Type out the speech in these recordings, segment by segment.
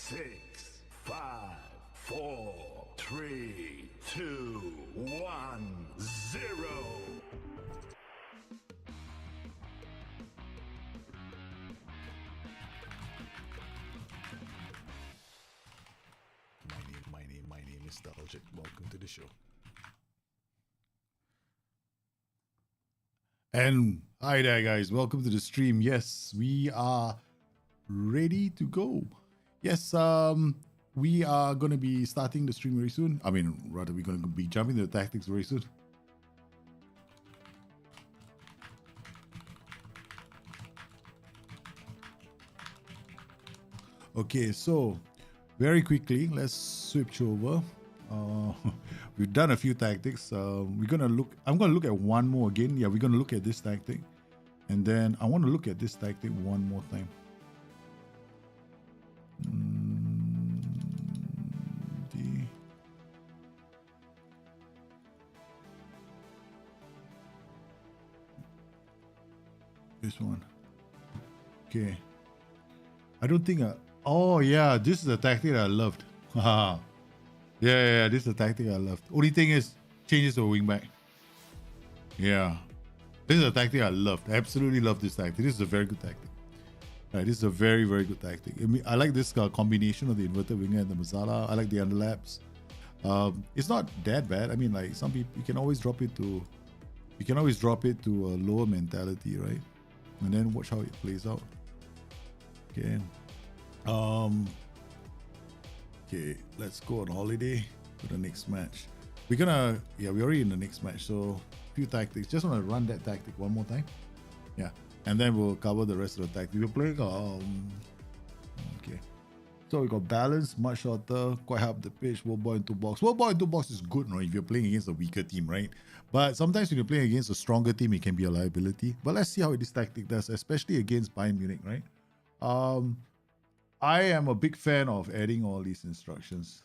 6, 5, 4, 3, 2, 1, 0. My name is Nostalgic. Welcome to the show. And hi there, guys. Welcome to the stream. Yes, we are ready to go. Yes, we are going to be starting the stream very soon. I mean, rather, we're going to be jumping into the tactics very soon. Okay, so very quickly, let's switch over. We've done a few tactics. I'm gonna look at one more again. Yeah, we're gonna look at this tactic, and then I want to look at this tactic one more time. This one. Okay. I don't think. Oh yeah, this is the tactic that I loved. Haha. Yeah, this is the tactic I loved. Only thing is, changes to a wingback. Yeah. This is a tactic I loved. I absolutely love this tactic. This is a very good tactic. Right, this is a very, very good tactic. I like this combination of the inverted winger and the Mazala. I like the underlaps. It's not that bad. I mean, like some people, you can always drop it to a lower mentality, right? And then watch how it plays out. Okay. Okay, let's go on holiday to the next match. We're already in the next match, so few tactics. Just want to run that tactic one more time. Yeah, and then we'll cover the rest of the tactics. We're playing okay. So we got balance, much shorter, quite high up the pitch, world ball into box. World ball into box is good, right? If you're playing against a weaker team, right? But sometimes when you're playing against a stronger team, it can be a liability. But let's see how this tactic does, especially against Bayern Munich, right? I am a big fan of adding all these instructions.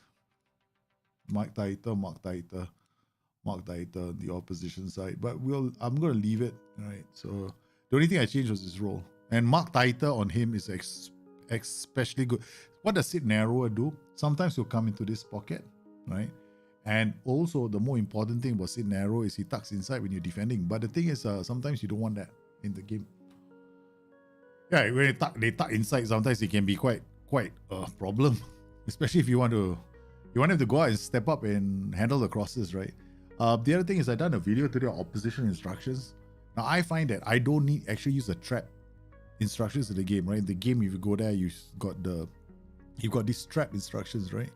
Mark tighter, the opposition side. But I'm going to leave it, right? So the only thing I changed was his role. And mark tighter on him is especially good. What does sit narrower do? Sometimes he'll come into this pocket, right? And also the more important thing about sit narrow is he tucks inside when you're defending. But the thing is, sometimes you don't want that in the game. Yeah, when they tuck inside, sometimes it can be quite a problem, especially if you want him to go out and step up and handle the crosses, right? The other thing is I've done a video today on opposition instructions. Now I find that I don't need actually use the trap instructions in the game, right? In the game, if you go there, you've got these trap instructions, right?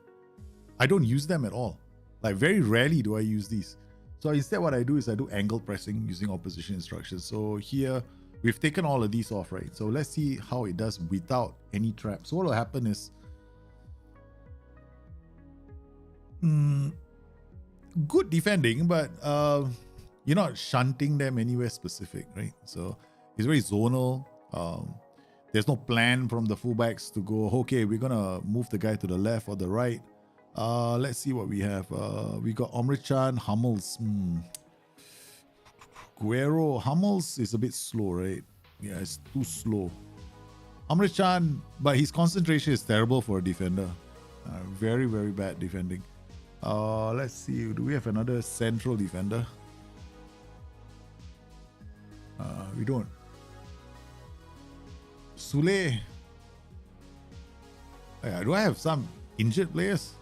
I don't use them at all. Like very rarely do I use these. So instead, what I do is I do angle pressing using opposition instructions. So here, we've taken all of these off, right? So let's see how it does without any traps. So what will happen is good defending, but you're not shunting them anywhere specific, right? So it's very zonal. There's no plan from the fullbacks to go, okay, we're gonna move the guy to the left or the right. Let's see what we have. We got Omri-chan, Hummels. Guerrero, Hummels is a bit slow, right? Yeah, it's too slow. Omri-chan, but his concentration is terrible for a defender. Very, very bad defending. Let's see. Do we have another central defender? We don't. Sule. Do I have some injured players?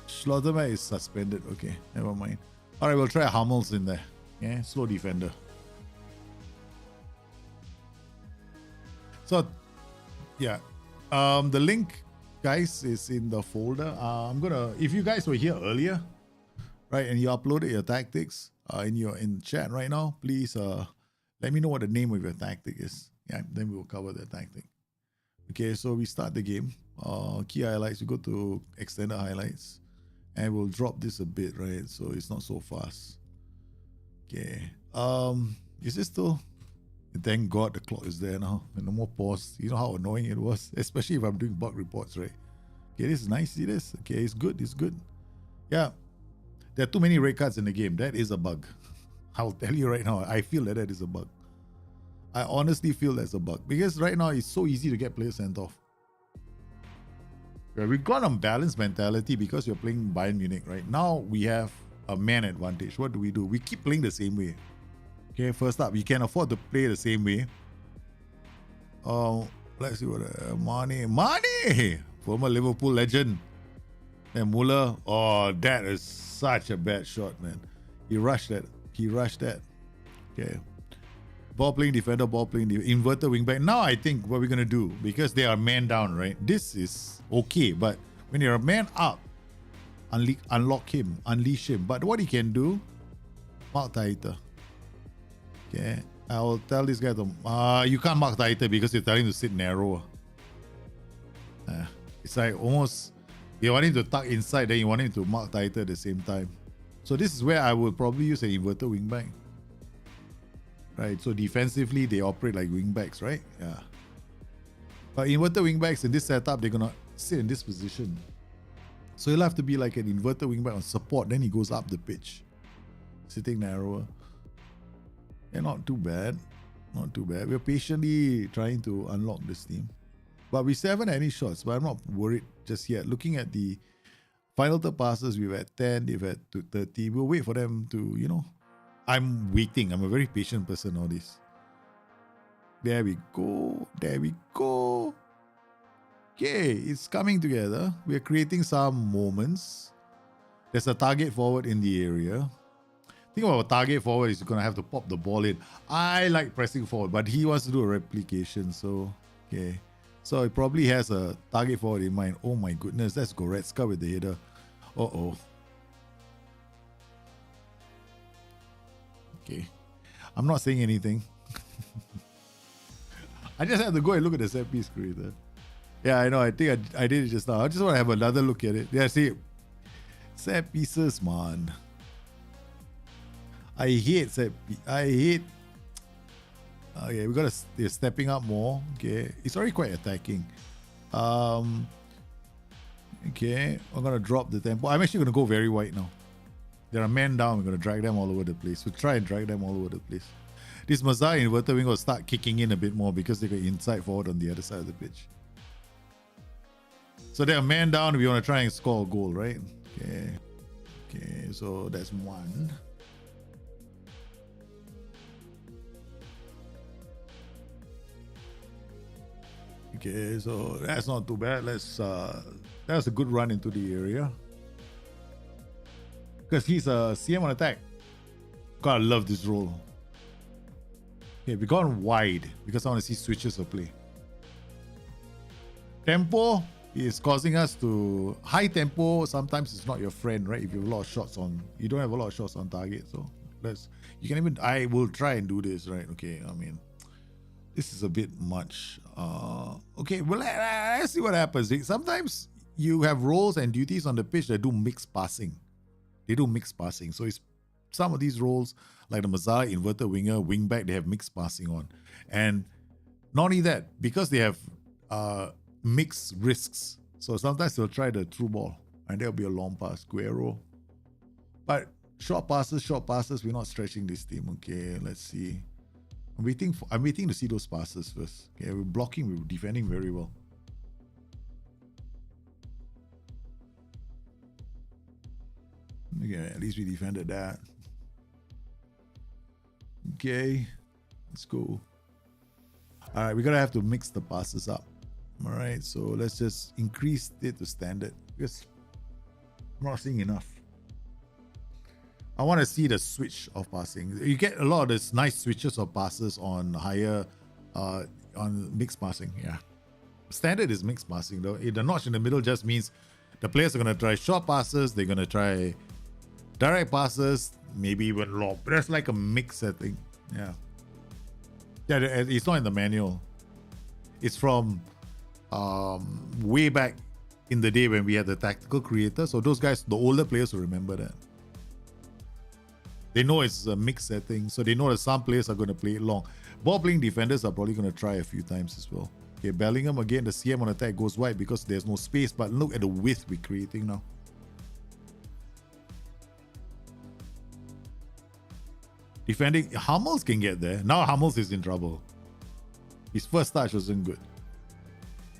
Schlotterbeck is suspended. Okay, never mind. All right, we'll try Hummels in there. Yeah, slow defender. So, yeah. The link, guys, is in the folder. If you guys were here earlier, right, and you uploaded your tactics in chat right now, please let me know what the name of your tactic is. Yeah, then we'll cover the tactic. Okay, so we start the game. Key highlights, we go to extended highlights. And we'll drop this a bit, right? So it's not so fast. Okay. Is this still? Thank God the clock is there now. And no more pause. You know how annoying it was? Especially if I'm doing bug reports, right? Okay, this is nice. See this? Okay, it's good. It's good. Yeah. There are too many red cards in the game. That is a bug. I'll tell you right now. I feel that is a bug. I honestly feel that's a bug because right now it's so easy to get players sent off. Yeah, we've got a balanced mentality because you're playing Bayern Munich, right? Now we have a man advantage. What do? We keep playing the same way. Okay, first up, we can afford to play the same way. Let's see what Mane, former Liverpool legend. And Muller, oh, that is such a bad shot, man. He rushed that. Okay. Ball playing defender, inverted wing back. Now I think what we're gonna do, because they are man down, right? This is okay, but when you're a man up, unlock him, unleash him. But what he can do, mark tighter. Okay, I'll tell this guy to you can't mark tighter because you're telling him to sit narrower. It's like almost you want him to tuck inside, then you want him to mark tighter at the same time. So this is where I will probably use an inverted wing back. Right, so defensively they operate like wing backs, right? Yeah. But inverted wing backs in this setup, they're gonna sit in this position. So he'll have to be like an inverted wing back on support, then he goes up the pitch. Sitting narrower. Yeah, not too bad. Not too bad. We're patiently trying to unlock this team. But we still haven't had any shots, but I'm not worried just yet. Looking at the final third passes, we've had 10, they've had 30. We'll wait for them to, you know, I'm waiting. I'm a very patient person on this. There we go. There we go. Okay, it's coming together. We're creating some moments. There's a target forward in the area. Think about a target forward is going to have to pop the ball in. I like pressing forward, but he wants to do a replication. So, okay. So he probably has a target forward in mind. Oh my goodness, that's Goretzka with the header. Uh-oh. Okay. I'm not saying anything. I just have to go and look at the set piece creator. Yeah, I know. I think I did it just now. I just want to have another look at it. Yeah, see. Set pieces, man. I hate Okay, we got to. They're stepping up more. Okay, it's already quite attacking. Okay, I'm gonna drop the tempo. I'm actually gonna go very wide now. They're a man down. We're gonna drag them all over the place. We'll try and drag them all over the place. This Mazar inverter wing will start kicking in a bit more because they got inside forward on the other side of the pitch. So they're a man down. We want to try and score a goal, right? Okay. Okay, so that's one. Okay, so that's not too bad. That's a good run into the area. Because he's a CM on attack. God, I love this role. Okay, we've gone wide because I want to see switches of play. Tempo is causing us to... High tempo sometimes is not your friend, right? If you have a lot of shots on... You don't have a lot of shots on target, so let's... You can even... I will try and do this, right? Okay, I mean... This is a bit much. Okay, well, let's see what happens. Sometimes you have roles and duties on the pitch that do mixed passing. They do mixed passing. So it's some of these roles, like the Mazar, inverted winger, wing back, they have mixed passing on. And not only that, because they have mixed risks. So sometimes they'll try the through ball and there'll be a long pass, Guerrero. But short passes, we're not stretching this team. Okay, let's see. I'm waiting to see those passes first. Okay, we're blocking, we're defending very well. Okay, at least we defended that. Okay, let's go. All right, we're gonna have to mix the passes up. All right, so let's just increase it to standard because I'm not seeing enough. I want to see the switch of passing. You get a lot of this nice switches of passes on higher, on mixed passing. Yeah, standard is mixed passing though. The notch in the middle just means the players are gonna try short passes. They're gonna try direct passes, maybe even long. But that's like a mix setting. Yeah. Yeah, it's not in the manual. It's from way back in the day when we had the tactical creator. So those guys, the older players will remember that. They know it's a mixed setting, so they know that some players are going to play it long. Ball playing defenders are probably going to try a few times as well. Okay, Bellingham again, the CM on attack goes wide because there's no space, but look at the width we're creating now. Defending, Hummels can get there. Now Hummels is in trouble. His first touch wasn't good.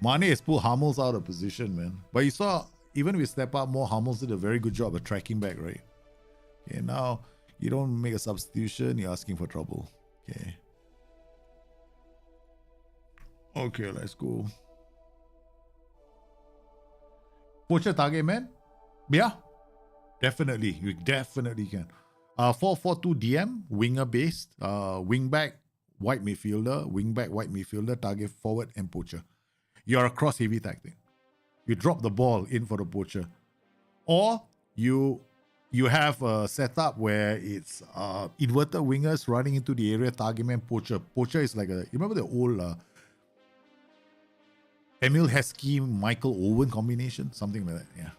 Mane has pulled Hummels out of position, man. But you saw, even with step up more, Hummels did a very good job of tracking back, right? Okay, now you don't make a substitution, you're asking for trouble. Okay. Okay, let's go. Poacher target, man? Yeah. Definitely. You definitely can. 4-4-2 DM, winger based, wing back, white midfielder, wing back, white midfielder, target forward, and poacher. You're a cross heavy tactic. You drop the ball in for the poacher. Or you have a setup where it's inverted wingers running into the area, target man, poacher. Poacher is like you remember the old Emil Heskey, Michael Owen combination? Something like that, yeah.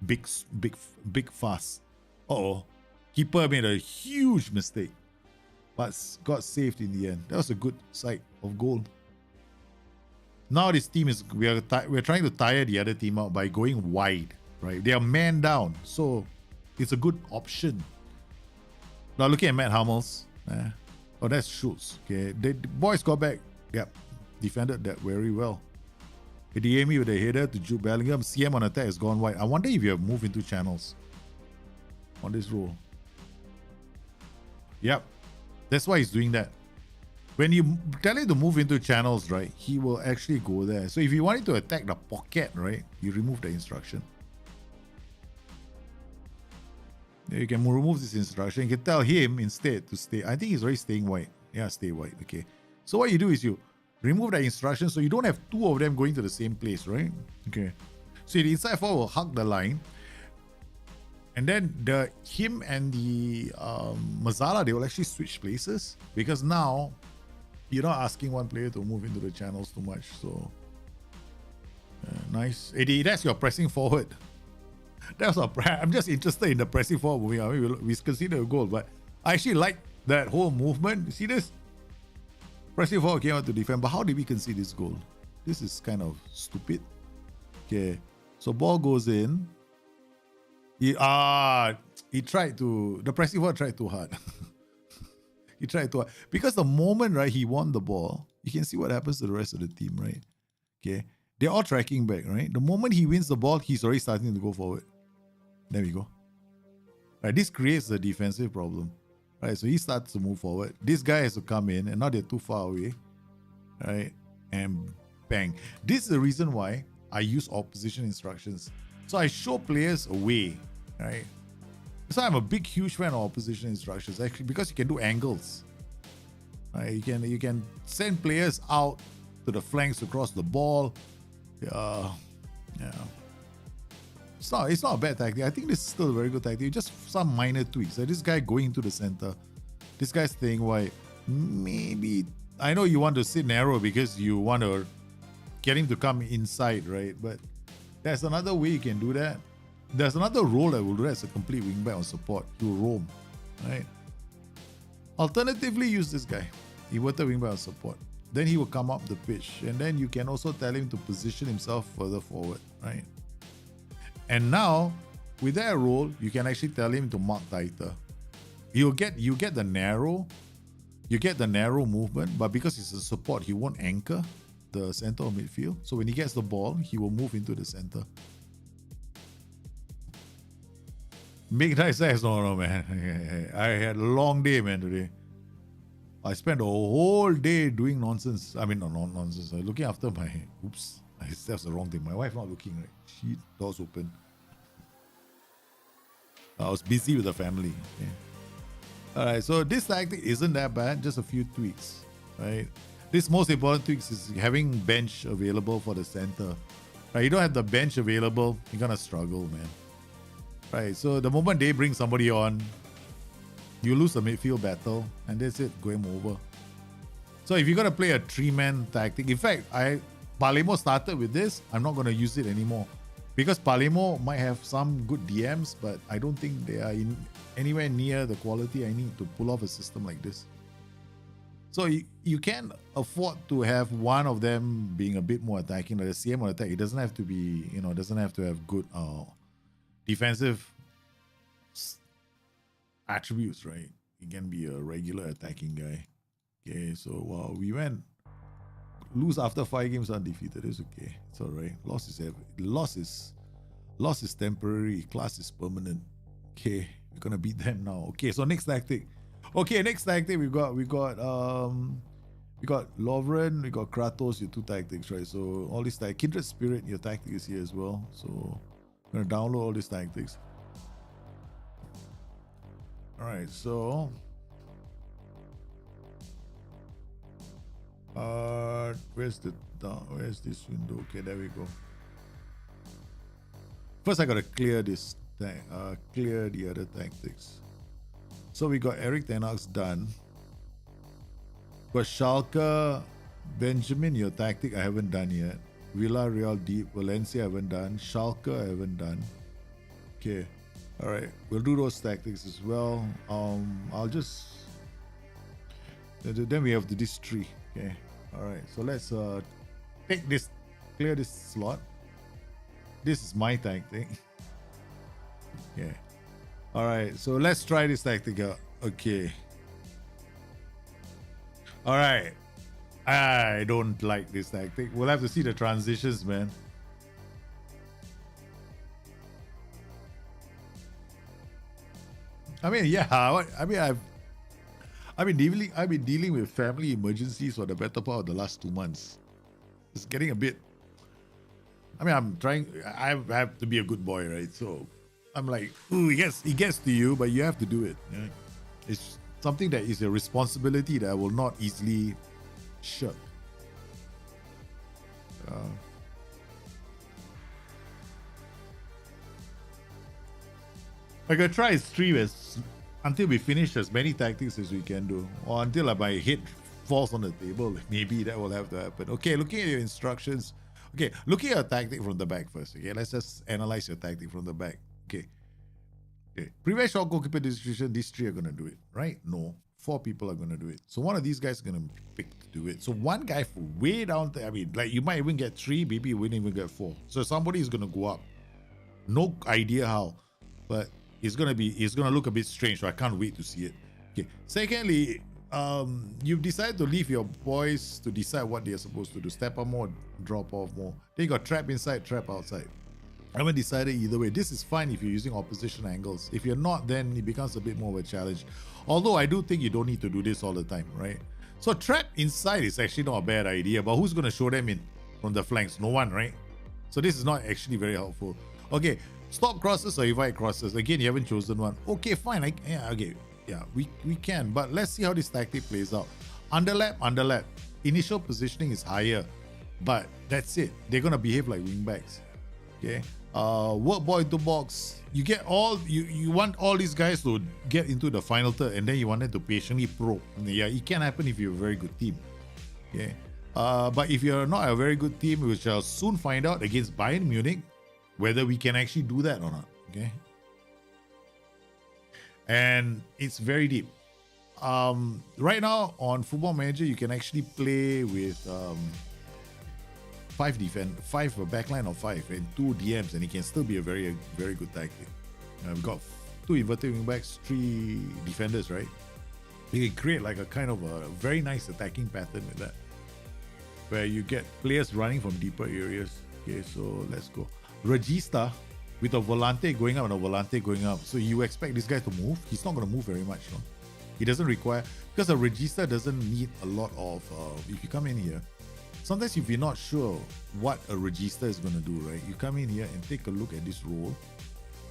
Big fast. Uh-oh. Keeper made a huge mistake, but got saved in the end. That was a good sight of goal. Now this team is, we're trying to tire the other team out by going wide, right? They are man down, so it's a good option. Now looking at Matt Hummels. Oh, that's Schultz. Okay, the boys got back. Yep, defended that very well. Adeyemi with a header to Jude Bellingham. CM on attack has gone wide. I wonder if you have moved into channels on this role. Yep, that's why he's doing that. When you tell him to move into channels, right, he will actually go there. So if you want him to attack the pocket, right, you remove the instruction. You can remove this instruction. You can tell him instead to stay. I think he's already staying wide. Yeah, stay wide. Okay. So what you do is you remove that instruction so you don't have two of them going to the same place, right? Okay. So the inside forward will hug the line. And then him and the Mazzala, they will actually switch places because now you're not asking one player to move into the channels too much. So nice. Eddie, that's your pressing forward. That's I'm just interested in the pressing forward moving. I mean, we consider a goal, but I actually like that whole movement. You see this? Pressing forward came out to defend, but how did we concede this goal? This is kind of stupid. Okay, so ball goes in. The pressing forward tried too hard. He tried too hard. Because the moment, right, he won the ball, you can see what happens to the rest of the team, right? Okay. They're all tracking back, right? The moment he wins the ball, he's already starting to go forward. There we go. Right, this creates a defensive problem. Right, so he starts to move forward. This guy has to come in, and now they're too far away. Right? And bang. This is the reason why I use opposition instructions. So I show players a way, right? So I'm a huge fan of opposition instructions, actually, because you can do angles. Right? You can send players out to the flanks to cross the ball. Yeah. It's not a bad tactic. I think this is still a very good tactic. Just some minor tweaks. Like this guy going into the center. This guy's staying wide. Maybe, I know you want to sit narrow because you want to get him to come inside, right? But there's another way you can do that. There's another role that will do that as a complete wingback on support. He will roam, right? Alternatively, use this guy. Inverted wingback on support. Then he will come up the pitch. And then you can also tell him to position himself further forward, right? And now, with that role, you can actually tell him to mark tighter. You get the narrow movement, but because it's a support, he won't anchor the center of midfield. So when he gets the ball, he will move into the center. Midnight says, no, man. I had a long day, man, today. I spent a whole day doing nonsense. I mean, not nonsense. Looking after my... Oops. That's the wrong thing. My wife not looking, right? She, doors open. I was busy with the family. Okay. Alright, so this tactic isn't that bad. Just a few tweaks, right? This most important tweaks is having bench available for the center. Right? You don't have the bench available, you're gonna struggle, man. Right, so the moment they bring somebody on, you lose the midfield battle, and that's it, game over. So if you're gonna play a three-man tactic, in fact, Palemo started with this. I'm not gonna use it anymore because Palemo might have some good DMs, but I don't think they are anywhere near the quality I need to pull off a system like this. So you can afford to have one of them being a bit more attacking, like the CM on attack. It doesn't have to be, doesn't have to have good defensive attributes, right? He can be a regular attacking guy. Okay, so wow, we went lose after 5 games undefeated. It's okay. It's all right. Loss is temporary. Class is permanent. Okay, we're gonna beat them now. Okay, so next tactic. Okay, next tactic we got Lovren, we got Kratos, your 2 tactics, right? So all these Kindred Spirit, your tactic is here as well. So I'm gonna download all these tactics. All right, so where's this window? Okay, there we go. First, I gotta clear this clear the other tactics. So we got Eric Ten Hag's done. Got Schalke, Benjamin, your tactic I haven't done yet. Villarreal deep, Valencia I haven't done. Schalke I haven't done. Okay, all right, we'll do those tactics as well. I'll just then we have this tree. Okay, all right, so let's clear this slot. This is my tactic. Okay, all right, so let's try this tactic out. Okay, all right, I don't like this tactic. We'll have to see the transitions, man. I mean, yeah, I've been dealing with family emergencies for the better part of the last 2 months. It's getting a bit. I mean, I have to be a good boy, right? So I'm like, ooh, it gets to you, but you have to do it. Yeah? It's something that is a responsibility that I will not easily shirk. I'm gonna try and stream until we finish as many tactics as we can do, or until my head falls on the table. Maybe that will have to happen. Okay, looking at your instructions. Okay, looking at your tactic from the back first. Okay, let's just analyze your tactic from the back. Okay. Prevent shot goalkeeper distribution. These 3 are gonna do it, right? No, 4 people are gonna do it. So one of these guys is gonna pick to do it. So one guy from way down there. I mean, like you might even get 3, maybe you wouldn't even get 4. So somebody is gonna go up. No idea how, but it's gonna look a bit strange. So I can't wait to see it. Okay. Secondly, you've decided to leave your boys to decide what they're supposed to do. Step up more, drop off more. Then you got trap inside, trap outside. I haven't decided either way. This is fine if you're using opposition angles. If you're not, then it becomes a bit more of a challenge. Although I do think you don't need to do this all the time, right? So trap inside is actually not a bad idea, but who's going to show them in from the flanks? No one, right? So this is not actually very helpful. Okay, stop crosses or invite crosses. Again, you haven't chosen one. Okay, fine. We can, but let's see how this tactic plays out. Underlap. Initial positioning is higher, but that's it. They're going to behave like wingbacks. Okay. Work ball into box. You get you want all these guys to get into the final third, and then you want them to patiently probe. Yeah, it can happen if you're a very good team. Okay. But if you're not a very good team, we shall soon find out against Bayern Munich whether we can actually do that or not. Okay. And it's very deep. Right now on Football Manager, you can actually play with 5 backline of 5 and 2 DMs, and it can still be a very good tactic. We've got 2 inverted wing backs, 3 defenders, right? You can create like a kind of a very nice attacking pattern with that, where you get players running from deeper areas. Okay, so let's go. Regista with a volante going up and a volante going up. So you expect this guy to move. He's not going to move very much. No? He doesn't require, because a Regista doesn't need a lot of, if you come in here, sometimes if you're not sure what a Regista is going to do, right? You come in here and take a look at this role.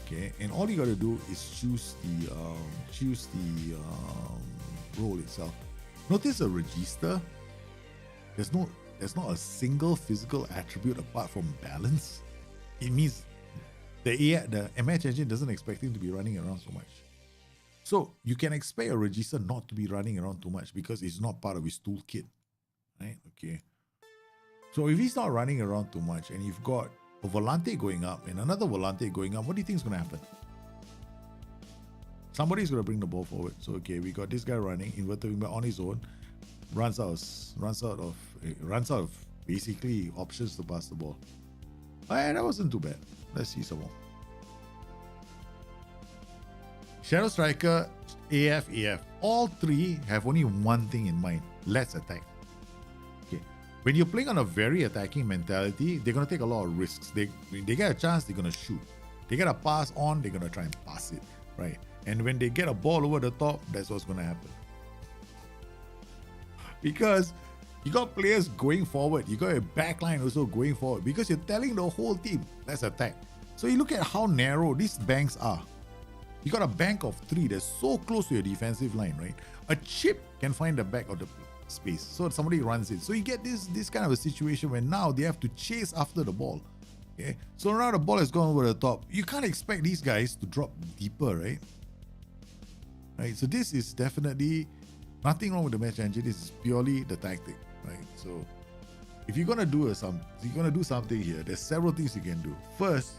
Okay, and all you got to do is choose the role itself. Notice a Regista, there's not a single physical attribute apart from balance. It means the MH engine doesn't expect him to be running around so much. So you can expect a Regista not to be running around too much because it's not part of his toolkit, right? Okay. So if he's not running around too much and you've got a volante going up and another volante going up, what do you think is going to happen? Somebody's going to bring the ball forward. So okay, we got this guy running, inverted wingback on his own, runs out of basically options to pass the ball. Alright, that wasn't too bad. Let's see some more. Shadow Striker, AF. All 3 have only one thing in mind. Let's attack. Okay. When you're playing on a very attacking mentality, they're going to take a lot of risks. When they get a chance, they're going to shoot. They get a pass on, they're going to try and pass it, right? And when they get a ball over the top, that's what's going to happen. Because you got players going forward. You got a backline also going forward. Because you're telling the whole team, let's attack. So you look at how narrow these banks are. You got a bank of 3 that's so close to your defensive line, right? A chip can find the back of the space. So somebody runs it. So you get this kind of a situation where now they have to chase after the ball. Okay. So now the ball has gone over the top. You can't expect these guys to drop deeper, right? Right. So this is definitely nothing wrong with the match engine. This is purely the tactic, right? So if you're gonna do something here, there's several things you can do. First,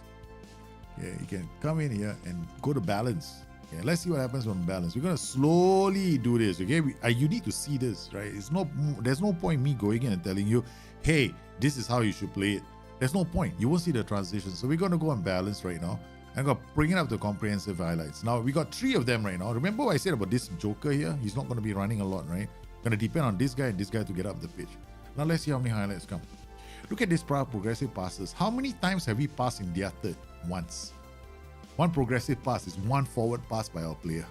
you can come in here and go to balance. Okay, let's see what happens on balance. We're gonna slowly do this. Okay, you need to see this, right? There's no point me going in and telling you, hey, this is how you should play it. There's no point. You won't see the transition. So we're gonna go on balance right now. I'm gonna bring it up to comprehensive highlights. Now we got 3 of them right now. Remember what I said about this Joker here? He's not gonna be running a lot, right? Gonna depend on this guy and this guy to get up the pitch. Now let's see how many highlights come. Look at this progressive passes. How many times have we passed in their third? Once. One progressive pass is one forward pass by our player.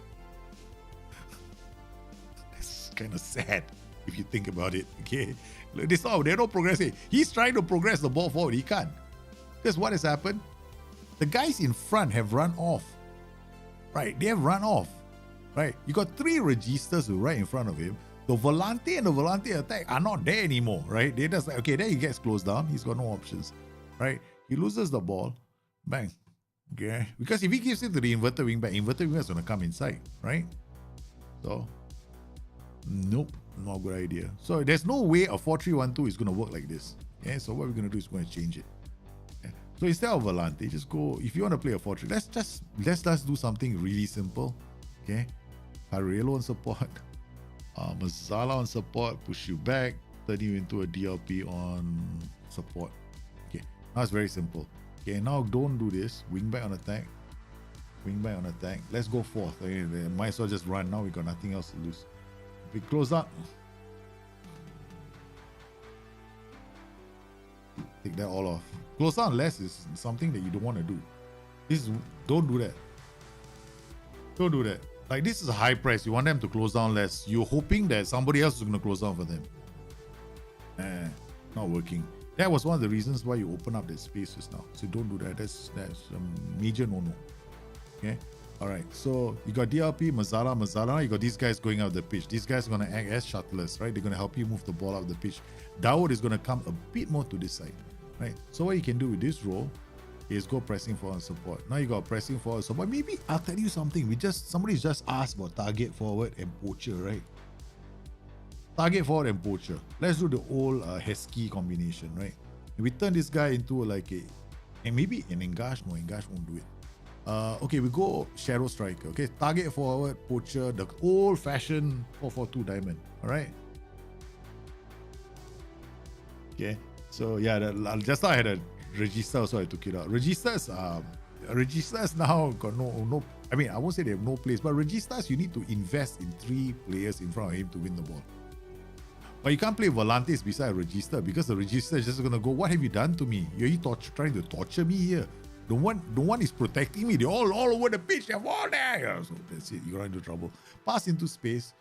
That's kind of sad if you think about it. Okay, they're not progressive. He's trying to progress the ball forward. He can't. Because what has happened? The guys in front have run off. Right? They have run off. Right? You got 3 registers who are right in front of him. The volante and the volante attack are not there anymore. Right? They're just like, okay, then he gets closed down. He's got no options. Right? He loses the ball. Bang. Okay. Because if he gives it to the inverted wingback is going to come inside. Right? So, nope. Not a good idea. So there's no way a 4-3-1-2 is going to work like this. Okay? So what we're going to do is we're going to change it. Okay? So instead of volante, just go, if you want to play a 4-3, let's just do something really simple. Okay? Carrillo on support. Mazzala on support, push you back, turn you into a DLP on support. Okay, now it's very simple. Okay, now don't do this. Wing back on attack. Wing back on attack. Let's go forth. Okay, might as well just run. Now we got nothing else to lose. We close up. Take that all off. Close down less is something that you don't want to do. Don't do that. Don't do that. Like, this is a high price. You want them to close down less. You're hoping that somebody else is going to close down for them. Not working. That was one of the reasons why you open up that space just now. So don't do that. That's a major no-no. Okay? Alright, so you got DLP, Mazzala. You got these guys going out the pitch. These guys are going to act as shuttlers, right? They're going to help you move the ball out the pitch. Dawood is going to come a bit more to this side, right? So what you can do with this role is go pressing forward support. Now you got pressing forward support. Maybe I'll tell you something. Somebody's just asked about target forward and poacher, right? Target forward and poacher. Let's do the old Heskey combination, right? We turn this guy into like and maybe an Engash. No, Engash won't do it. Okay, we go shadow striker. Okay, target forward, poacher, the old-fashioned 4-4-2 diamond. All right. Okay, so yeah, just now I had a register, so I took it out. Registers now got no. I mean, I won't say they have no place, but registers you need to invest in 3 players in front of him to win the ball. But you can't play volantes beside a register because the register is just gonna go, what have you done to me? You're trying to torture me here. The one is protecting me. They're all over the pitch. They're all there. So that's it. You run into trouble. Pass into space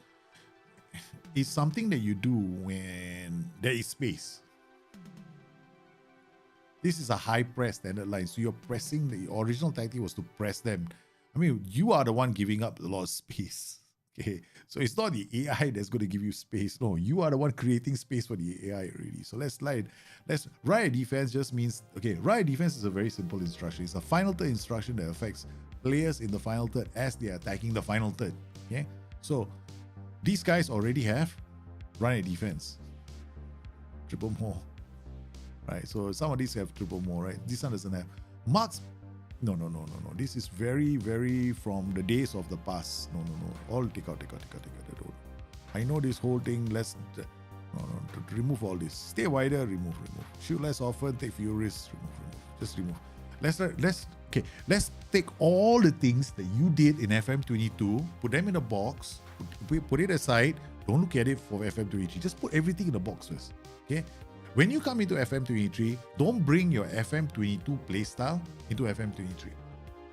is something that you do when there is space. This is a high press standard line. So you're pressing. The original tactic was to press them. I mean, you are the one giving up a lot of space. Okay. So it's not the AI that's going to give you space. No, you are the one creating space for the AI already. So let's slide. Riot defense just means, okay, riot defense is a very simple instruction. It's a final third instruction that affects players in the final third as they are attacking the final third. Okay. So these guys already have riot defense. Triple more. Right. So some of these have triple more, right? This one doesn't have. Marks. No. This is very, very from the days of the past. No. All take out. I know this whole thing. Let's remove all this. Stay wider, remove. Shoot less often, take fewer risks, remove. Just remove. Let's take all the things that you did in FM22, put them in a box, put it aside. Don't look at it for FM23. Just put everything in the box first. Okay? When you come into FM23, don't bring your FM22 playstyle into FM23.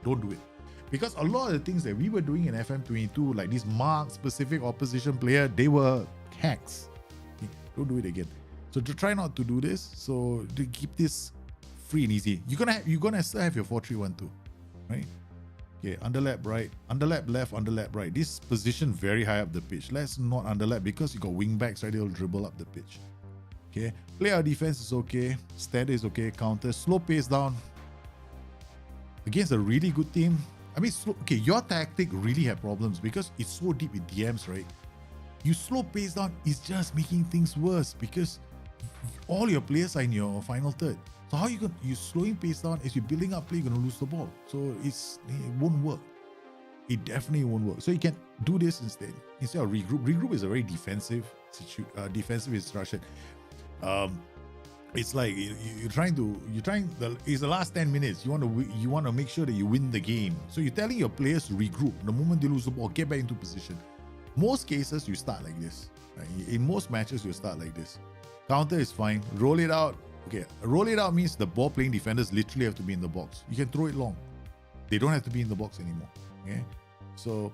Don't do it. Because a lot of the things that we were doing in FM22, like this mark-specific opposition player, they were hacks. Okay? Don't do it again. So to try not to do this, so to keep this free and easy, you're gonna still have your 4-3-1-2, right? Okay, underlap right, underlap left, underlap right. This position very high up the pitch. Let's not underlap because you got wing backs, right? They'll dribble up the pitch. Okay, play our defense is okay, steady is okay, counter, slow pace down. Against a really good team, I mean, okay, your tactic really had problems because it's so deep in DMs, right? You slow pace down is just making things worse because all your players are in your final third. So how you slowing pace down as you're building up play, you're gonna lose the ball. So it won't work. It definitely won't work. So you can do this instead of regroup. Regroup is a very defensive instruction. It's like it's the last 10 minutes. You want to make sure that you win the game. So you're telling your players to regroup. The moment they lose the ball, get back into position. Most cases you start like this. Right? In most matches you start like this. Counter is fine. Roll it out. Okay, roll it out means the ball playing defenders literally have to be in the box. You can throw it long. They don't have to be in the box anymore. Okay, so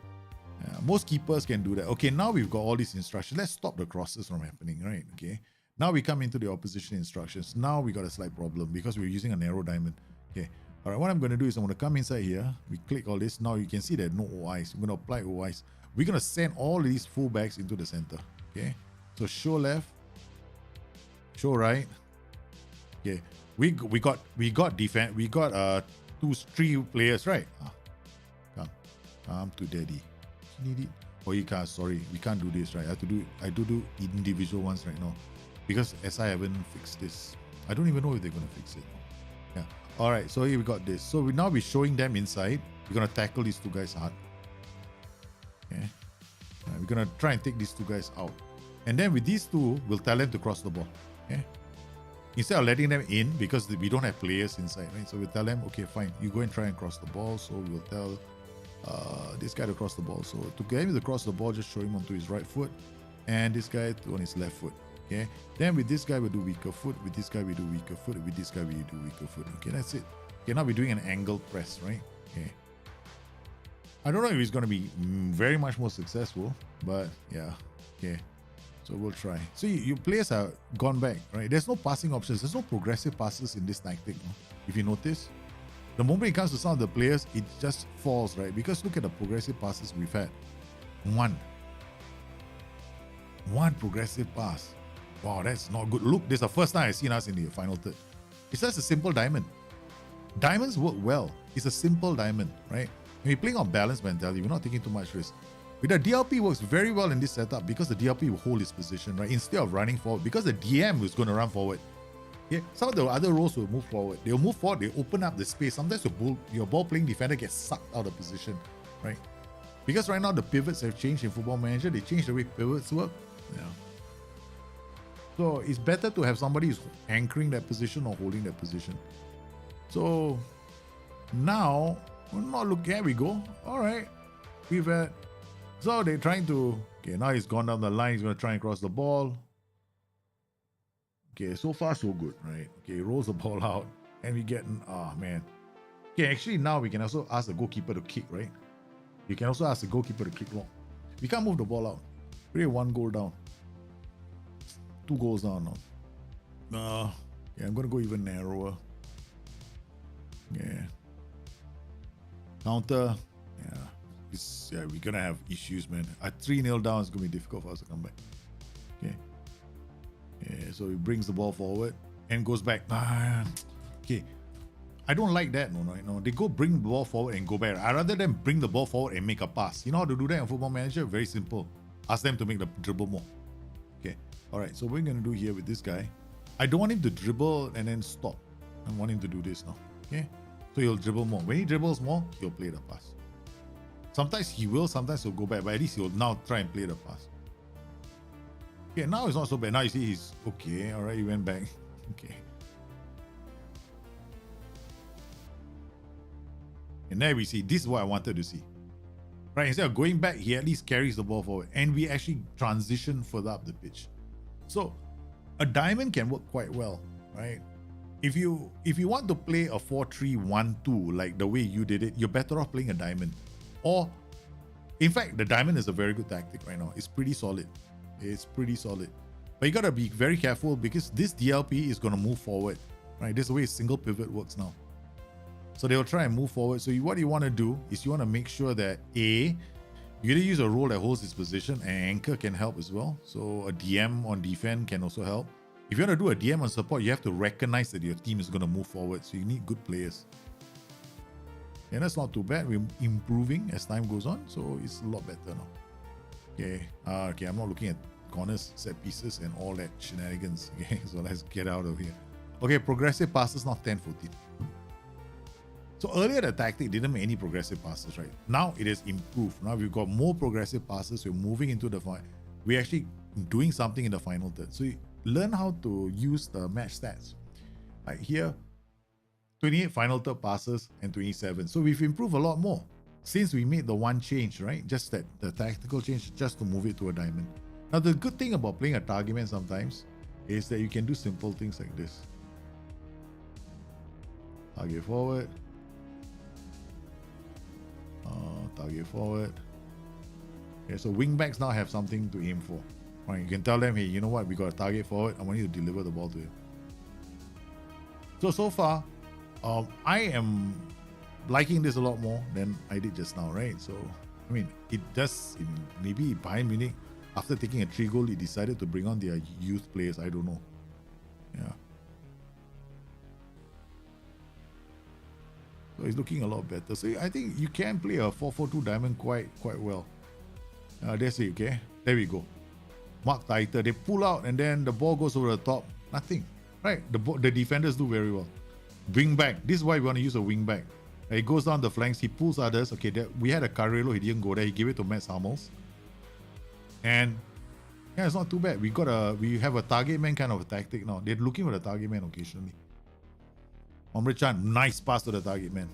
most keepers can do that. Okay, now we've got all these instructions. Let's stop the crosses from happening, right? Okay, now we come into the opposition instructions. Now we got a slight problem because we're using a narrow diamond. Okay, all right, what I'm going to do is I'm going to come inside here. We click all this. Now you can see that no OIs. We're going to apply OIs. We're going to send all these fullbacks into the center. Okay, so show left, show right. Okay, we got defense. We got 2-3 players, right? Come to daddy. You need it. Oh, you can't. Sorry, we can't do this, right? I do individual ones right now because SI haven't fixed this. I don't even know if they're gonna fix it. Yeah. All right. So here we got this. So now we're showing them inside. We're gonna tackle these two guys hard. Okay. Right, we're gonna try and take these two guys out, and then with these two, we'll tell them to cross the ball. Okay. Instead of letting them in because we don't have players inside, right? So we'll tell them, okay, fine, you go and try and cross the ball. So we'll tell this guy to cross the ball. So to get him to cross the ball, just show him onto his right foot, and this guy on his left foot. Okay. Then with this guy we do weaker foot. With this guy we do weaker foot. With this guy we do weaker foot. Okay, that's it. Okay, now we're doing an angle press, right? Okay. I don't know if it's going to be very much more successful, but yeah. Okay. So we'll try. So your players are gone back, right? There's no passing options. There's no progressive passes in this tactic. No? If you notice, the moment it comes to some of the players, it just falls, right? Because look at the progressive passes we've had. One progressive pass. Wow, that's not good. Look, this is the first time I've seen us in the final third. It's just a simple diamond. Diamonds work well. It's a simple diamond, right? When you're playing on balanced mentality, we're not taking too much risk. With the DLP works very well in this setup because the DLP will hold his position, right? Instead of running forward, because the DM is going to run forward. Yeah, some of the other roles will move forward. They'll move forward, they open up the space. Sometimes your ball playing defender gets sucked out of position, right? Because right now the pivots have changed in Football Manager. They changed the way pivots work. Yeah. So it's better to have somebody who's anchoring that position or holding that position. So now we're not looking. Here we go. All right, we've had. So they're trying to. Okay, now he's gone down the line. He's going to try and cross the ball. Okay, so far so good, right? Okay, he rolls the ball out, and we get. Ah, man. Okay, actually now we can also ask the goalkeeper to kick, right? You can also ask the goalkeeper to kick long. We can't move the ball out. We're 1 goal down. 2 goals down now. Yeah, I'm going to go even narrower. Yeah. Counter. Yeah, we're going to have issues, man. At 3-0 down, it's going to be difficult for us to come back. Okay. Yeah, so he brings the ball forward and goes back. Okay. I don't like that, no. They go bring the ball forward and go back. I rather than bring the ball forward and make a pass. You know how to do that in Football Manager? Very simple. Ask them to make the dribble more. Okay. All right. So what we're going to do here with this guy, I don't want him to dribble and then stop. I want him to do this now. Okay. So he'll dribble more. When he dribbles more, he'll play the pass. Sometimes he will, sometimes he'll go back, but at least he'll now try and play the pass. Okay, now it's not so bad. Now you see he's okay. All right, he went back. Okay. And there we see, this is what I wanted to see. Right, instead of going back, he at least carries the ball forward. And we actually transition further up the pitch. So, a diamond can work quite well, right? If you want to play a 4-3-1-2 like the way you did it, you're better off playing a diamond. Or in fact, the diamond is a very good tactic right now. It's pretty solid. It's pretty solid. But you gotta be very careful because this DLP is gonna move forward, right? This is the way single pivot works now. So they'll try and move forward. So what you want to do is you want to make sure that A, you gotta use a role that holds its position, and anchor can help as well. So a DM on defense can also help. If you want to do a DM on support, you have to recognize that your team is going to move forward. So you need good players. And that's not too bad. We're improving as time goes on. So it's a lot better now. Okay. Okay, I'm not looking at corners, set pieces, and all that shenanigans. Okay, so let's get out of here. Okay, progressive passes, not 10-14. So earlier the tactic didn't make any progressive passes, right? Now it is improved. Now we've got more progressive passes. We're moving into the final. We're actually doing something in the final third. So you learn how to use the match stats. Like here, 28 final third passes and 27. So we've improved a lot more since we made the one change, right? Just that the tactical change just to move it to a diamond. Now the good thing about playing a target man sometimes is that you can do simple things like this. Target forward. Target forward. Okay, so wingbacks now have something to aim for. Right, you can tell them, hey, you know what? We got a target forward. I want you to deliver the ball to him. So far, I am liking this a lot more than I did just now, right? So, I mean, it does. Maybe Bayern Munich, after taking a 3 goal, it decided to bring on their youth players. I don't know. Yeah. So it's looking a lot better. So I think you can play a 4-4-2 diamond quite well. That's it, okay? There we go. Mark tighter. They pull out and then the ball goes over the top. Nothing, right? The defenders do very well. Wing back. This is why we want to use a wing back. He goes down the flanks. He pulls others. Okay, we had a Carrello. He didn't go there. He gave it to Matt Hummels. And yeah, it's not too bad. We have a target man kind of a tactic now. They're looking for the target man occasionally. Omre Chan, nice pass to the target man.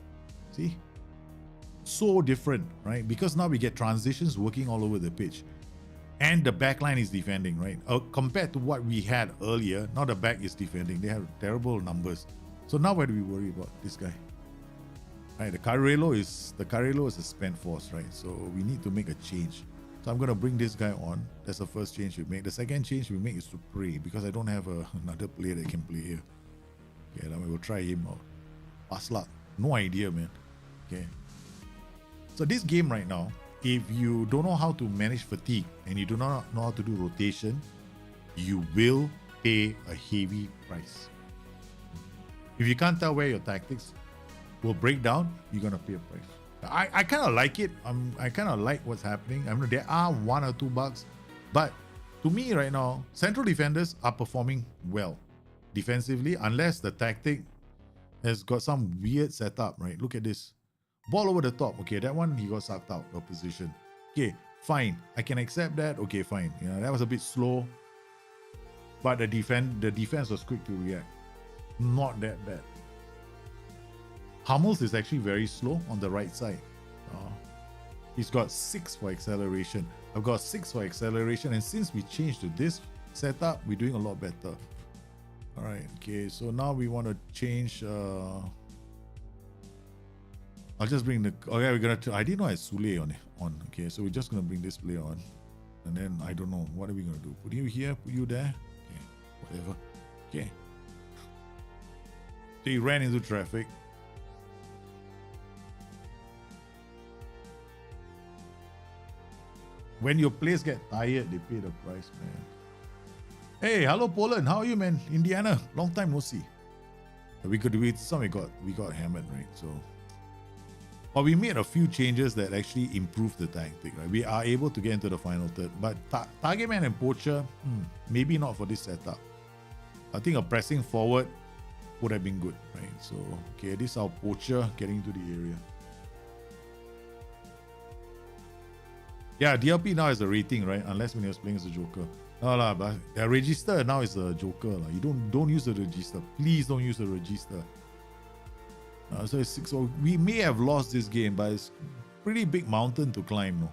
See? So different, right? Because now we get transitions working all over the pitch. And the back line is defending, right? Compared to what we had earlier, now the back is defending. They have terrible numbers. So now why do we worry about this guy? Right, the Carrello is a spent force, right? So we need to make a change. So I'm going to bring this guy on. That's the first change we make. The second change we make is to pray because I don't have another player that can play here. Okay, then we will try him out. Pass luck. No idea, man. Okay. So this game right now, if you don't know how to manage fatigue and you do not know how to do rotation, you will pay a heavy price. If you can't tell where your tactics will break down, you're gonna pay a price. I kind of like it. I kind of like what's happening. I mean, there are $1 or $2, but to me right now, central defenders are performing well defensively, unless the tactic has got some weird setup. Right? Look at this. Ball over the top. Okay, that one he got sucked out of position. Okay, fine. I can accept that. Okay, fine. You know, that was a bit slow. But the defense was quick to react. Not that bad. Hummels is actually very slow on the right side. He's got 6 for acceleration. I've got 6 for acceleration. And since we changed to this setup, we're doing a lot better. All right. Okay, so now we want to change... I'll just bring the... Okay, we're going to... I didn't know I had Sule on. Okay, so we're just going to bring this player on. And then, I don't know. What are we going to do? Put you here? Put you there? Okay, whatever. Okay. So he ran into traffic. When your players get tired, they pay the price, man. Hey, hello Poland. How are you, man? Indiana. Long time no see. We got hammered, right? So... But we made a few changes that actually improved the tactic, right? We are able to get into the final third. But target man and poacher, maybe not for this setup. I think a pressing forward would have been good, right? So, okay, this is our poacher getting into the area. Yeah, DLP now is a rating, right? Unless when he was playing as a joker. No, but the register now is a joker. You don't use the register. Please don't use the register. So it's 6. So we may have lost this game, but it's pretty big mountain to climb, no?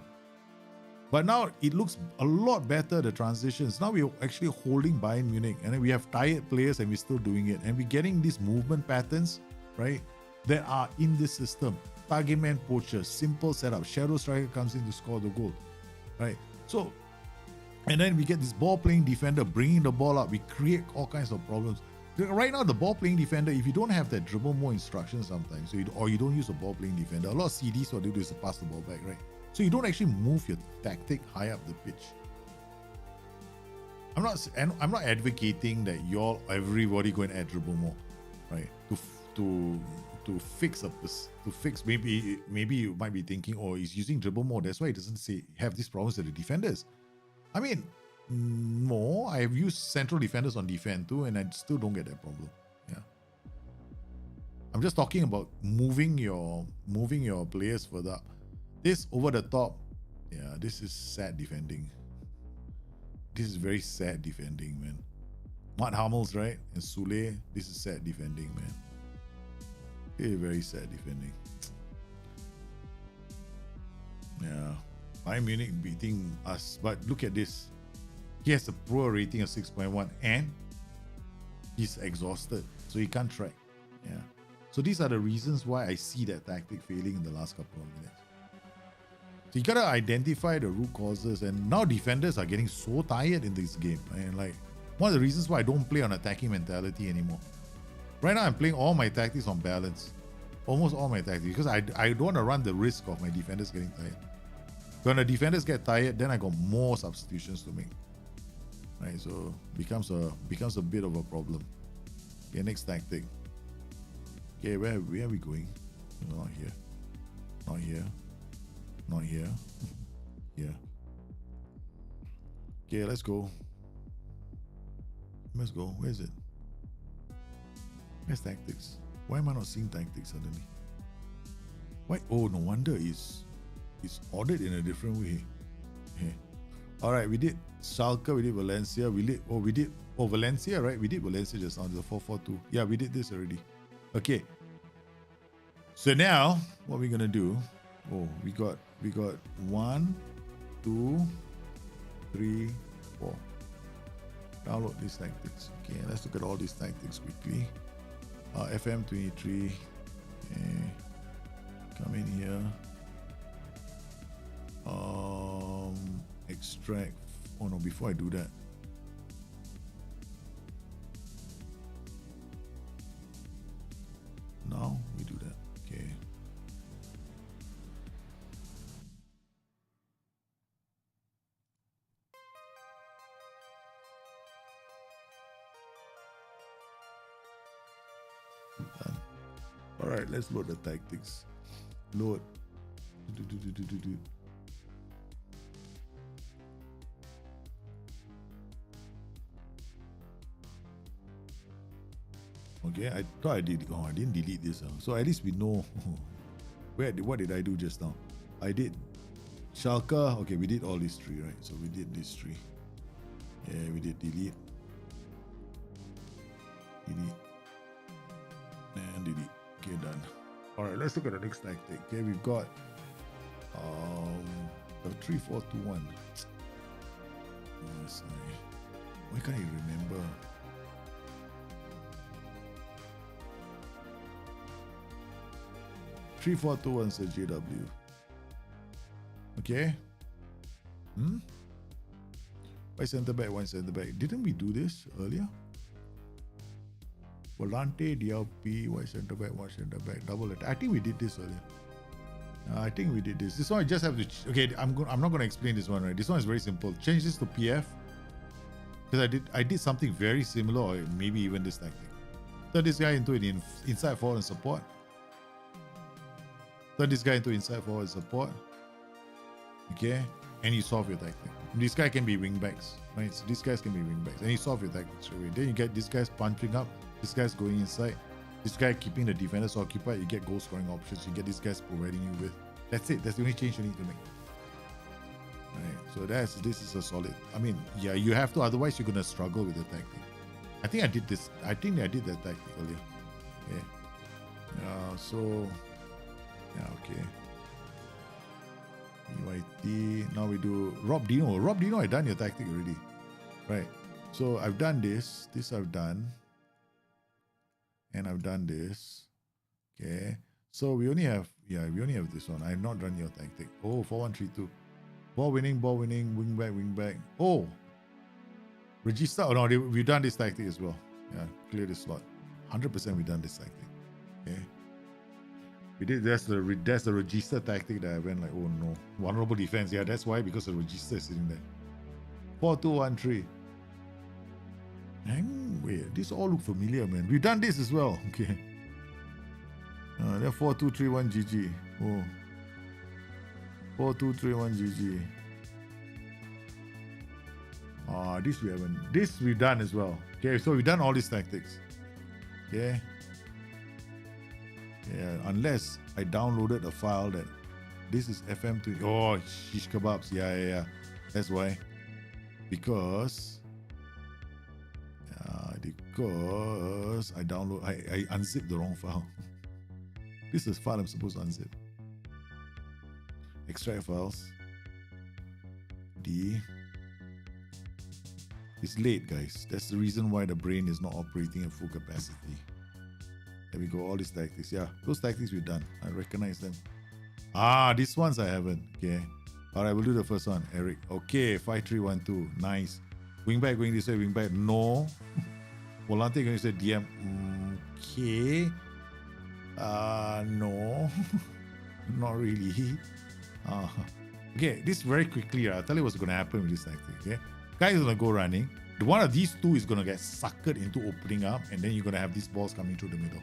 But now it looks a lot better, the transitions. Now we're actually holding Bayern Munich, and then we have tired players and we're still doing it. And we're getting these movement patterns, right, that are in this system. Target man poacher, simple setup. Shadow striker comes in to score the goal, right? So, and then we get this ball playing defender bringing the ball up. We create all kinds of problems. Right now, the ball playing defender, if you don't have that dribble more instructions sometimes, or you don't use a ball playing defender, a lot of CDs what they do is to pass the ball back, right? So you don't actually move your tactic high up the pitch. I'm not advocating that everybody go and add dribble more, right? To fix maybe you might be thinking, oh, he's using dribble more, that's why he doesn't have these problems with the defenders. I mean, no, I have used central defenders on defend too, and I still don't get that problem. Yeah, I'm just talking about moving your players further up. This over the top, yeah, this is sad defending. This is very sad defending, man. Matt Hummels, right, and Sule, this is sad defending, man. Very, very sad defending. Yeah, Bayern Munich beating us, but look at this. He has a pro rating of 6.1 and he's exhausted, so he can't track. Yeah. So these are the reasons why I see that tactic failing in the last couple of minutes. So you gotta identify the root causes, and now defenders are getting so tired in this game. And like one of the reasons why I don't play on attacking mentality anymore. Right now I'm playing all my tactics on balance. Almost all my tactics, because I don't want to run the risk of my defenders getting tired. When the defenders get tired, then I got more substitutions to make. Right, so becomes a bit of a problem. Okay, next tactic. Okay, where are we going? Not here. Not here. Not here. Here. Okay, let's go. Let's go. Where is it? Where's tactics? Why am I not seeing tactics suddenly? Why? Oh, no wonder it's ordered in a different way. Okay. All right, we did Schalke, we did Valencia, we did Valencia, right? We did Valencia just now, the 4-4-2. Yeah, we did this already. Okay. So now, what we're gonna do? Oh, we got 1, 2, 3, 4. Download these tactics. Okay, let's look at all these tactics quickly. FM23. Okay. Come in here. Extract. Oh no, before I do that. Now we do that. Okay. Done. All right, let's load the tactics. Load. Okay, I thought I did. Oh, I didn't delete this. So at least we know what did I do just now. I did Schalke. Okay, we did all these three, right? So we did these three. Yeah, we did delete, and delete. Okay, done. All right, let's look at the next tactic. Okay, we've got the 3-4-2-1. Yes, why can't I remember? 3-4-2-1 says JW. Okay. Why centre back, one centre back? Didn't we do this earlier? Volante, DLP, one centre back, double attack. I think we did this earlier. I think we did this. This one I just have to. Okay, I'm not going to explain this one, right? This one is very simple. Change this to PF because I did something very similar, or maybe even this tactic. Turn this guy into an inside forward and support. Turn this guy into inside forward support. Okay, and you solve your tactic. This guy can be wing backs, right? So these guys can be wing backs, and you solve your tactic straight away. Then you get this guy's punching up, this guy's going inside, this guy keeping the defenders occupied. You get goal scoring options. You get these guys providing you with. That's it. That's the only change you need to make. Right. So this is a solid. I mean, yeah, you have to. Otherwise, you're gonna struggle with the tactic. I think I did this. I think I did that tactic earlier. Okay. Yeah, okay. UIT, Now we do Rob Dino. Rob Dino, I done your tactic already. Right. So I've done this. This I've done. And I've done this. Okay. So we only have this one. I have not done your tactic. Oh, 4-1-3-2. Ball winning, wing back. Oh, register. Oh no, we've done this tactic as well. Yeah, clear this slot. 100% we've done this tactic. Okay. We did. That's the register tactic that I went like, oh no, vulnerable defense. Yeah, that's why, because the register is sitting there. 4-2-1-3. Wait, this all look familiar, man. We've done this as well. Okay. Then 4-2-3-1 GG. Oh. 4-2-3-1 GG. This we haven't. This we've done as well. Okay, so we've done all these tactics. Okay. Yeah, unless I downloaded a file that this is FM2. Oh, shish kebabs. Yeah. That's why. Because I unzipped the wrong file. This is file I'm supposed to unzip. Extract files. D. It's late, guys. That's the reason why the brain is not operating at full capacity. There we go. All these tactics. Yeah, those tactics we've done. I recognize them. These ones I haven't. Okay. Alright, we'll do the first one. Eric. Okay, 5-3-1-2. Nice. Wing back going this way, wing back. No. Volante going to say DM. Okay. No. Not really. Okay, this very quickly. I'll tell you what's going to happen with this tactic. Okay. Guy is going to go running. One of these two is going to get suckered into opening up, and then you're going to have these balls coming through the middle.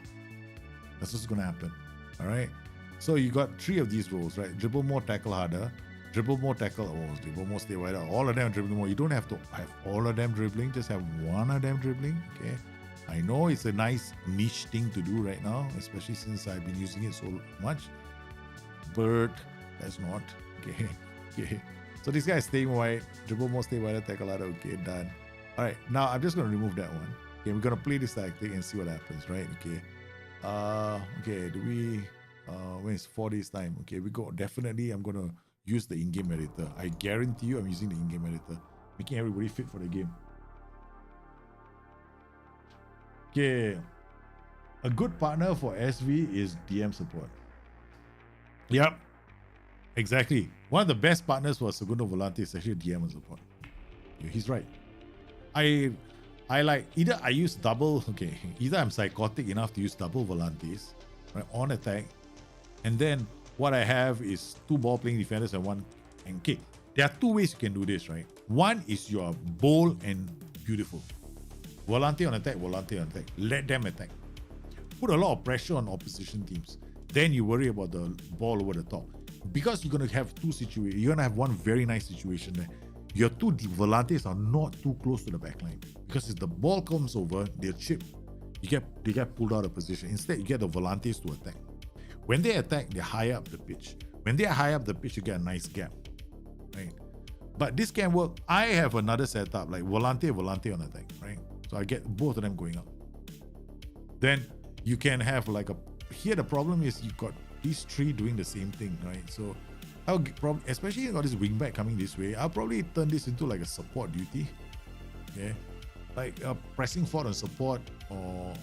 That's what's going to happen. All right. So you got 3 of these roles, right? Dribble more, tackle harder. Dribble more, tackle. Oh, dribble more, stay wider. All of them dribbling more. You don't have to have all of them dribbling. Just have one of them dribbling. Okay. I know it's a nice niche thing to do right now, especially since I've been using it so much. But that's not. Okay. Okay. So this guy is staying wide. Dribble more, stay wider, tackle harder. Okay, done. All right. Now I'm just going to remove that one. Okay, we're going to play this tactic and see what happens, right? Okay. Okay, do we when it's 4 days time? Okay, we go. Definitely I'm going to use the in-game editor. I guarantee you I'm using the in-game editor, making everybody fit for the game. Okay, a good partner for SV is DM support. Yep, exactly. One of the best partners for Segundo Volante is actually DM support. Yeah, he's right. I like, either I use double, okay, either I'm psychotic enough to use double Volantes, right, on attack, and then what I have is 2 ball playing defenders and 1. And okay, there are 2 ways you can do this, right? One is you are bold and beautiful. Volante on attack, volante on attack. Let them attack. Put a lot of pressure on opposition teams. Then you worry about the ball over the top. Because you're going to have 2 situations. You're going to have one very nice situation there. Your 2 volantes are not too close to the back line. Because if the ball comes over, they'll chip. They get pulled out of position. Instead, you get the volantes to attack. When they attack, they're high up the pitch. When they're high up the pitch, you get a nice gap. Right? But this can work. I have another setup, like volante on attack, right? So I get both of them going up. Then you can have like a... Here the problem is you've got these 3 doing the same thing, right? So I'll probably, especially if you got this wing back coming this way, I'll probably turn this into like a support duty. Okay? Like pressing forward on support, or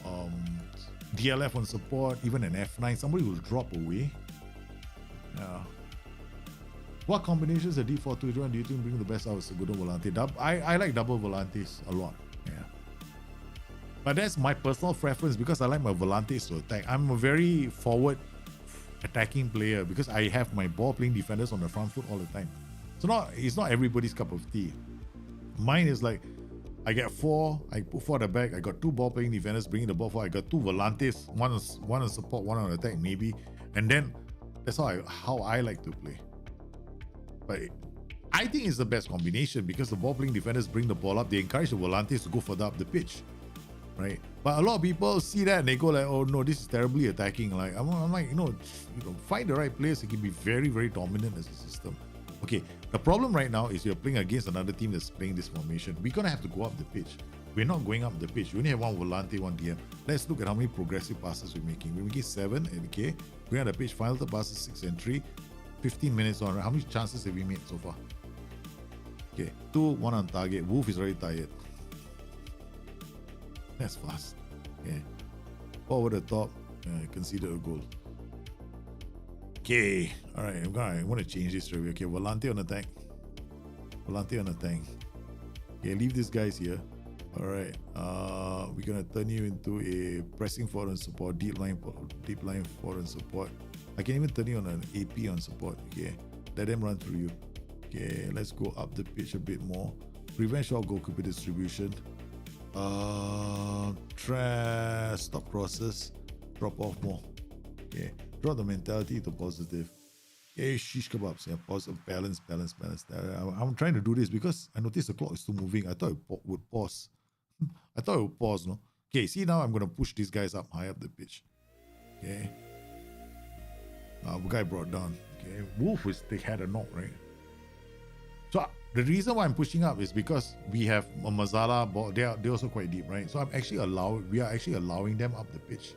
DLF on support, even an F9, somebody will drop away. Yeah. What combinations of D4 2 do you think bring the best out of Segundo Volante? I like double volantes a lot. Yeah. But that's my personal preference because I like my volantes to attack. I'm a very forward attacking player because I have my ball playing defenders on the front foot all the time. So it's not everybody's cup of tea. Mine is like, I get 4, I put 4 at the back, I got 2 ball playing defenders bringing the ball forward, I got 2 volantes, one on support, one on attack maybe, and then that's how I like to play. But I think it's the best combination because the ball playing defenders bring the ball up, they encourage the volantes to go further up the pitch, right? But a lot of people see that and they go like, oh no, this is terribly attacking. Like I'm like, find the right players. It can be very, very dominant as a system. Okay, the problem right now is you're playing against another team that's playing this formation. We're gonna have to go up the pitch. We're not going up the pitch. We only have 1 volante, 1 DM. Let's look at how many progressive passes we're making. We're making 7, okay. We're on the pitch, final passes 6 and 3. 15 minutes on. How many chances have we made so far? Okay, 2, 1 on target. Wolf is already tired. That's fast. Okay. Over the top, consider a goal. Okay, all right. I'm gonna change this right away. Okay, Volante on attack. Volante on attack. Okay, leave these guys here. All right. We're gonna turn you into a pressing forward and support, deep line forward and support. I can even turn you on an AP on support. Okay, let them run through you. Okay, let's go up the pitch a bit more. Prevent short goalkeeper distribution. Stop crosses, drop off more. Okay, draw the mentality to positive. Okay, shish kebabs. Yeah, positive, balance. I'm trying to do this because I noticed the clock is still moving. I thought it would pause. I thought it would pause, no? Okay, see now I'm gonna push these guys up high up the pitch. Okay. Guy brought down. Okay, Wolf they had a knock, right? So the reason why I'm pushing up is because we have a Mazala ball. They're also quite deep, right? So we are actually allowing them up the pitch.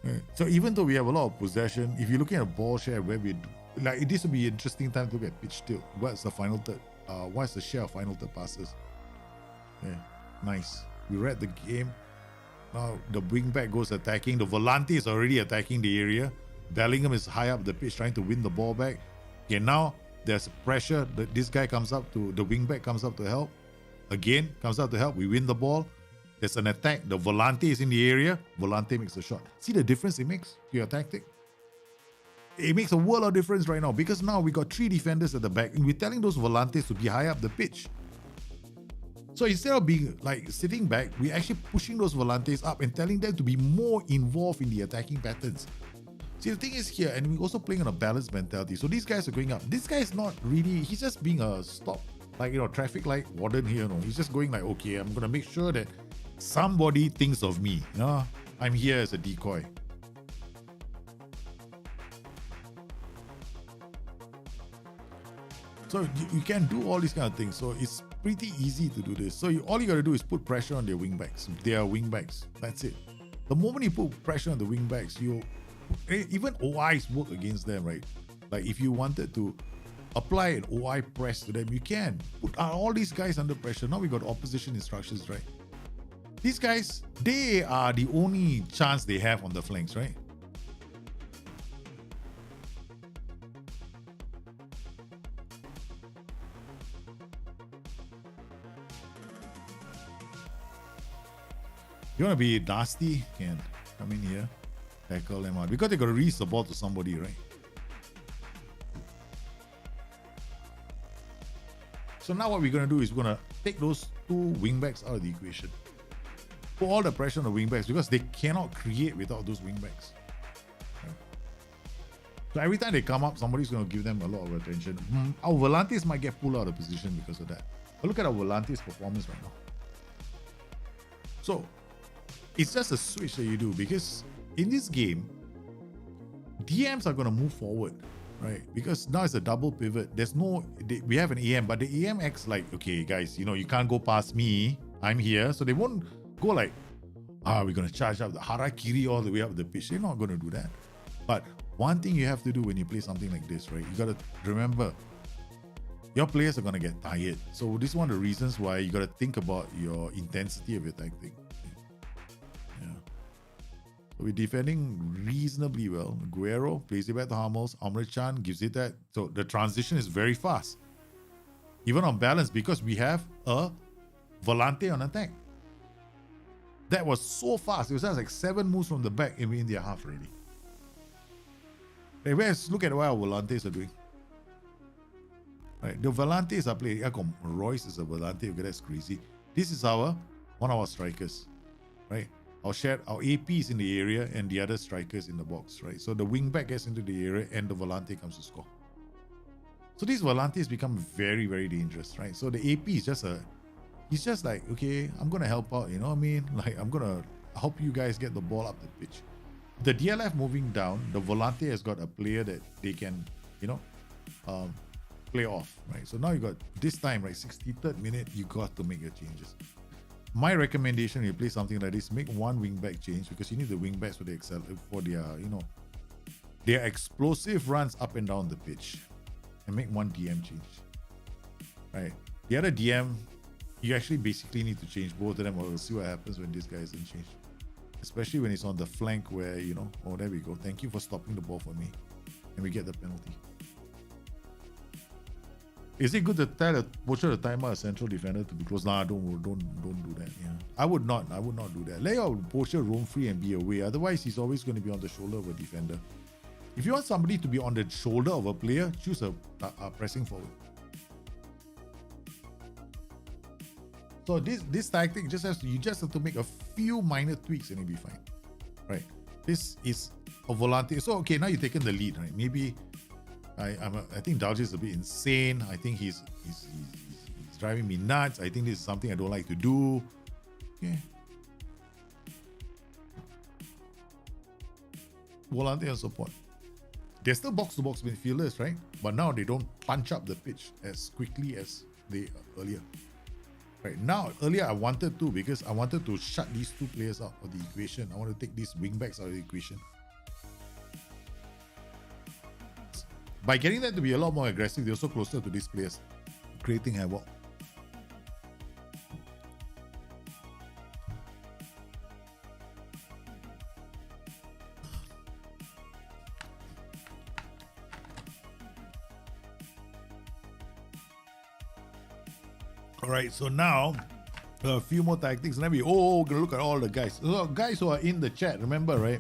Right. So even though we have a lot of possession, if you're looking at a ball share where we like this would be an interesting time to look at pitch tilt. What's the final third? What's the share of final third passes? Yeah, nice. We read the game. Now the wing back goes attacking. The Volante is already attacking the area. Bellingham is high up the pitch trying to win the ball back. Okay, now there's pressure. This guy comes up to the wing back, comes up to help. Again, comes up to help. We win the ball. There's an attack. The Volante is in the area. Volante makes a shot. See the difference it makes to your tactic? It makes a world of difference right now because now we got 3 defenders at the back and we're telling those Volantes to be high up the pitch. So instead of being like sitting back, we're actually pushing those Volantes up and telling them to be more involved in the attacking patterns. See, the thing is here, and we're also playing on a balanced mentality. So these guys are going up. This guy is not really, he's just being a stop, like, traffic light warden here. No, he's just going like, okay, I'm going to make sure that somebody thinks of me. I'm here as a decoy. So you can do all these kind of things. So it's pretty easy to do this. So all you got to do is put pressure on their wingbacks. Their wingbacks. That's it. The moment you put pressure on the wingbacks, even OIs work against them, right? Like if you wanted to apply an OI press to them, you can. Put all these guys under pressure. Now we got opposition instructions, right? These guys, they are the only chance they have on the flanks, right? You want to be nasty? Can come in here, tackle them out because they got to release the ball to somebody, right? So now what we're going to do is we're going to take those 2 wingbacks out of the equation. Put all the pressure on the wingbacks because they cannot create without those wingbacks. Right? So every time they come up, somebody's going to give them a lot of attention. Our Volantes might get pulled out of position because of that. But look at our Volantes performance right now. So it's just a switch that you do because in this game, DMs are going to move forward, right? Because now it's a double pivot. We have an AM, but the AM acts like, okay, guys, you can't go past me. I'm here. So they won't go like, we're going to charge up the harakiri all the way up the pitch. They're not going to do that. But one thing you have to do when you play something like this, right? You got to remember, your players are going to get tired. So this is one of the reasons why you got to think about your intensity of your tactic. Yeah. So we're defending reasonably well. Guerrero plays it back to Hummels. Amrit Chan gives it that. So the transition is very fast. Even on balance because we have a Volante on attack. That was so fast. It was just like 7 moves from the back and we're in their half already. Let's look at what our Volantes are doing. Right, the Volantes are playing. Royce is a Volante. Okay, that's crazy. This is one of our strikers, right? Our AP is in the area and the other strikers in the box, right? So the wing back gets into the area and the Volante comes to score. So these Volantes become very, very dangerous, right? So the AP is he's just like, okay, I'm gonna help out, you know what I mean? Like I'm gonna help you guys get the ball up the pitch. The DLF moving down, the Volante has got a player that they can, play off, right? So now you got this time, right? 63rd minute, you got to make your changes. My recommendation, you play something like this, make 1 wing back change because you need the wing backs for their explosive runs up and down the pitch, and make 1 DM change. right? The other DM, you actually basically need to change both of them, or we'll see what happens when this guy isn't changed. Especially when he's on the flank where, you know, oh, there we go. Thank you for stopping the ball for me. And we get the penalty. Is it good to tell a poacher to time out a central defender to be close? Nah, don't do that. Yeah, I would not do that. Let your poacher roam free and be away. Otherwise, he's always going to be on the shoulder of a defender. If you want somebody to be on the shoulder of a player, choose a pressing forward. So this tactic you just have to make a few minor tweaks and it'll be fine, right? This is a volante. So okay, now you've taken the lead, right? Maybe I think Dalji is a bit insane. I think he's driving me nuts. I think this is something I don't like to do. Okay. Volante and support. They're still box-to-box midfielders, right? But now they don't punch up the pitch as quickly as they earlier. Right now, earlier I wanted to, because I wanted to shut these two players out of the equation. I want to take these wingbacks out of the equation. By getting them to be a lot more aggressive, they're also closer to these players, creating havoc. All right, so now a few more tactics, and then we're gonna look at all the guys. So guys who are in the chat, remember, right?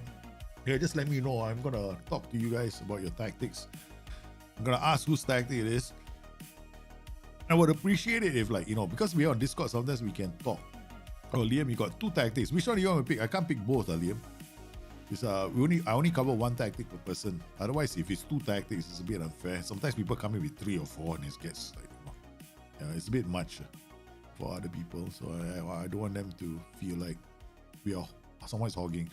Yeah, just let me know. I'm gonna talk to you guys about your tactics. I'm gonna ask whose tactic it is. I would appreciate it if, like, you know, because we're on Discord, sometimes we can talk. Oh, Liam, you got two tactics. Which one do you want to pick? I can't pick both, Liam. It's I only cover one tactic per person. Otherwise, if it's two tactics, it's a bit unfair. Sometimes people come in with 3 or 4, and it gets like, yeah, it's a bit much for other people. So I don't want them to feel like someone's hogging.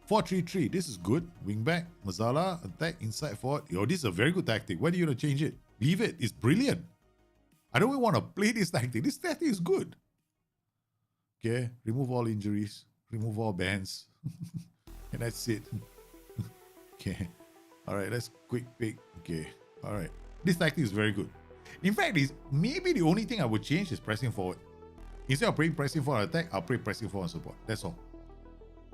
4-3-3. This is good. Wing back, Mazala, attack, inside forward. Yo, this is a very good tactic. Why do you want to change it? Leave it. It's brilliant. I don't even want to play this tactic. This tactic is good. Okay, remove all injuries, remove all bans, and that's it. Okay, all right, let's quick pick. Okay, all right. This tactic is very good. In fact, maybe the only thing I would change is pressing forward. Instead of playing pressing forward attack, I'll play pressing forward support. That's all.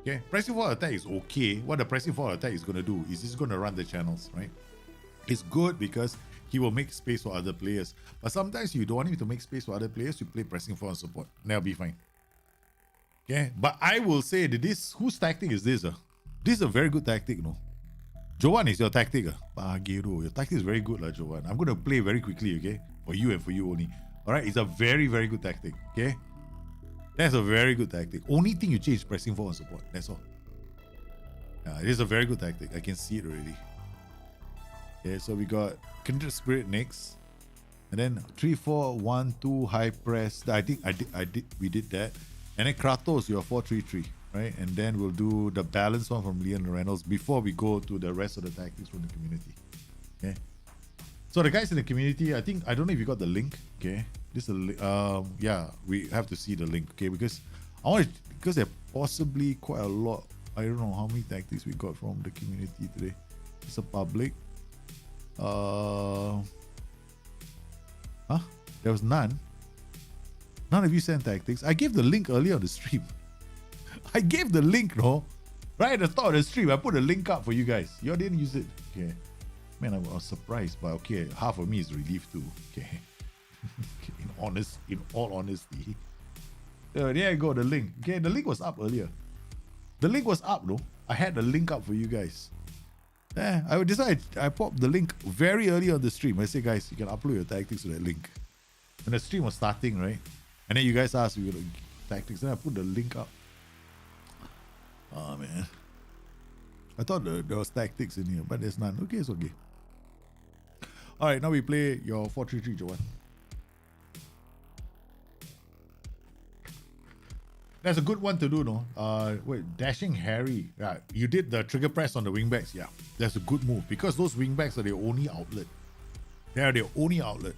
Okay, pressing forward attack is okay. What the pressing forward attack is going to do is it's going to run the channels, right? It's good because he will make space for other players. But sometimes you don't want him to make space for other players, you play pressing forward support. That'll be fine. Okay, but I will say that whose tactic is this? This is a very good tactic, no? Jovan is your tactic. Your tactic is very good, Jovan. I'm going to play very quickly, okay? For you and for you only. All right, it's a very, very good tactic, okay? That's a very good tactic. Only thing you change is pressing forward support. That's all. Yeah, it is a very good tactic. I can see it already. Okay, so we got Kindred Spirit next. And then 3-4-1-2 high press. I think we did that. And then Kratos, your 4-3-3. Right, and then we'll do the balanced one from Leon Reynolds before we go to the rest of the tactics from the community. Okay, so the guys in the community, I don't know if you got the link. Okay, this is yeah, we have to see the link. Okay, because because there are possibly quite a lot. I don't know how many tactics we got from the community today. It's a public. There was none. None of you sent tactics. I gave the link earlier on the stream. I gave the link, no? Right at the start of the stream, I put a link up for you guys. You all didn't use it. Okay. Man, I was surprised, but okay, half of me is relieved too. Okay. In all honesty. There you go, the link. Okay, the link was up earlier. The link was up, no? I had the link up for you guys. I decided I popped the link very early on the stream. I said, guys, you can upload your tactics to that link. And the stream was starting, right? And then you guys asked me tactics. Then I put the link up. Oh man, I thought there was tactics in here, but there's none. Okay, it's okay. All right, now we play your 4-3-3, Joanne. That's a good one to do, no? Wait, Dashing Harry. Yeah, you did the trigger press on the wingbacks. Yeah, that's a good move because those wingbacks are their only outlet. They are their only outlet.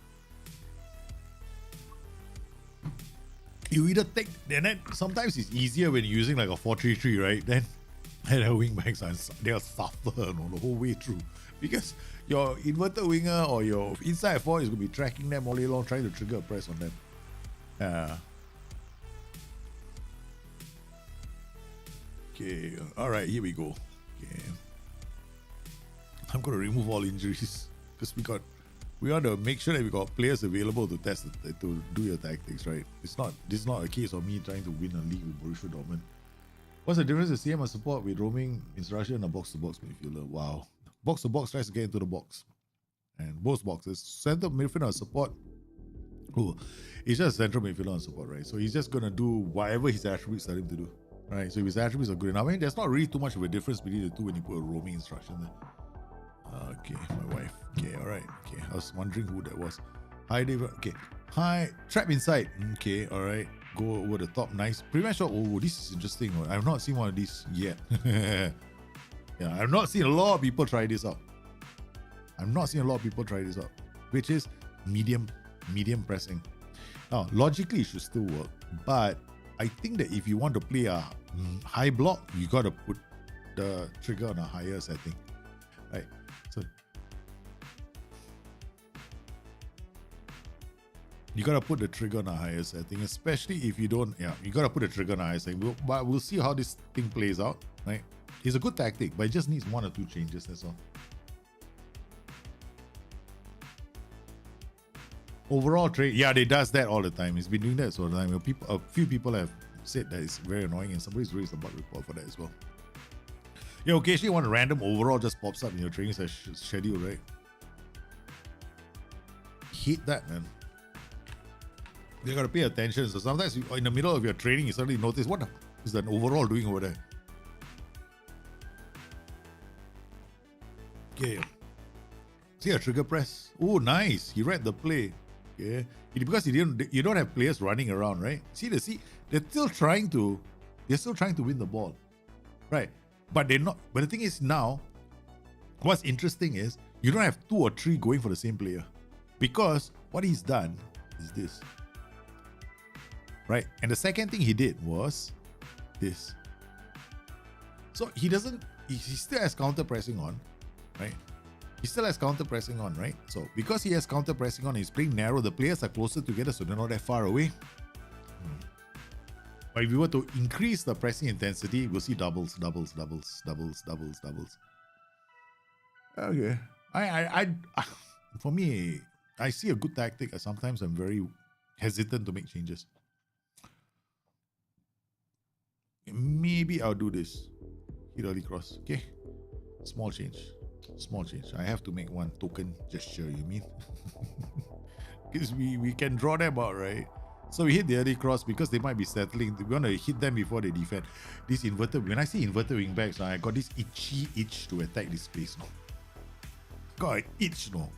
You either take, and then sometimes it's easier when you're using like a 4-3-3, right? Then the wingbacks they'll suffer the whole way through Because your inverted winger or your inside forward is going to be tracking them all day long, trying to trigger a press on them. Okay, alright, here we go. Okay. I'm going to remove all injuries because we want to make sure that we got players available to test to do your tactics, right? This is not a case of me trying to win a league with Borussia Dortmund. What's the difference in CM and support with roaming instruction and a box-to-box midfielder? Wow. Box-to-box tries to get into the box. And both boxes. Center midfielder and support. Oh, he's just central midfielder and support, right? So he's just going to do whatever his attributes tell him to do. Right? So if his attributes are good enough, I mean, there's not really too much of a difference between the two when you put a roaming instruction there. Okay, my wife. Okay, alright. Okay, I was wondering who that was. Hi, David. Okay. Hi, trap inside. Okay, alright. Go over the top. Nice. Prevent shot. Oh, this is interesting. I've not seen one of these yet. Yeah, I've not seen a lot of people try this out. Which is medium pressing. Now, logically, it should still work. But I think that if you want to play a high block, you got to put the trigger on a higher setting. Right? So you gotta put the trigger on a higher setting, especially if you don't. Yeah, you gotta put the trigger on a higher setting. But we'll see how this thing plays out. Right? It's a good tactic, but it just needs 1 or 2 changes. That's all. Overall trade, yeah, they does that all the time. It's been doing that all the time. A few people have said that it's very annoying, and somebody's raised a bug report for that as well. Yeah, occasionally one random overall just pops up in your training schedule, right? Hate that, man. You gotta pay attention. So sometimes in the middle of your training, you suddenly notice what is an overall doing over there. Okay. See a trigger press. Oh, nice. He read the play. Okay. Because you don't have players running around, right? They're still trying to win the ball, right? But they're not. But the thing is now, what's interesting is you don't have 2 or 3 going for the same player, because what he's done is this, right? And the second thing he did was this. So he still has counter pressing on, right? He still has counter pressing on, right? So because he has counter pressing on, he's playing narrow. The players are closer together, so they're not that far away. But if we were to increase the pressing intensity, we'll see doubles. Okay. For me, I see a good tactic. Sometimes I'm very hesitant to make changes. Maybe I'll do this. Hit early cross. Okay. Small change. I have to make one token gesture, you mean? Because we can draw them out, right? So we hit the early cross because they might be settling. We want to hit them before they defend. This inverted, when I see inverted wing backs, I got this itch to attack this place. No? Got an itch, no?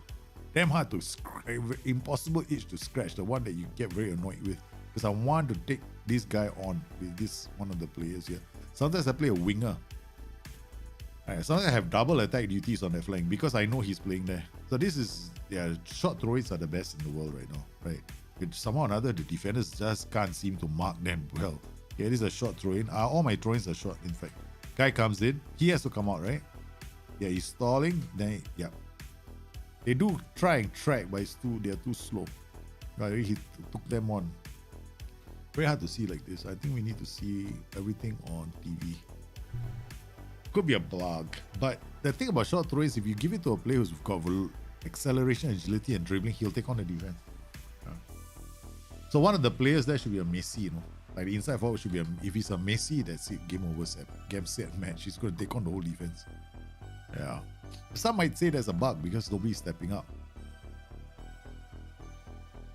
Damn hard to scratch, impossible itch to scratch. The one that you get very annoyed with. Because I want to take this guy on with this one of the players here. Sometimes I play a winger. Sometimes I have double attack duties on that flank because I know he's playing there. So this is, short throw-ins are the best in the world right now, right? But somehow or another, the defenders just can't seem to mark them well. Yeah, this is a short throw-in. All my throw-ins are short, in fact. Guy comes in, he has to come out, right? Yeah, he's stalling, then, yeah. They do try and track, but they're too slow. Right, he took them on. Very hard to see like this. I think we need to see everything on TV. Could be a blog, but the thing about short throw is if you give it to a player who's got acceleration, agility, and dribbling, he'll take on the defense. So one of the players there should be a Messi, you know. Like the inside forward should be if he's a Messi, that's it. Game over, game set, match. He's going to take on the whole defense. Yeah. Some might say there's a bug because nobody's stepping up.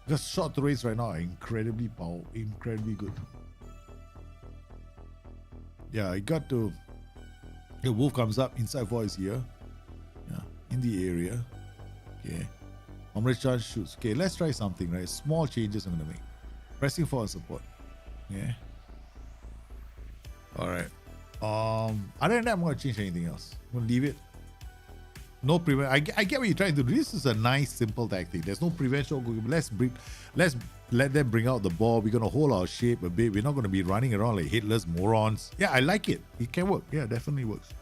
Because short throws right now are incredibly good. Yeah, I got to. The Wolf comes up, inside forward is here. Yeah, in the area. Okay. Omre Chan shoots. Okay, let's try something, right? Small changes I'm gonna make. Pressing forward support. Yeah. Alright. Other than that, I'm gonna change anything else. I'm gonna leave it. No prevent. I get what you're trying to do. This is a nice, simple tactic. There's no prevention. Let's let them bring out the ball. We're gonna hold our shape a bit. We're not gonna be running around like headless morons. Yeah, I like it. It can work. Yeah, definitely works.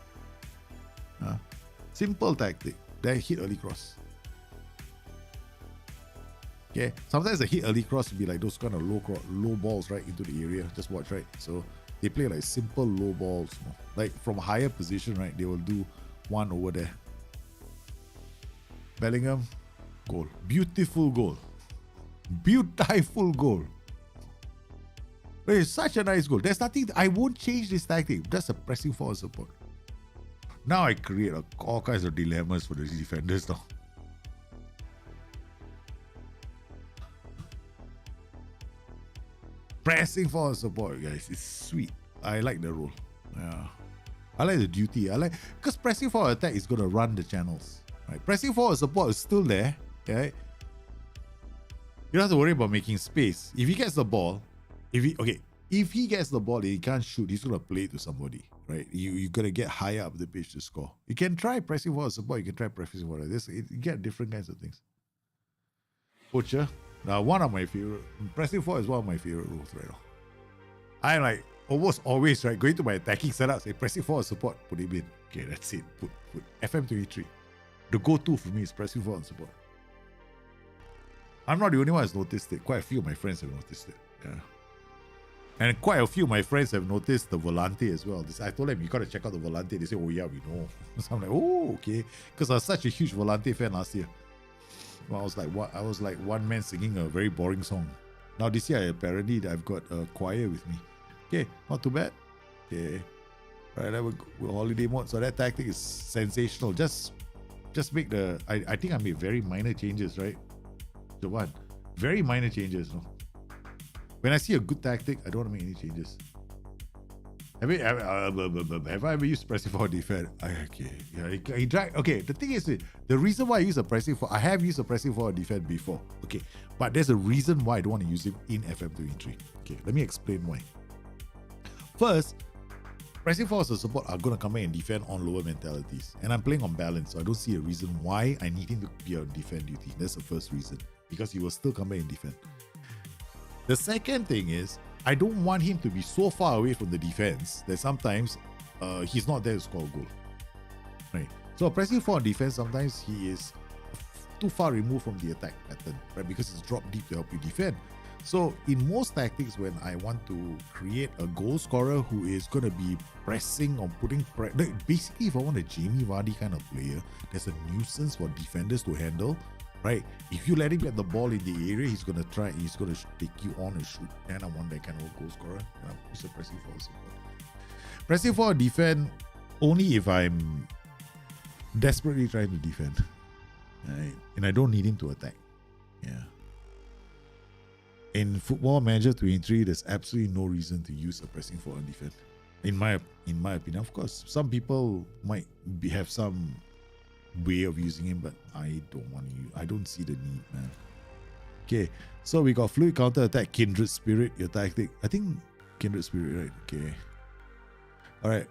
Simple tactic. They hit early cross. Okay, sometimes the hit early cross will be like those kind of low balls right into the area. Just watch, right? So they play like simple low balls, like from higher position, right? They will do one over there. Bellingham, goal. Beautiful goal. Beautiful goal. It's such a nice goal. There's nothing, I won't change this tactic. Just a pressing forward support. Now I create all kinds of dilemmas for the defenders now. Pressing forward support, guys. It's sweet. I like the role. Yeah. I like the duty. Because pressing forward attack is going to run the channels. Right? Pressing forward support is still there. Okay? You don't have to worry about making space. If he gets the ball, if he gets the ball and he can't shoot, he's gonna play it to somebody, right? You gotta get higher up the pitch to score. You can try pressing forward support, you can try pressing forward. You get different kinds of things. Poacher. Now one of my favorite, pressing forward is one of my favorite rules right now. I like almost always, right, going to my attacking setup, say pressing forward support, put him in. Okay, that's it. Put FM23. The go-to for me is pressing forward support. I'm not the only one who's noticed it. Quite a few of my friends have noticed it. Yeah. And quite a few of my friends have noticed the Volante as well. I told them, you got to check out the Volante. They say, oh yeah, we know. So I'm like, oh, okay. Because I was such a huge Volante fan last year. Well, I was like one man singing a very boring song. Now this year, apparently, I've got a choir with me. Okay, not too bad. Okay. Right, we're holiday mode. So that tactic is sensational. Just make I think I made very minor changes, right? Jovan, very minor changes. No? When I see a good tactic, I don't want to make any changes. Have I ever used pressing forward defense? Okay, the thing is, the reason why I use a pressing forward, I have used a pressing forward defense before. Okay, but there's a reason why I don't want to use it in FM23. Okay, let me explain why. First, pressing forwards and support are going to come in and defend on lower mentalities. And I'm playing on balance, so I don't see a reason why I need him to be on defend duty. That's the first reason. Because he will still come back and defend. The second thing is, I don't want him to be so far away from the defense that sometimes he's not there to score a goal. Right? So pressing forward defense, sometimes he is too far removed from the attack pattern, right? Because it's dropped deep to help you defend. So in most tactics, when I want to create a goal scorer who is going to be pressing or putting basically, if I want a Jamie Vardy kind of player, there's a nuisance for defenders to handle, right? If you let him get the ball in the area, he's going to take you on and shoot. And I want that kind of goal scorer. It's a pressing forward support. Pressing forward defend only if I'm desperately trying to defend, right? And I don't need him to attack. Yeah. In Football Manager 23, there's absolutely no reason to use a pressing forward defense. In my opinion, of course, some people might have some way of using him, but I don't want to. I don't see the need, man. Okay, so we got fluid counter attack, kindred spirit, your tactic. I think kindred spirit, right? Okay. All right.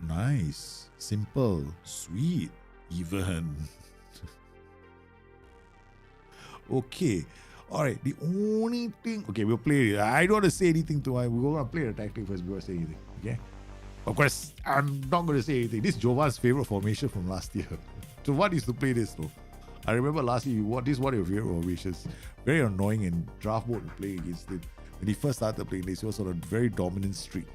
Nice, simple, sweet, even. Okay. All right, the only thing... Okay, we'll play it. I don't want to say anything to him. We're going to play the tactic first before I say anything, okay? Of course, I'm not going to say anything. This is Jovan's favorite formation from last year. Jovan used to play this, though. I remember last year, this is one of your favorite formations. Very annoying in draft mode to play against it. When he first started playing this, he was on a very dominant streak.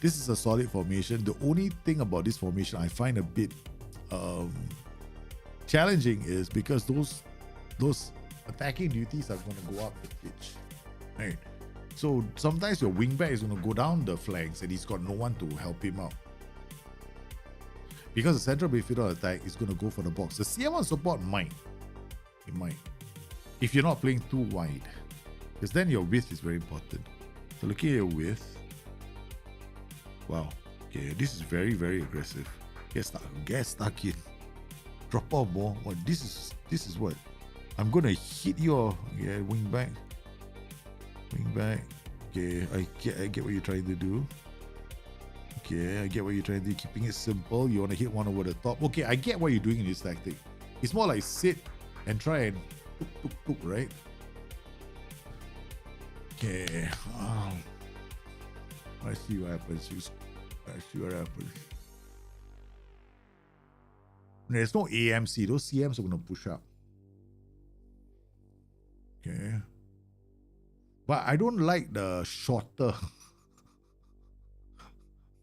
This is a solid formation. The only thing about this formation I find a bit challenging is because those attacking duties are going to go up the pitch, right? So sometimes your wingback is going to go down the flanks and he's got no one to help him out. Because the central midfielder attack is going to go for the box. The CM1 support might. It might. If you're not playing too wide. Because then your width is very important. So looking at your width. Wow. Okay, this is very, very aggressive. Get stuck in. Drop off ball. What? This is what? I'm gonna hit your wing back. Okay, I get what you're trying to do. Okay, I get what you're trying to do. Keeping it simple. You wanna hit one over the top. Okay, I get what you're doing in this tactic. It's more like sit and try and tuk, right? Okay. I see what happens. There's no AMC. Those CMs are going to push up. Okay. But I don't like the shorter.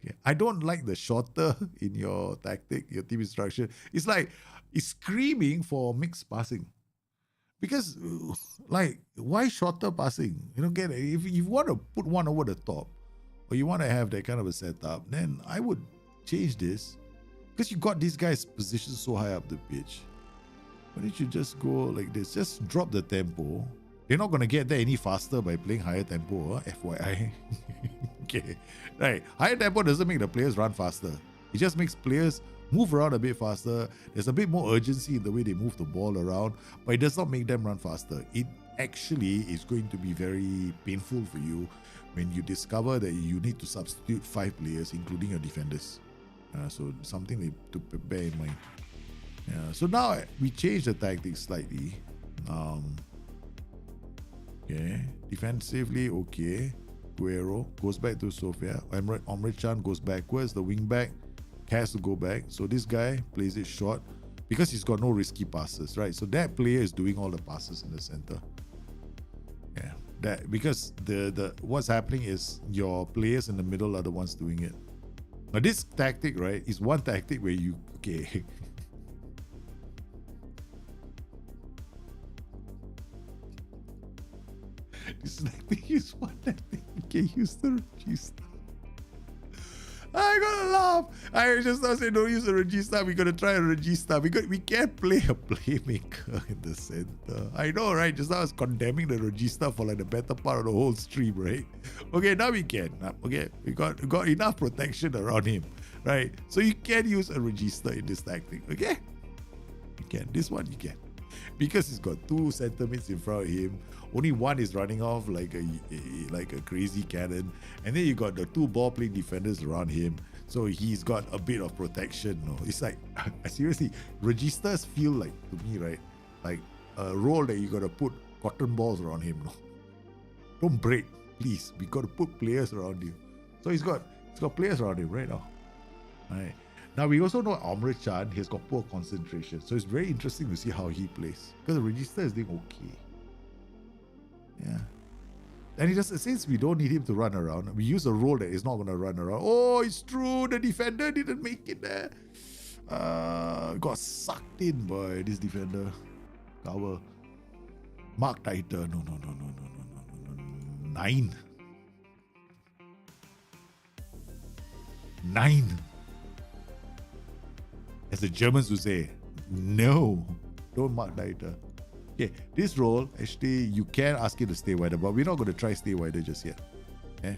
Okay. I don't like the shorter in your tactic, your team instruction. It's like, it's screaming for mixed passing. Because, like, why shorter passing? You don't get it. If you want to put one over the top, or you want to have that kind of a setup, then I would change this. Because you got these guys positioned so high up the pitch. Why don't you just go like this? Just drop the tempo. They're not going to get there any faster by playing higher tempo, FYI. Okay, right. Higher tempo doesn't make the players run faster. It just makes players move around a bit faster. There's a bit more urgency in the way they move the ball around, but it does not make them run faster. It actually is going to be very painful for you when you discover that you need to substitute 5 players, including your defenders. So something to bear in mind. Yeah. So now we change the tactics slightly. Okay. Defensively, okay. Guerrero goes back to Sofia. Omri Chan goes backwards. The wing back has to go back. So this guy plays it short because he's got no risky passes, right? So that player is doing all the passes in the center. Yeah. That because the what's happening is your players in the middle are the ones doing it. Now this tactic, right, is one tactic where you okay. This tactic is one tactic. Okay, use the regista. I gotta laugh. I just now say don't use a regista. We gotta try a regista because we can't play a playmaker in the center. I know, right? Just now I was condemning the regista for like the better part of the whole stream, right? Okay, now we can. Okay, we got enough protection around him, right? So you can use a regista in this tactic. Okay, you can. This one you can. Because he's got 2 center mids in front of him. Only one is running off like a crazy cannon. And then you got the 2 ball playing defenders around him. So he's got a bit of protection. No? It's like, seriously, registers feel like, to me, right, like a role that you got to put cotton balls around him. No? Don't break, please. We got to put players around you. So he's got players around him right now. All right. Now, we also know Omri Chan has got poor concentration. So it's very interesting to see how he plays. Because the register is doing okay. Yeah. And since we don't need him to run around, we use a role that is not going to run around. Oh, it's true. The defender didn't make it there. Got sucked in by this defender. Cover. Mark tighter. No. 9. 9. As the Germans would say, no, don't mark tighter. Okay, this role, actually, you can ask him to stay wider, but we're not going to try stay wider just yet. Okay,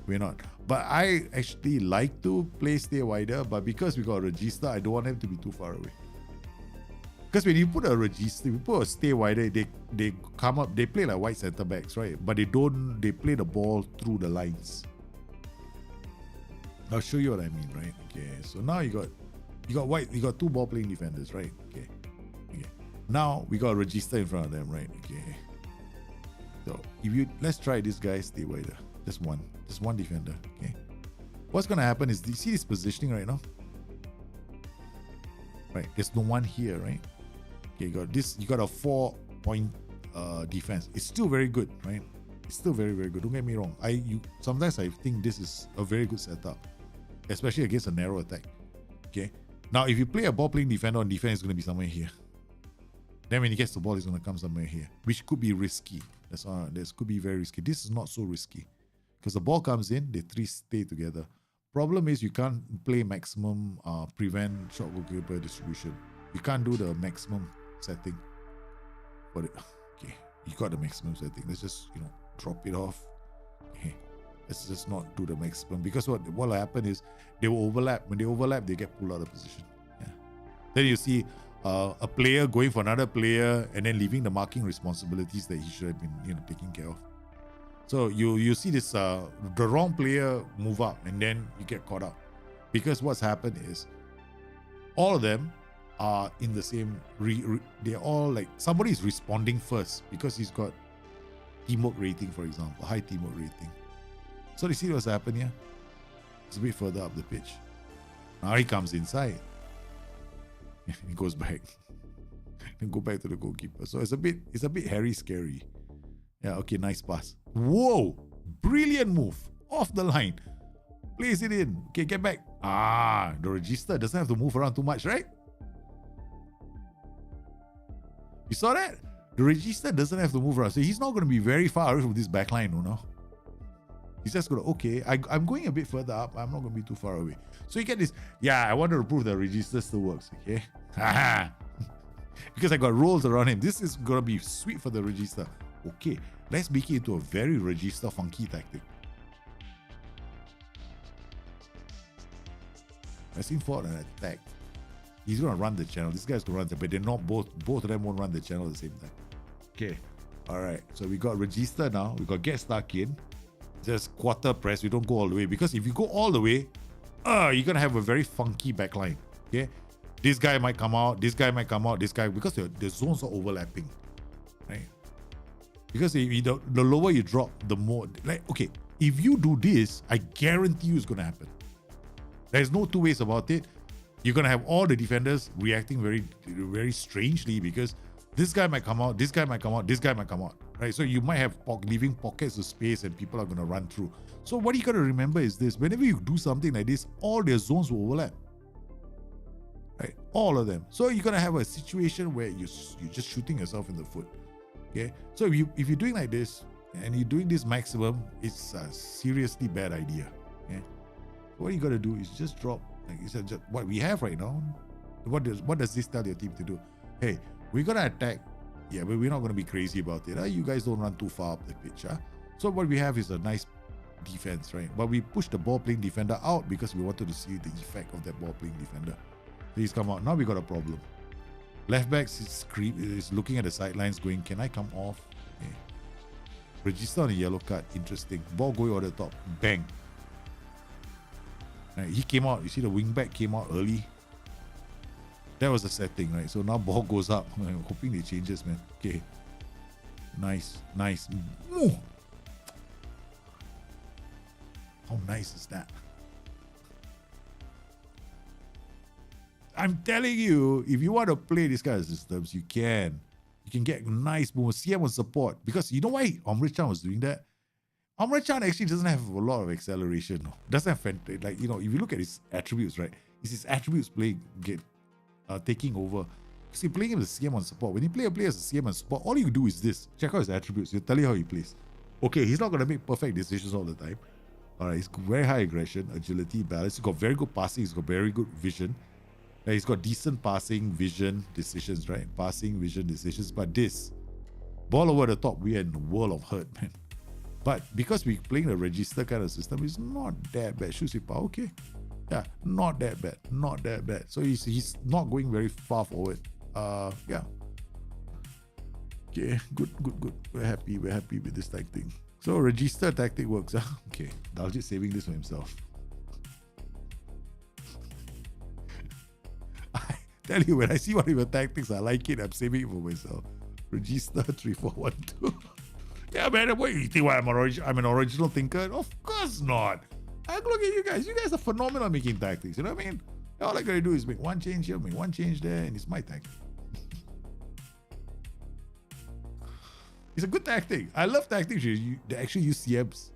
we're not. But I actually like to play stay wider, but because we got a regista, I don't want him to be too far away. Because when you put a regista, you put a stay wider, they come up, they play like white center backs, right? But they play the ball through the lines. I'll show you what I mean, right? Okay, so now you got 2 ball playing defenders, right? Okay. Now we got a register in front of them, right? Okay. So let's try this guy stay wider. Just one defender. Okay. What's gonna happen is, do you see this positioning right now? Right. There's no one here, right? Okay. You got a 4-point defense. It's still very good, right? It's still very, very good. Don't get me wrong. Sometimes I think this is a very good setup, especially against a narrow attack. Okay. Now, if you play a ball playing defender on defense, it's going to be somewhere here. Then when he gets the ball, it's going to come somewhere here, which could be risky. This could be very risky. This is not so risky because the ball comes in, the 3 stay together. Problem is you can't play maximum prevent shot goalkeeper distribution. You can't do the maximum setting. But okay, you got the maximum setting. Let's just drop it off. Okay. Let's just not do the maximum, because what will happen is they will overlap. When they overlap, they get pulled out of position. Yeah. Then you see a player going for another player and then leaving the marking responsibilities that he should have been taking care of. So you see this the wrong player move up and then you get caught up, because what's happened is all of them are in the same. They're all like, somebody is responding first because he's got teamwork rating, for example, high teamwork rating. So you see what's happened here? It's a bit further up the pitch. Now he comes inside. He goes back. And go back to the goalkeeper. So it's a bit hairy scary. Yeah, okay, nice pass. Whoa! Brilliant move. Off the line. Place it in. Okay, get back. The regista doesn't have to move around too much, right? You saw that? The regista doesn't have to move around. So he's not going to be very far away from this back line, no? He's just going to, okay, I'm going a bit further up. I'm not going to be too far away. So you get this. Yeah, I wanted to prove that regista still works, okay? Because I got rolls around him. This is going to be sweet for the regista. Okay, let's make it into a very regista funky tactic. I've seen Ford an attack. He's going to run the channel. This guy's going to run the, but they're not both of them won't run the channel at the same time. Okay, all right. So we got regista now. We got get stuck in. Just quarter press. We don't go all the way, because if you go all the way, you're going to have a very funky backline. Okay, this guy might come out. This guy might come out. This guy, because the zones are overlapping, right? Because if the lower you drop, the more, like, okay, if you do this, I guarantee you it's going to happen. There's no two ways about it. You're going to have all the defenders reacting very, very strangely, because this guy might come out, this guy might come out, this guy might come out, right? So you might have leaving pockets of space and people are going to run through. So what you got to remember is this: whenever you do something like this, all their zones will overlap, right? All of them. So you're going to have a situation where you're just shooting yourself in the foot. Okay, so if you're doing like this and you're doing this maximum, it's a seriously bad idea. Okay, so what you got to do is just drop, like you said, just what we have right now. What does this tell your team to do? Hey, we're gonna attack, yeah, but we're not gonna be crazy about it. You guys don't run too far up the pitch. So what we have is a nice defense, right? But we push the ball playing defender out because we wanted to see the effect of that ball playing defender. So he's come out. Now we got a problem. Left back is looking at the sidelines going, can I come off? Okay. Register on a yellow card. Interesting. Ball going over the top. Bang. Right, he came out. You see the wing back came out early. That was the setting, right? So now ball goes up. I'm hoping it changes, man. Okay. Nice. Nice. Ooh. How nice is that? I'm telling you, if you want to play these kind of systems, you can. You can get nice movements. CM will support. Because you know why Omri Chan was doing that? Omri Chan actually doesn't have a lot of acceleration. Doesn't have, like, you know, if you look at his attributes, right? It's his attributes taking over. Because you're playing him as a CM on support. When you play a player as a CM on support, all you do is this. Check out his attributes. He'll tell you how he plays. Okay, he's not going to make perfect decisions all the time. All right, he's got very high aggression, agility, balance. He's got very good passing. He's got very good vision. He's got decent passing, vision, decisions, right? Passing, vision, decisions. But this, ball over the top, we are in a world of hurt, man. But because we're playing the register kind of system, it's not that bad. Shoots with power, okay. Yeah, not that bad. Not that bad. So he's not going very far forward. Yeah. Okay, good. We're happy with this tactic. So register tactic works. Okay, Daljit saving this for himself. Tell you, when I see one of your tactics, I like it. I'm saving it for myself. Register 3412. Yeah, man. What you think? I'm an original thinker? Of course not. I look at you guys. You guys are phenomenal at making tactics. You know what I mean? All I gotta do is make one change here, make one change there, and it's my tactic. It's a good tactic. I love tactics. They actually use CMs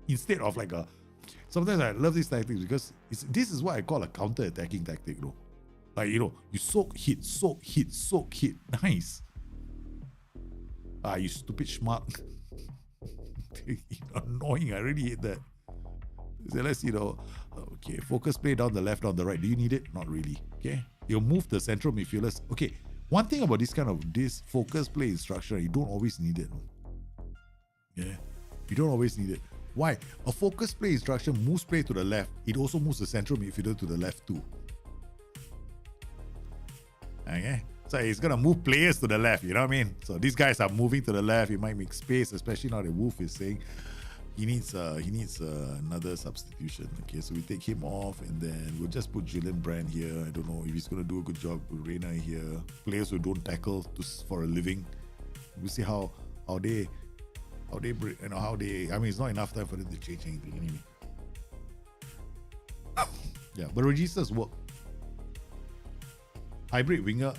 instead of like a. Sometimes I love these tactics because this is what I call a counter-attacking tactic, though. Like, you know, you soak, hit. Nice. You stupid schmuck. Annoying. I really hate that. So let's see, though. Okay, focus play down the left, down the right. Do you need it? Not really. Okay. You'll move the central midfielders. Okay. One thing about this focus play instruction, you don't always need it. Yeah. You don't always need it. Why? A focus play instruction moves play to the left. It also moves the central midfielder to the left too. Okay, so he's gonna move players to the left, you know what I mean? So these guys are moving to the left. He might make space, especially now that Wolf is saying he needs another substitution. Okay, so we take him off and then we'll just put Julian Brand here. I don't know if he's gonna do a good job with Reina here. Players who don't tackle for a living. We'll see how they I mean, it's not enough time for them to change anything anyway. Yeah, but registers work. hybrid winger or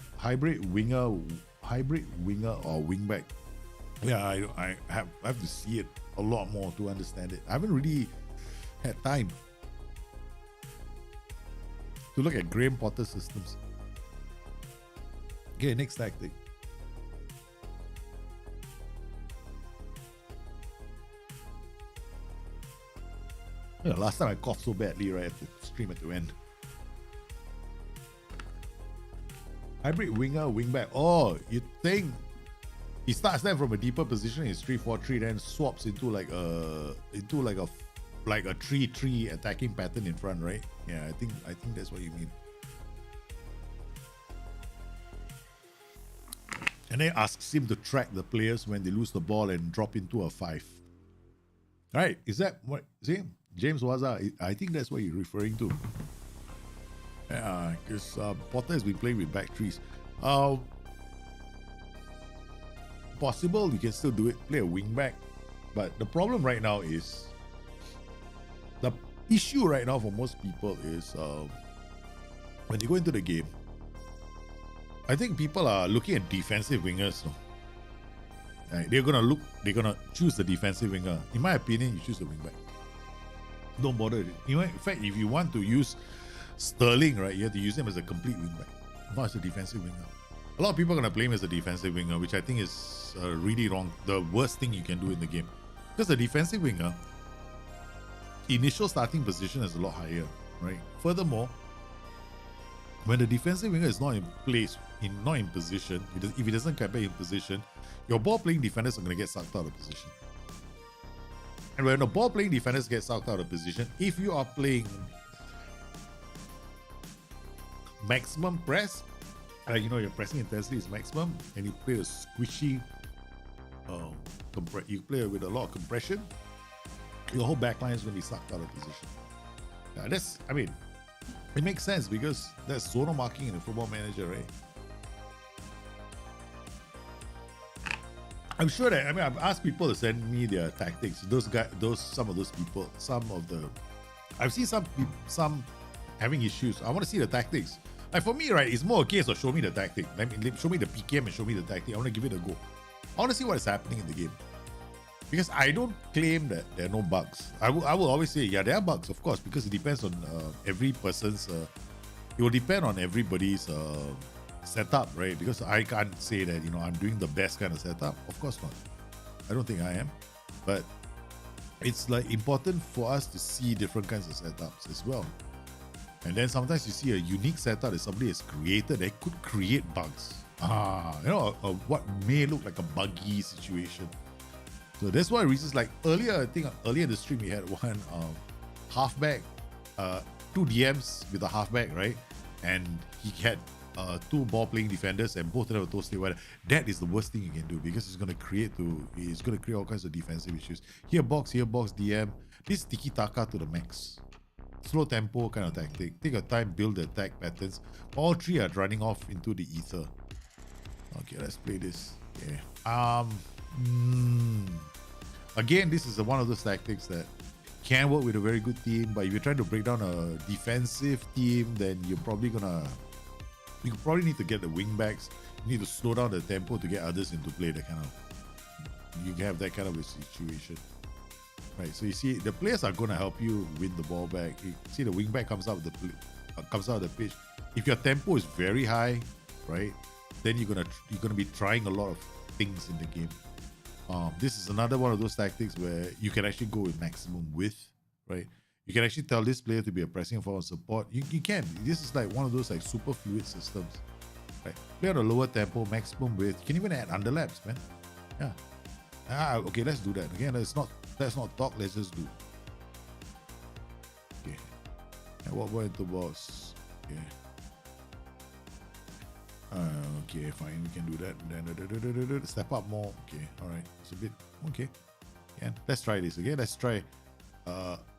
wingback. Yeah, I have to see it a lot more to understand it. I haven't really had time to look at Graham Potter systems. Okay, next tactic. Yeah, last time I coughed so badly right at the stream at the end. Hybrid winger, wingback. Oh, you think he starts then from a deeper position in 3-4-3, then swaps into like a 3-3 attacking pattern in front, right? Yeah, I think that's what you mean. And then asks him to track the players when they lose the ball and drop into a 5. Right? Is that what? See, James Waza, I think that's what you're referring to. Yeah, because Potter has been playing with back threes. Possible, you can still do it, play a wing back. But the problem right now is, the issue right now for most people is when you go into the game, I think people are looking at defensive wingers. No? Right, they're gonna choose the defensive winger. In my opinion, you choose the wing back. Don't bother. In fact, if you want to use Sterling, right, you have to use him as a complete wingback, not as a defensive winger. A lot of people are going to play him as a defensive winger, which I think is really wrong. The worst thing you can do in the game. Because the defensive winger, initial starting position is a lot higher, right? Furthermore, when the defensive winger is not in place, not in position, if he doesn't get back in position, your ball playing defenders are going to get sucked out of position. And when the ball playing defenders get sucked out of position, if you are playing maximum press, your pressing intensity is maximum, and you play a squishy, you play with a lot of compression, your whole backline is going to be sucked out of position. It makes sense because there's zonal marking in the Football Manager, right? I'm sure that I've asked people to send me their tactics. I've seen some having issues. I want to see the tactics. Like for me, right, it's more a case of show me the tactic. Show me the PKM and show me the tactic. I want to give it a go. I want to see what is happening in the game. Because I don't claim that there are no bugs. I will always say, yeah, there are bugs, of course, because it depends on every person's. It will depend on everybody's setup, right? Because I can't say that I'm doing the best kind of setup. Of course not. I don't think I am. But it's like important for us to see different kinds of setups as well. And then sometimes you see a unique setup that somebody has created that could create bugs. What may look like a buggy situation. So that's why reasons like earlier in the stream we had one halfback, 2 DMs with a halfback, right? And he had 2 ball playing defenders and both of them were totally wide. That is the worst thing you can do because it's going to create all kinds of defensive issues. Here box, DM. This tiki taka to the max. Slow tempo kind of tactic. Take your time, build the attack patterns. All 3 are running off into the ether. Okay, let's play this. Okay. Again, this is one of those tactics that can work with a very good team, but if you're trying to break down a defensive team, then you probably need to get the wing backs. You need to slow down the tempo to get others into play. You can have that kind of a situation. Right, so you see, the players are going to help you win the ball back. You see, the wing back comes out of the pitch. If your tempo is very high, right, then you're gonna be trying a lot of things in the game. This is another one of those tactics where you can actually go with maximum width, right? You can actually tell this player to be a pressing forward support. You can. This is like one of those like super fluid systems, right? Play on a lower tempo, maximum width. You can even add underlaps, man. Yeah. Okay, let's do that. Again, let's not talk. Let's just do. Okay. And what went the boss? Okay. Okay, fine. We can do that. Then step up more. Okay, all right. It's a bit okay. Yeah, let's try this again. Let's try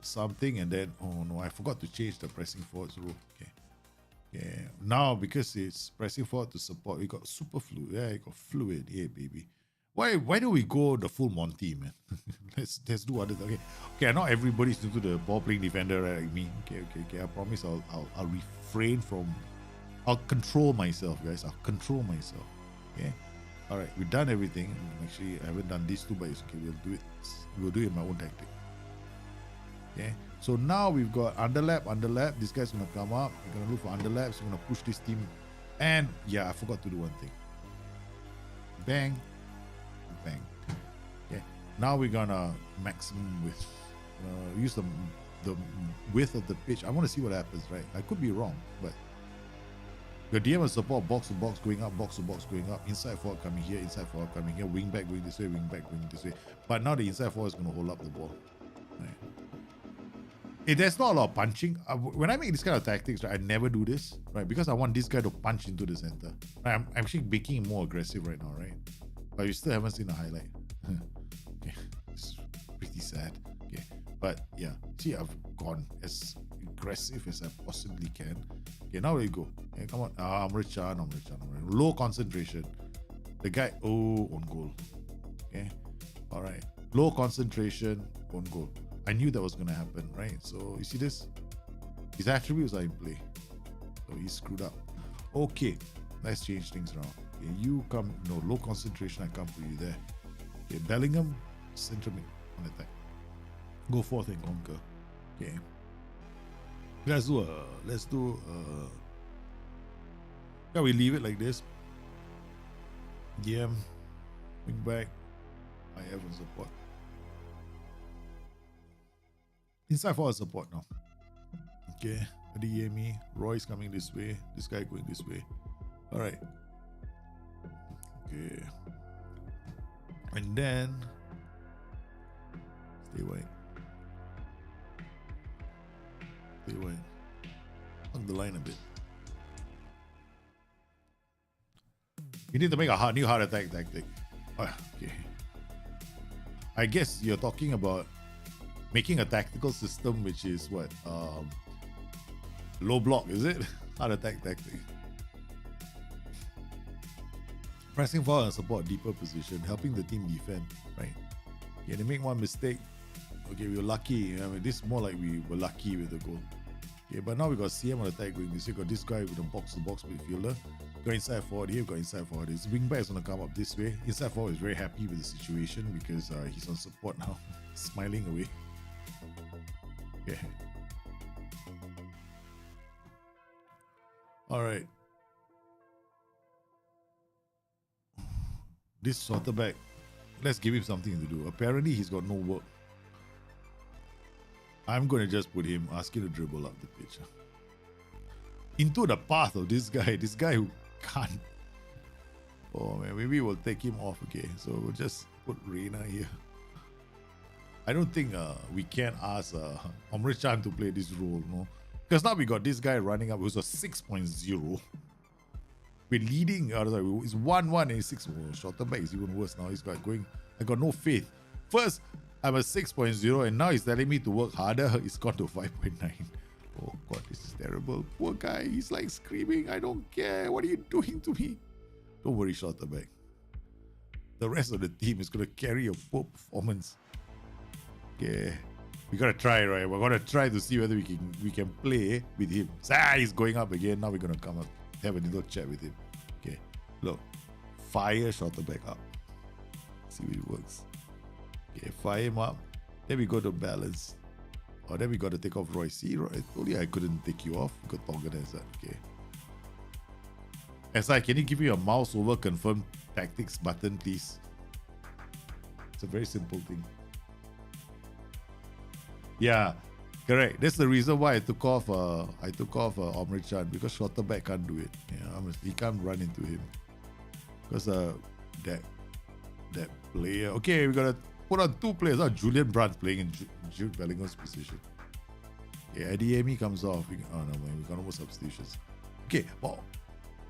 something, and then oh no, I forgot to change the pressing forwards rule. Okay. Yeah. Now because it's pressing forward to support, we got super fluid. Yeah, you got fluid. Yeah, baby. Why don't we go the full Monty, man? let's do others. Okay. Not everybody's into the ball playing defender like me. Okay. I promise I'll refrain from I'll control myself, guys. I'll control myself. Okay. All right, we've done everything. Actually, I haven't done these two, but it's okay. We'll do it. We'll do it in my own tactic. Okay. So now we've got underlap. This guy's gonna come up. We're gonna look for underlaps. We're gonna push this team. And yeah, I forgot to do one thing. Bang, bang. Okay. Now we're gonna maximum width. Use the width of the pitch. I want to see what happens. Right. I could be wrong, but. Your DM will support box to box going up, box to box going up, inside forward coming here, inside forward coming here, wing back going this way, wing back going this way. But now the inside forward is going to hold up the ball. Right. There's not a lot of punching. When I make this kind of tactics, right, I never do this, right? Because I want this guy to punch into the center. Right, I'm actually making him more aggressive right now, right? But you still haven't seen a highlight. Okay. It's pretty sad. Okay. But yeah, see, I've gone as aggressive as I possibly can. Okay, now we go. Okay, come on. Amrit-Chan. Low concentration. The guy, on goal. Okay. All right. Low concentration, on goal. I knew that was going to happen, right? So, you see this? His attributes are in play. So, he's screwed up. Okay. Let's change things around. Okay, you come, no, low concentration, I come for you there. Okay, Bellingham, center mid on attack. Go forth and conquer. Okay. Yeah, we leave it like this. DM, wing back, I have a support. Inside forward support now. Okay, Adeyemi, Roy's coming this way, this guy going this way. Alright. Okay. And then stay wide. Hug the line a bit. You need to make a new heart attack tactic. Okay. I guess you're talking about making a tactical system which is what? Low block, is it? Heart attack tactic. Pressing forward and support deeper position, helping the team defend, right? Okay, they make one mistake. Okay, we were lucky. I mean, this is more like we were lucky with the goal. Okay, but now we got CM on attack going this way. Got this guy with a box-to-box midfielder. Got inside forward here, got inside forward. His wing back is going to come up this way. Inside forward is very happy with the situation because he's on support now. Smiling away. Okay. Alright. This sorter back. Let's give him something to do. Apparently he's got no work. I'm going to just put him, ask him to dribble up the pitch. Into the path of this guy who can't. Oh man, maybe we'll take him off, okay? So we'll just put Reina here. I don't think we can ask Amrit-Chan to play this role, no? Because now we got this guy running up who's a 6.0. We're leading, it's 1-1 and 6. Oh, shorter back is even worse now. He's got going, I got no faith. First, I'm a 6.0 and now he's telling me to work harder. It's gone to 5.9. Oh God, this is terrible. Poor guy, he's like screaming, I don't care. What are you doing to me? Don't worry, shorter back. The rest of the team is going to carry a poor performance. Okay. We gotta try, right? We're gonna try to see whether we can play with him. He's going up again. Now we're gonna come up, have a little chat with him. Okay, look, fire shorter back up. See if it works. Okay, fire him up. Then we go to balance. Or then we got to take off Roy. See, Roy, I told you I couldn't take you off. We got Tongan as that. Okay. SI, can you give me a mouse over confirm tactics button, please? It's a very simple thing. Yeah, correct. That's the reason why I took off Amrit-Chan, because shorter back can't do it. Yeah, he can't run into him. Because that player. Okay, we gotta put on two players. Julian Brandt playing in Jude Bellingham's position. Okay, Adeyemi comes off. Oh no, man, we got no more substitutions. Okay, well,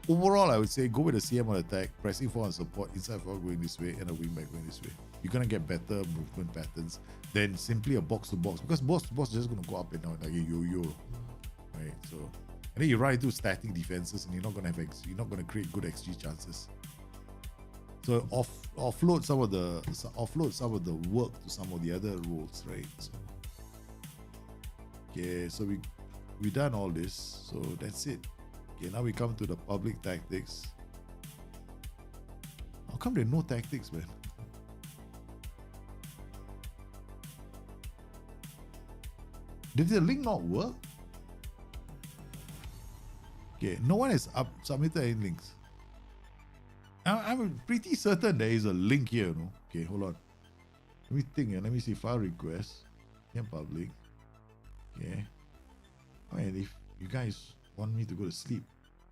overall I would say go with a CM on attack, pressing forward and support, inside forward going this way, and a wing back going this way. You're gonna get better movement patterns than simply a box to box, because box to box is just gonna go up and down like a yo-yo, right? So, and then you run into static defenses, and you're not gonna create good XG chances. So offload some of the work to some of the other roles, right? So, okay, so we done all this, so that's it. Okay, now we come to the public tactics. How come there are no tactics, man? Did the link not work? Okay, no one has submitted any links. I'm pretty certain there is a link here, no? Okay, hold on. Let me think. Let me see. File request. Yeah, public. Okay. And if you guys want me to go to sleep,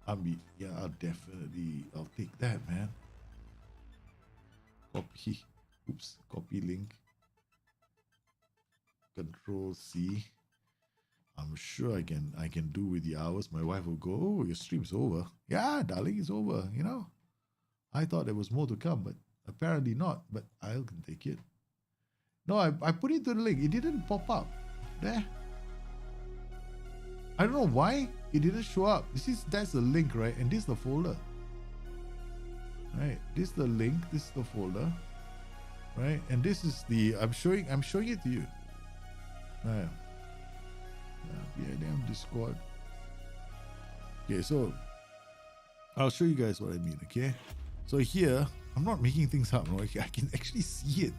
I'll take that, man. Copy. Oops. Copy link. Control C. I'm sure I can do with the hours. My wife will go, oh, your stream's over. Yeah, darling, it's over, you know. I thought there was more to come, but apparently not. But I can take it. No, I put it to the link. It didn't pop up. There. I don't know why it didn't show up. That's the link, right? And this is the folder. Right. This is the link. This is the folder. Right. And this is the I'm showing it to you. Right. Damn Discord. Okay, so I'll show you guys what I mean. Okay. So here, I'm not making things up. No? I can actually see it.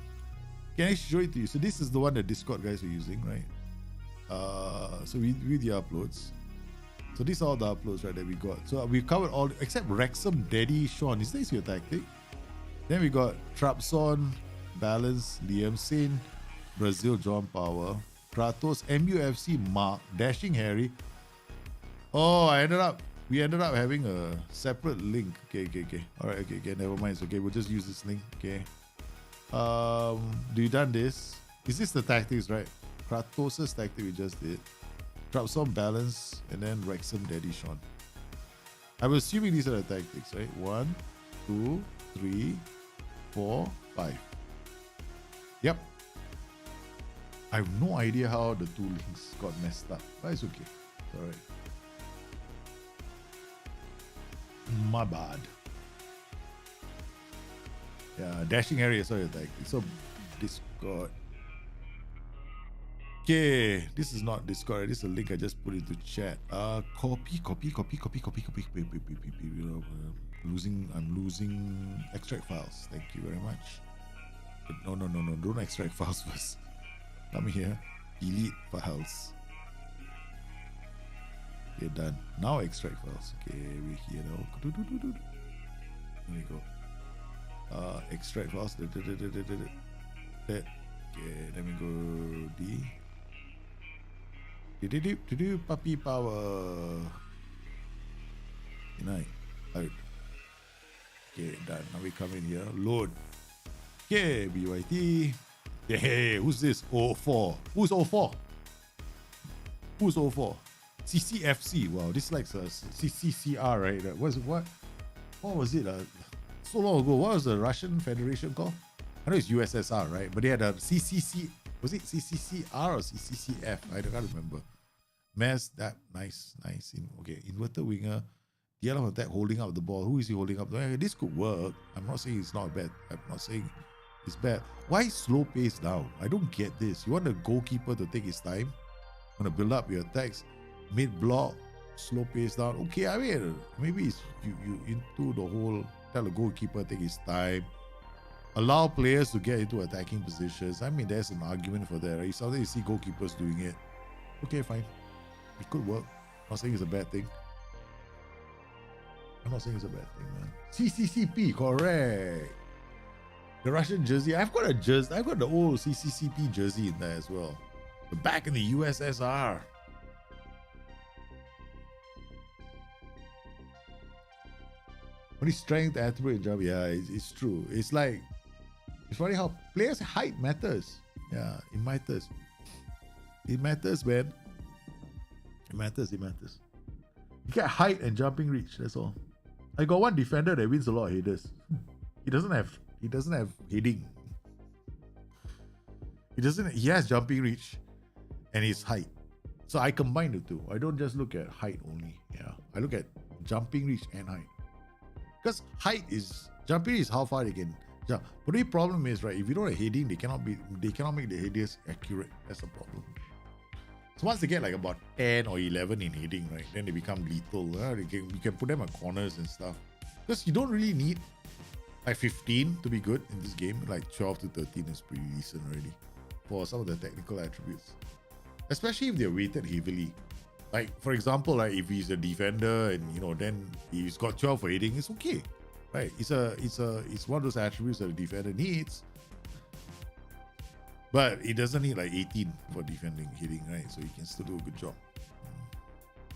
Can I show it to you? So this is the one that Discord guys were using, right? So we read the uploads. So these are all the uploads, right, that we got. So we covered all except Wrexham, Daddy, Sean. Is this your tactic? Then we got Trabzon, Balance, Liam Sin, Brazil, John Power, Kratos, MUFC, Mark, Dashing Harry. Oh, we ended up having a separate link. Okay. All right, okay, never mind. It's okay, we'll just use this link. Okay. Do you done this? Is this the tactics, right? Kratos' tactic we just did. Trabzon, Balance, and then Wrexham, Daddy, Sean. I'm assuming these are the tactics, right? 1, 2, 3, 4, 5. Yep. I have no idea how the two links got messed up, but it's okay. It's alright. My bad. Yeah, Dashing Harry, sorry, tactic. So, Discord. Okay, this is not Discord. This is a link I just put into chat. Copy. I'm losing extract files. Thank you very much. No. Don't extract files first. Come here. Delete files. Okay, done. Now extract files. Okay, we're here now. There we go. Extract files. Okay, let me go D. Puppy power. Good night. Out. Okay, done. Now we come in here. Load. Okay, BYT. Hey, who's this? 04. Who's 04? Who's 04? CCFC. Wow, this is like a CCCR, right? What was it? So long ago. What was the Russian Federation called? I know it's USSR, right? But they had a CCC. Was it CCCR or CCCF? I can't remember. Mess that nice. Okay, inverted winger. Yellow attack holding up the ball. Who is he holding up? This could work. I'm not saying it's not bad. I'm not saying it's bad. Why slow pace down? I don't get this. You want the goalkeeper to take his time? Want to build up your attacks? Mid block, slow pace down. Okay, I mean maybe it's you into the whole. Tell the goalkeeper take his time. Allow players to get into attacking positions. I mean, there's an argument for that, right? Sometimes you see goalkeepers doing it. Okay, fine. It could work. I'm not saying it's a bad thing. I'm not saying it's a bad thing, man. CCCP, correct. The Russian jersey. I've got a jersey. I've got the old CCCP jersey in there as well. But back in the USSR. Only strength, attribute, job. Yeah, it's true. It's like, it's funny how players' height matters. Yeah, it matters. It matters, man. It matters. You get height and jumping reach. That's all. I got one defender that wins a lot of headers. He doesn't have heading. He has jumping reach and his height. So I combine the two. I don't just look at height only. Yeah. I look at jumping reach and height. Because jumping is how far they can jump. But the problem is, right, if you don't have heading, they cannot make the headers accurate. That's the problem. So once they get like about 10 or 11 in hitting, right, then they become lethal. You can put them at corners and stuff. Because you don't really need like 15 to be good in this game. Like 12 to 13 is pretty decent already for some of the technical attributes. Especially if they're weighted heavily. Like, for example, like if he's a defender and, you know, then he's got 12 for hitting, it's okay. Right? It's one of those attributes that a defender needs. But it doesn't need like 18 for defending, hitting, right? So you can still do a good job.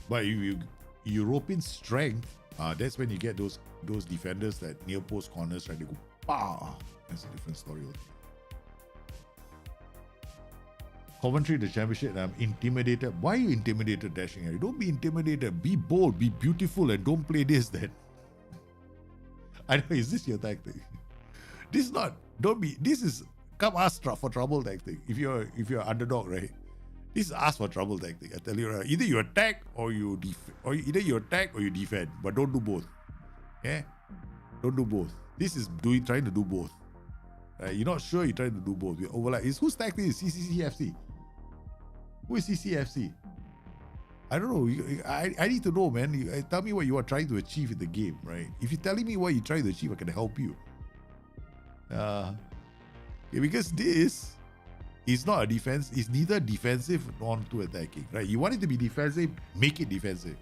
But you European strength, that's when you get those defenders that near post corners, right? They go, bah! That's a different story. Coventry, the championship, and I'm intimidated. Why are you intimidated, Dashing Harry? Don't be intimidated. Be bold, be beautiful, and don't play this then. I know, is this your tactic? This is not. Don't be. This is come ask for trouble tactic. If you're underdog, right? This is ask for trouble tactic. I tell you, right? Either you attack or you defend, but don't do both. Yeah, don't do both. This is trying to do both. You're not sure you're trying to do both. You're overlap. Whose tactic is CCCFC? Who is CCFC? I don't know. I need to know, man. Tell me what you are trying to achieve in the game, right? If you're telling me what you're trying to achieve, I can help you. Because this is not a defense. It's neither defensive nor to attacking, right? You want it to be defensive, make it defensive.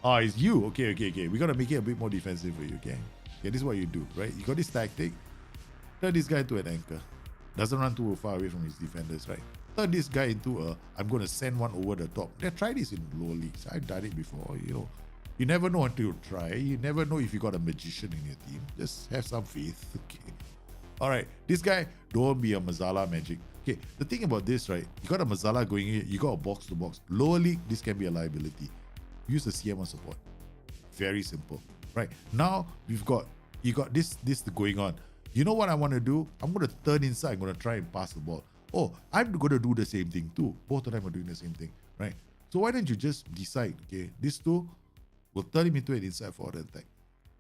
Oh, it's you. Okay. We got to make it a bit more defensive for you, okay? Yeah, this is what you do, right? You got this tactic. Turn this guy to an anchor. Doesn't run too far away from his defenders, right? Turn this guy into I'm going to send one over the top. They try this in lower leagues. I've done it before, you know. You never know until you try. You never know if you got a magician in your team. Just have some faith, okay? All right, this guy, don't be a Mazala magic. Okay, the thing about this, right? You got a Mazala going in, you got a box to box. Lower league, this can be a liability. Use the CM1 support. Very simple, right? Now you got this going on. You know what I want to do? I'm going to turn inside. I'm going to try and pass the ball. Oh, I'm going to do the same thing too. Both of them are doing the same thing, right? So why don't you just decide, okay, these two will turn him into an inside forward attack.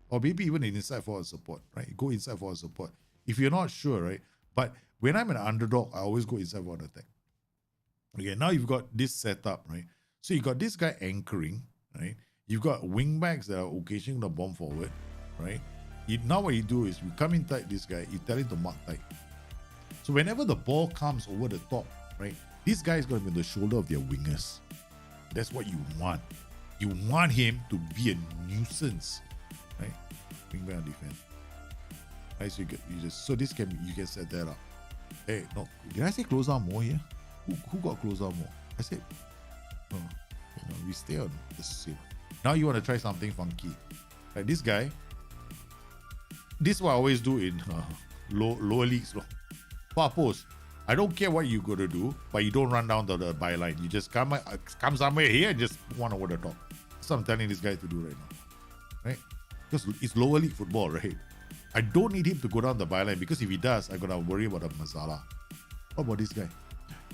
Or maybe even an inside forward support, right? Go inside forward support. If you're not sure, right? But when I'm an underdog, I always go inside forward attack. Okay, now you've got this setup, right? So you got this guy anchoring, right? You've got wing backs that are occasionally the bomb forward, right? Now what you do is you come in tight this guy, you tell him to mark tight. So whenever the ball comes over the top, right, this guy is going to be on the shoulder of their wingers. That's what you want. You want him to be a nuisance, right? Wing back on defense. Right, so you can set that up. Hey, no, did I say close out more here? Who got close out more? I said, no, we stay on the same. Now you want to try something funky. Like this guy. This is what I always do in lower leagues. Far post. I don't care what you're going to do, but you don't run down the byline. You just come somewhere here and just one over the top. That's what I'm telling this guy to do right now. Right? Because it's lower league football, right? I don't need him to go down the byline because if he does, I'm going to worry about the Mazala. What about this guy?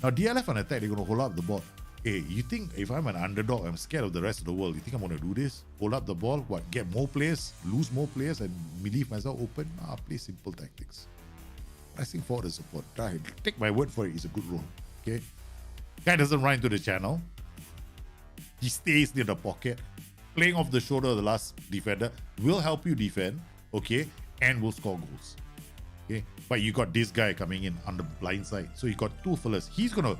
Now, DLF on attack, they're going to hold up the ball. Hey, you think if I'm an underdog, I'm scared of the rest of the world, you think I'm going to do this? Hold up the ball, what, get more players, lose more players, and leave myself open? Play simple tactics. Pressing forward the support. Try. Take my word for it, it's a good role. Okay? Guy doesn't run into the channel. He stays near the pocket. Playing off the shoulder of the last defender will help you defend, okay? And will score goals. Okay? But you got this guy coming in on the blind side. So you got two fellas. He's gonna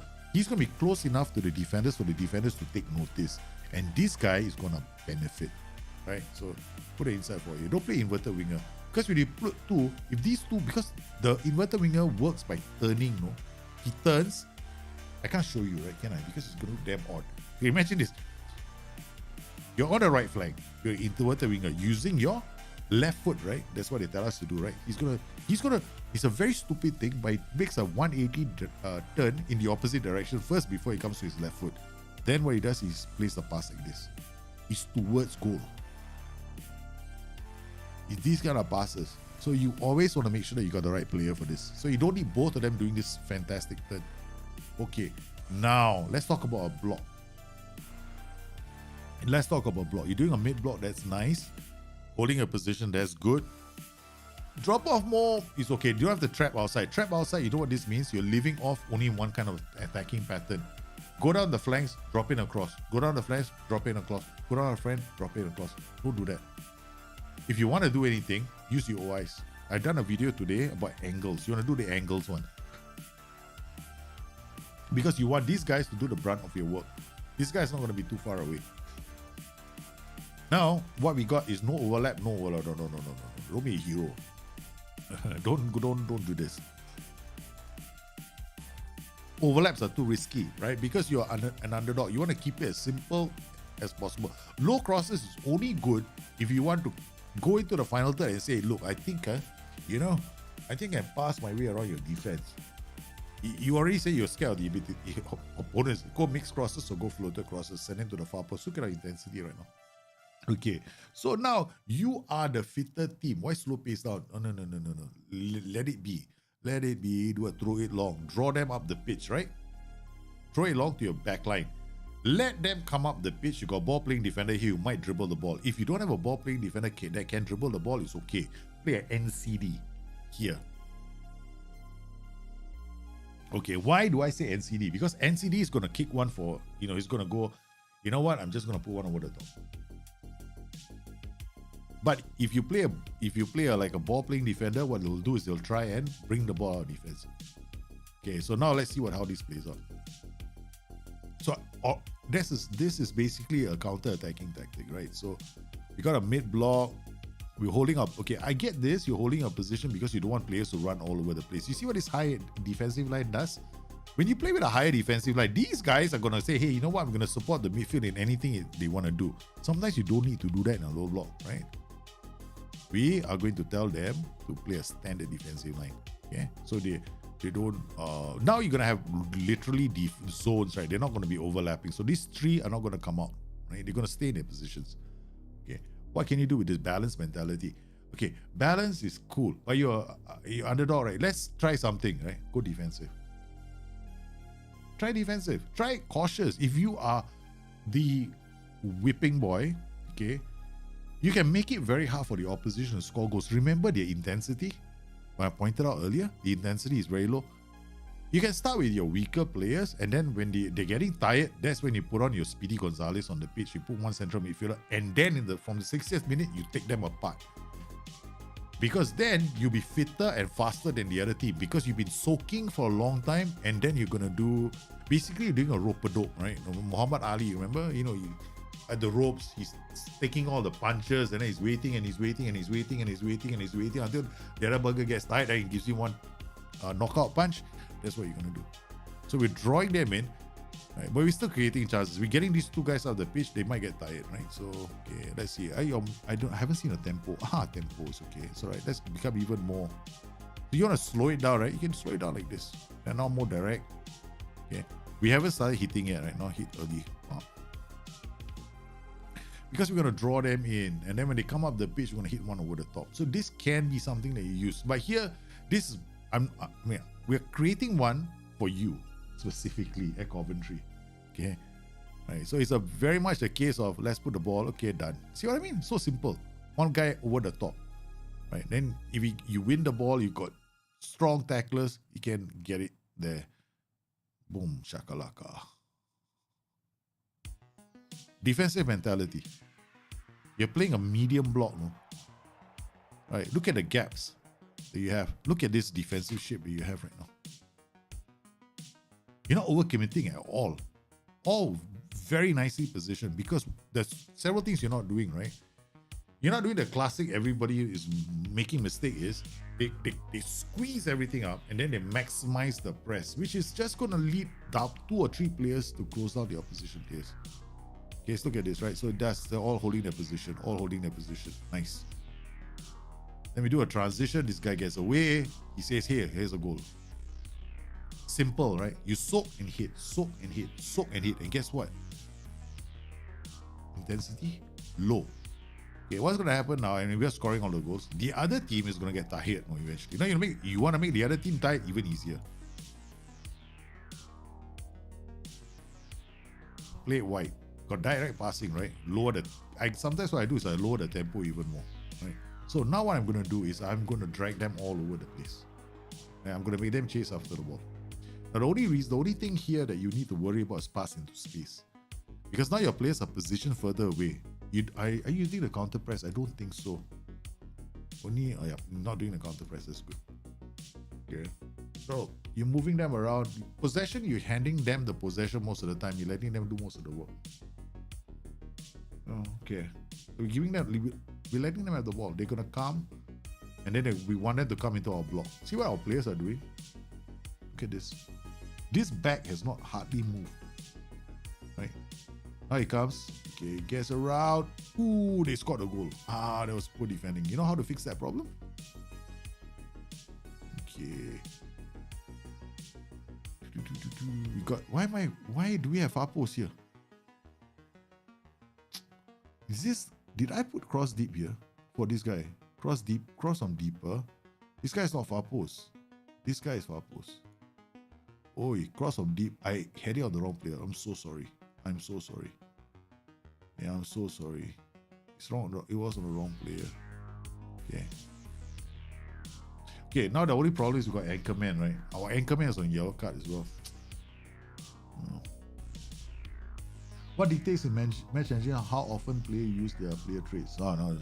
be close enough to the defenders for the defenders to take notice. And this guy is going to benefit. Right? So put it inside for you. Don't play inverted winger. Because when you put two, if these two, because the inverted winger works by turning, no? He turns. I can't show you, right? Can I? Because it's going to look damn odd. Okay, imagine this. You're on the right flank. You're inverted winger using your left foot, right? That's what they tell us to do, right? It's a very stupid thing, but it makes a 180 turn in the opposite direction first before he comes to his left foot. Then what he does is plays the pass like this. It's towards goal. It's these kind of passes. So you always want to make sure that you got the right player for this. So you don't need both of them doing this fantastic turn. Okay, now let's talk about a block. You're doing a mid block, that's nice. Holding a position, that's good. Drop off more is okay. You don't have to trap outside. Trap outside, you know what this means? You're living off only one kind of attacking pattern. Go down the flanks, drop in across. Go down the flanks, drop in across. Go down the flank, drop in across. Don't do that. If you want to do anything, use your OIs. I've done a video today about angles. You want to do the angles one. Because you want these guys to do the brunt of your work. This guy's not going to be too far away. Now, what we got is no overlap, no overlap. No. Don't be a hero. don't do this. Overlaps are too risky, right? Because you're an underdog. You want to keep it as simple as possible. Low crosses is only good if you want to go into the final third and say, look, I think, I think I pass my way around your defense. You already say you're scared of the opponents. Go mixed crosses or go floater crosses. Send them to the far post. Look at our intensity right now. Okay, so now you are the fitter team. Why slow pace down? No. Let it be. Let it be. Do it. Throw it long. Draw them up the pitch, right? Throw it long to your back line. Let them come up the pitch. You got ball playing defender here. You might dribble the ball. If you don't have a ball playing defender that can dribble the ball, it's okay. Play an NCD here. Okay, why do I say NCD? Because NCD is going to kick one for, he's going to go, you know what? I'm just going to put one over the top. But if you play like a ball playing defender, what they'll do is they'll try and bring the ball out defensive. Okay, so now let's see how this plays out. So this is basically a counter-attacking tactic, right? So you got a mid block. We're holding up. Okay, I get this. You're holding a position because you don't want players to run all over the place. You see what this high defensive line does? When you play with a higher defensive line, these guys are going to say, hey, you know what? I'm going to support the midfield in anything they want to do. Sometimes you don't need to do that in a low block, right? We are going to tell them to play a standard defensive line. Okay, so they don't. Now you're going to have literally zones, right? They're not going to be overlapping. So these three are not going to come out, right? They're going to stay in their positions. Okay, what can you do with this balance mentality? Okay, balance is cool, but you're underdog, right? Let's try something, right? Go defensive. Try defensive. Try cautious. If you are the whipping boy, okay, you can make it very hard for the opposition to score goals. Remember their intensity? When I pointed out earlier, the intensity is very low. You can start with your weaker players, and then when they're getting tired, that's when you put on your Speedy Gonzalez on the pitch. You put one central midfielder, and then from the 60th minute, you take them apart. Because then you'll be fitter and faster than the other team because you've been soaking for a long time, and then you're gonna do basically you're doing a rope-a-dope, right? Muhammad Ali, remember? At the ropes, he's taking all the punches, and then he's waiting until the other burger gets tired and he gives you one knockout punch. That's what you're gonna do. So we're drawing them in, right? But we're still creating chances. We're getting these two guys out of the pitch. They might get tired, right? So okay, let's see. I haven't seen a tempo. Tempo is okay. It's alright. Let's become even more. So you want to slow it down, right? You can slow it down like this. And now more direct. Okay. We haven't started hitting yet, right? Now hit early. Because we're going to draw them in, and then when they come up the pitch, we're going to hit one over the top. So this can be something that you use. But here, we're creating one for you specifically at Coventry. Okay, right. So it's a very much a case of let's put the ball. Okay, done. See what I mean? So simple. One guy over the top, right? Then if you win the ball, you got strong tacklers. You can get it there. Boom, shakalaka. Defensive mentality. You're playing a medium block, no? Right, look at the gaps that you have. Look at this defensive shape that you have right now. You're not over-committing at all. All very nicely positioned because there's several things you're not doing, right? You're not doing the classic everybody is making mistake is they squeeze everything up and then they maximize the press, which is just going to lead up 2 or 3 players to close down the opposition players. Okay, let's look at this, right? So it does. They're all holding their position. Nice. Then we do a transition. This guy gets away. He says, here's a goal. Simple, right? You soak and hit. And guess what? Intensity, low. Okay, what's going to happen now? And we're scoring all the goals. The other team is going to get tired eventually. Now you want to make the other team tired even easier. Play it wide. Got direct passing, right? Sometimes what I do is I lower the tempo even more, right? So now what I'm going to do is I'm going to drag them all over the place. And I'm going to make them chase after the ball. Now, the only thing here that you need to worry about is pass into space. Because now your players are positioned further away. Are you using the counter press? I don't think so. Only, not doing the counter press, that's good. Okay. So, you're moving them around. Possession, you're handing them the possession most of the time. You're letting them do most of the work. Oh, okay. So we're letting them have the ball. They're going to come, and then we want them to come into our block. See what our players are doing? Look at this. This back has not hardly moved. Right? Now he comes. Okay, gets around. Ooh, they scored a goal. That was poor defending. You know how to fix that problem? Okay. We got. Why do we have far post here? Is this? Did I put cross deep here for this guy? Cross deep, cross on deeper. This guy is not far post. This guy is far post. Oh, he cross on deep. I had it on the wrong player. I'm so sorry. I'm so sorry. Yeah, I'm so sorry. It's wrong. It was on the wrong player. Okay. Okay, now the only problem is we got Anchorman, right? Our Anchorman is on yellow card as well. What dictates in match engine how often players use their player traits? No,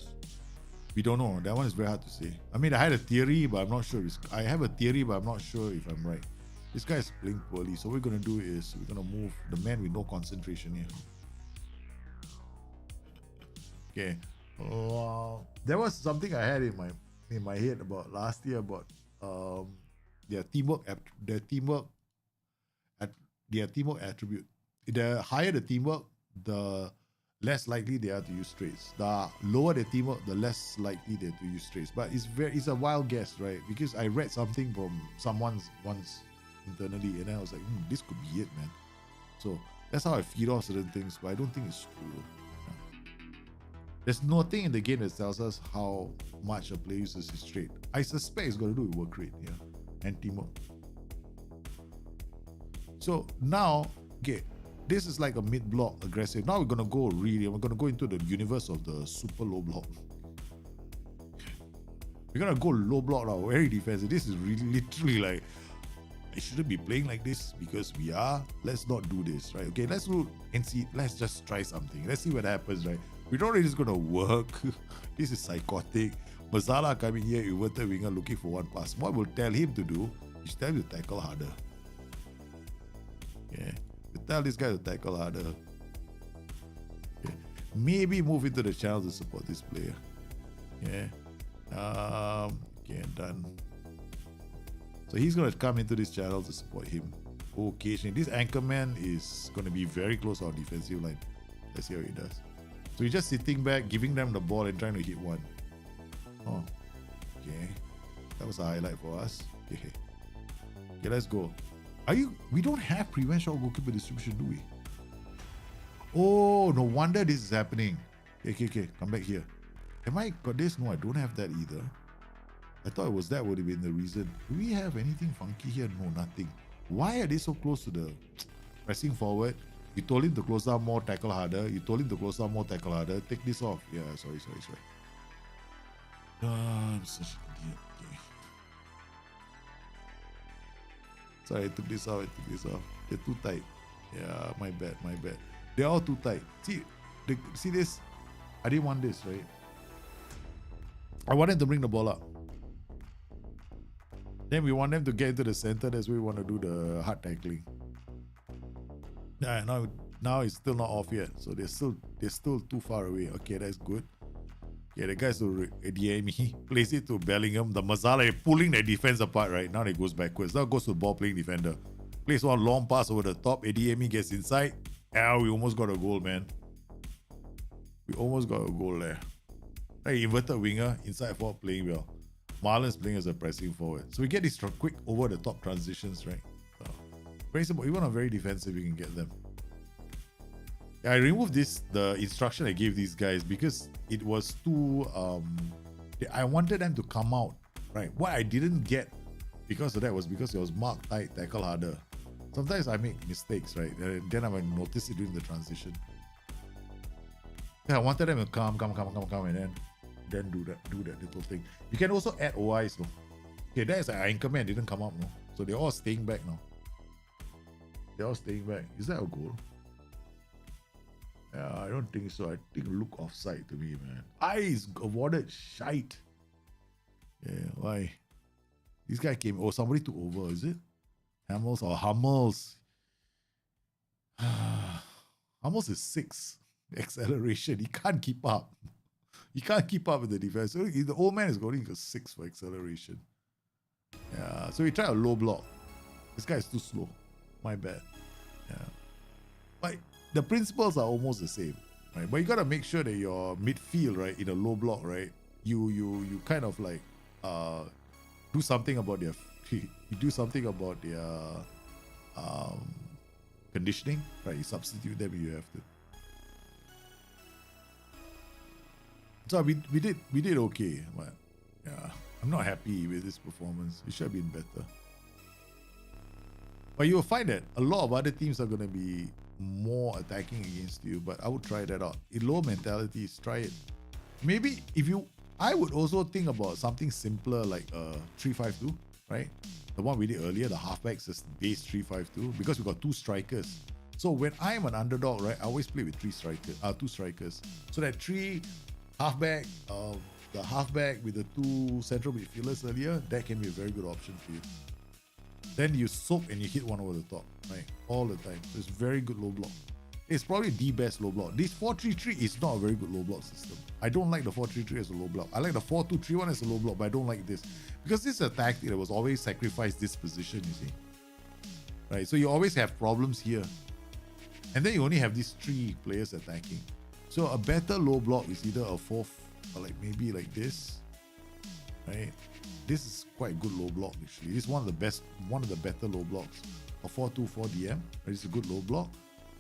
we don't know. That one is very hard to say. I mean, I had a theory, but I'm not sure. I have a theory, but I'm not sure if I'm right. This guy is playing poorly, so what we're going to do is we're going to move the man with no concentration here. Okay. There was something I had in my head about last year about their teamwork attribute. The higher the teamwork, the less likely they are to use traits. The lower the teamwork, the less likely they are to use traits. But it's a wild guess, right? Because I read something from someone once internally, and I was like, this could be it, man. So that's how I feed off certain things, but I don't think it's true. There's nothing in the game that tells us how much a player uses his trait. I suspect it's got to do with work rate, and teamwork. So now, okay, this is like a mid-block aggressive. Now we're going to go into the universe of the super low block. We're going to go low block now, very defensive. This is really literally like, I shouldn't be playing like this because we are. Let's not do this, right? Okay, let's do and see. Let's just try something. Let's see what happens, right? We don't know if it's going to work. This is psychotic. Mazala coming here, inverted winger looking for one pass. What we'll tell him to do is tell him to tackle harder. Yeah. Tell this guy to tackle harder. Okay. Maybe move into the channel to support this player. Yeah. Okay, done. So he's going to come into this channel to support him. Occasionally. This Anchorman is going to be very close to our defensive line. Let's see how he does. So he's just sitting back, giving them the ball and trying to hit one. Oh, okay. That was a highlight for us. Okay. Okay, let's go. We don't have prevent shot goalkeeper distribution, do we? Oh, no wonder this is happening. Okay. Come back here. Am I got this? No, I don't have that either. I thought it was that would have been the reason. Do we have anything funky here? No, nothing. Why are they so close to the pressing forward? You told him to close down more, tackle harder. You told him to close down more, tackle harder. Take this off. Yeah, sorry. I'm such an idiot. Okay. Sorry, I took this off. They're too tight. Yeah, my bad. They're all too tight. See this? I didn't want this, right? I wanted to bring the ball up. Then we want them to get into the center. That's where we want to do the hard tackling. Yeah, now it's still not off yet. So they're still too far away. Okay, that's good. Yeah, the guys will ADM place it to Bellingham. The Mazala pulling their defense apart, right? Now it goes backwards. Now it goes to the ball playing defender. Plays one long pass over the top. ADM gets inside. We almost got a goal, man. We almost got a goal there. Right, inverted winger, inside forward playing well. Marlon's playing as a pressing forward. So we get these quick over the top transitions, right? Very simple. Even on very defensive, we can get them. I removed the instruction I gave these guys because it was too I wanted them to come out, right? What I didn't get because of that was because it was marked tight, tackle harder. Sometimes I make mistakes, right? Then I might notice it during the transition. Yeah, I wanted them to come and then do that little thing. You can also add OIs, no? Okay, that is an Anchorman didn't come up, no? So they're all staying back now. They're all staying back. Is that a goal? Yeah, I don't think so. I think look offside to me, man. Eyes awarded shite. Yeah, why? This guy came. Oh, somebody took over, is it? Hamels or Hummels? Hummels is 6 acceleration. He can't keep up. He can't keep up with the defense. So the old man is going to 6 for acceleration. Yeah, so he tried a low block. This guy is too slow. My bad. Yeah. But the principles are almost the same, right? But you got to make sure that your midfield, right, in a low block, right, you kind of like do something about their conditioning, right? You substitute them if you have to. So we did okay, but yeah, I'm not happy with this performance. It should have been better. But you will find that a lot of other teams are going to be more attacking against you, but I would try that out. In low mentalities, try it. Maybe I would also think about something simpler like 3-5-2, right? The one we did earlier, the halfbacks is base 3-5-2, because we got 2 strikers. So when I'm an underdog, right, I always play with 2 strikers. So that 3 halfback, the halfback with the 2 central midfielders earlier, that can be a very good option for you. Then you soak and you hit one over the top, right? All the time. So it's very good low block. It's probably the best low block. This 4-3-3 is not a very good low block system. I don't like the 4-3-3 as a low block. I like the 4-2-3-1 as a low block, but I don't like this. Because this is a tactic that was always sacrificed this position, you see. Right? So you always have problems here. And then you only have these 3 players attacking. So a better low block is either a 4, or like maybe like this, right? This is quite a good low block actually. This is one of the better low blocks. A 4-2-4 DM, right? It's a good low block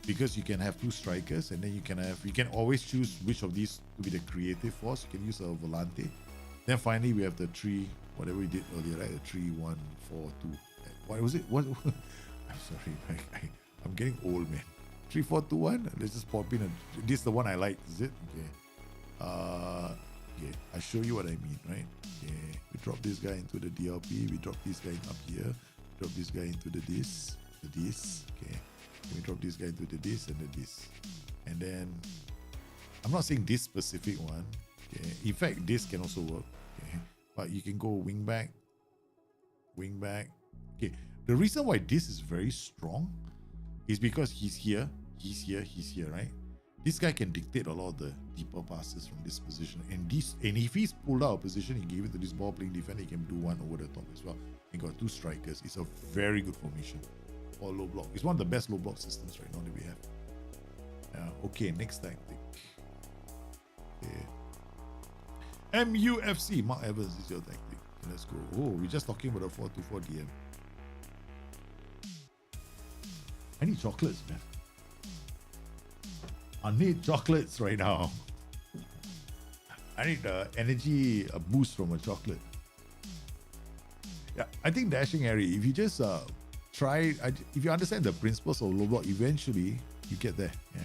because you can have 2 strikers, and then you can always choose which of these to be the creative force. You can use a volante. Then finally we have the 3, whatever we did earlier, right? The 3-1-4-2. What was it? What? I'm sorry, I'm getting old, man. 3-4-2-1. Let's just pop in. This is the one I like. Is it? Okay. Okay. I show you what I mean, right? Okay. We drop this guy into the DLP. We drop this guy up here. Drop this guy into the this. Okay. We drop this guy into the this and the this. And then I'm not saying this specific one. Okay. In fact, this can also work. Okay. But you can go wing back. Okay. The reason why this is very strong is because he's here, right? This guy can dictate a lot of the deeper passes from this position. And if he's pulled out of position, he gave it to this ball playing defender, he can do one over the top as well. He got 2 strikers. It's a very good formation for low block. It's one of the best low block systems right now that we have. Okay, next tactic. Okay. MUFC, Mark Evans is your tactic. Okay, let's go. Oh, we're just talking about a 4-2-4 DM. I need chocolates, man. I need chocolates right now. I need energy, a boost from a chocolate. Yeah, I think dashing area, if you just if you understand the principles of low block, eventually you get there. Yeah.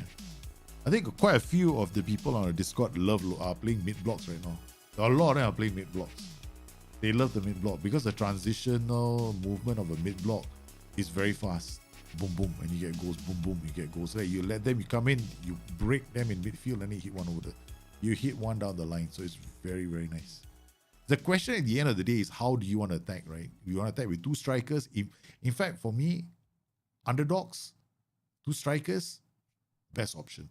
I think quite a few of the people on the Discord are playing mid blocks right now. A lot of them are playing mid blocks. They love the mid block because the transitional movement of a mid block is very fast. Boom, boom, and you get goals. Boom, boom, you get goals. Right? You let them, you come in, you break them in midfield, and then you hit one down the line. So it's very, very nice. The question at the end of the day is, how do you want to attack, right? You want to attack with 2 strikers? In fact, for me, underdogs, 2 strikers, best option.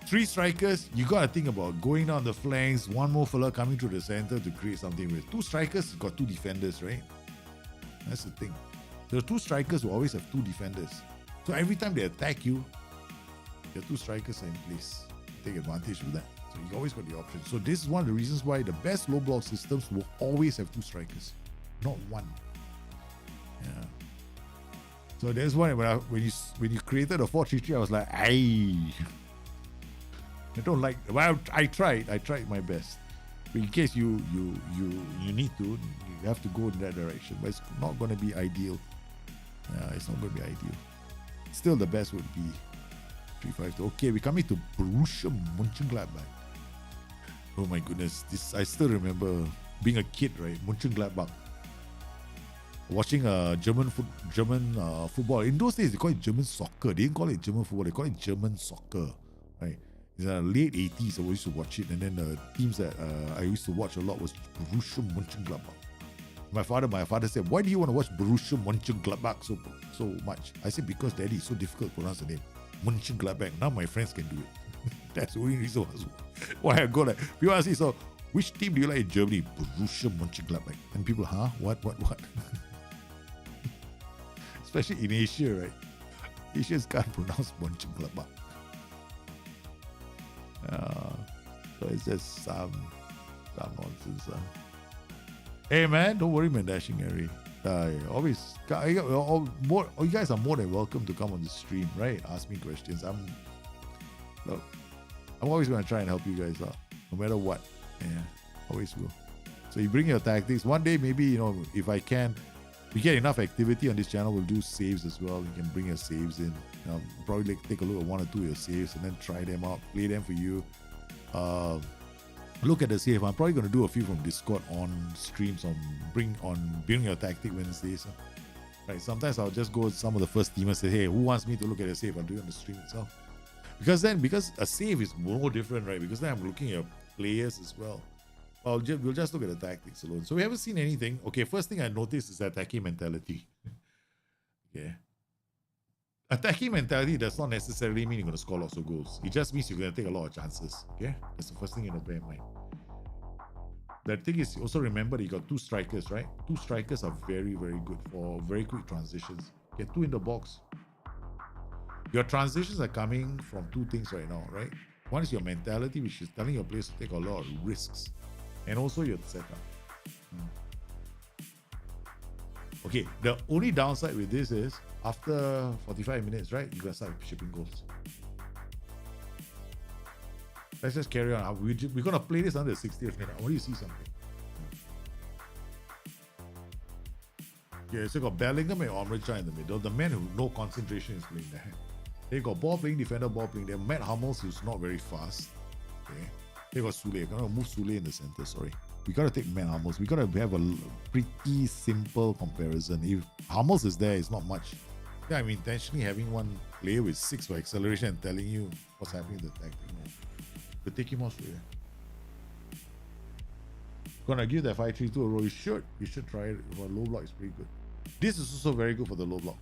3 strikers, you got to think about going down the flanks, one more fella coming through the center to create something with. 2 strikers, you got 2 defenders, right? That's the thing. The 2 strikers will always have 2 defenders. So every time they attack you, your 2 strikers are in place. Take advantage of that. So you always got the option. So this is one of the reasons why the best low block systems will always have 2 strikers, not 1. Yeah. So there's one when you created a 4-3-3, I was like, I don't like. Well, I tried my best. But in case you need to, you have to go in that direction. But it's not going to be ideal. Yeah, it's not going to be ideal. Still, the best would be 3-5-2. Okay, we're coming to Borussia Mönchengladbach. Oh my goodness, I still remember being a kid, right? Mönchengladbach. watching German football. In those days, they call it German soccer. They didn't call it German football. They call it German soccer, right? In the late 80s, I used to watch it. And then the teams that I used to watch a lot was Borussia Mönchengladbach. My father said, why do you want to watch Borussia Mönchengladbach so much? I said, because Daddy, it's so difficult to pronounce the name. Mönchengladbach. Now my friends can do it. That's the only reason why I go like, people ask me, so which team do you like in Germany? Borussia Mönchengladbach. And people, huh? What? Especially in Asia, right? Asians can't pronounce Mönchengladbach. So it's just some nonsense. Hey man, don't worry, man, Dashing Harry. Always, you guys are more than welcome to come on the stream, right? Ask me questions. I'm always going to try and help you guys out, no matter what. Yeah, always will. So you bring your tactics. One day, maybe, if I can, we get enough activity on this channel, we'll do saves as well. You can bring your saves in. Probably take a look at one or two of your saves and then try them out, play them for you. Look at the save. I'm probably going to do a few from Discord on streams on Bring Your Tactic Wednesdays. Right. Sometimes I'll just go with some of the first teamers and say, hey, who wants me to look at a save? I'll do it on the stream itself. Because a save is more different, right? Because then I'm looking at players as well. We'll just look at the tactics alone. So we haven't seen anything. Okay, first thing I noticed is attacking mentality. Okay. Attacking mentality does not necessarily mean you're going to score lots of goals. It just means you're going to take a lot of chances. Okay? That's the first thing you have to bear in mind. The thing is, also remember that you got two strikers, right? Two strikers are very, very good for very quick transitions. Get two in the box. Your transitions are coming from two things right now, right? One is your mentality, which is telling your players to take a lot of risks. And also your setup. Okay, the only downside with this is after 45 minutes, right, you gotta start shipping goals. Let's just carry on. We're gonna play this under the 60th minute. I want you to see something. Yeah, so you got Bellingham and Omricha in the middle. The man who no concentration is playing there. They got ball playing defender, ball playing there. Matt Hummels, who's not very fast. Okay. They got Sule. I'm gonna move Sule in the center. Sorry. We gotta take Matt Hummels. We gotta have a pretty simple comparison. If Hummels is there, it's not much. Yeah, I'm intentionally having one player with 6 for acceleration and telling you what's happening in the tactic. But take him off here. Gonna give that 5-3-2 a roll. You should try it. For a low block, it's pretty good. This is also very good for the low block.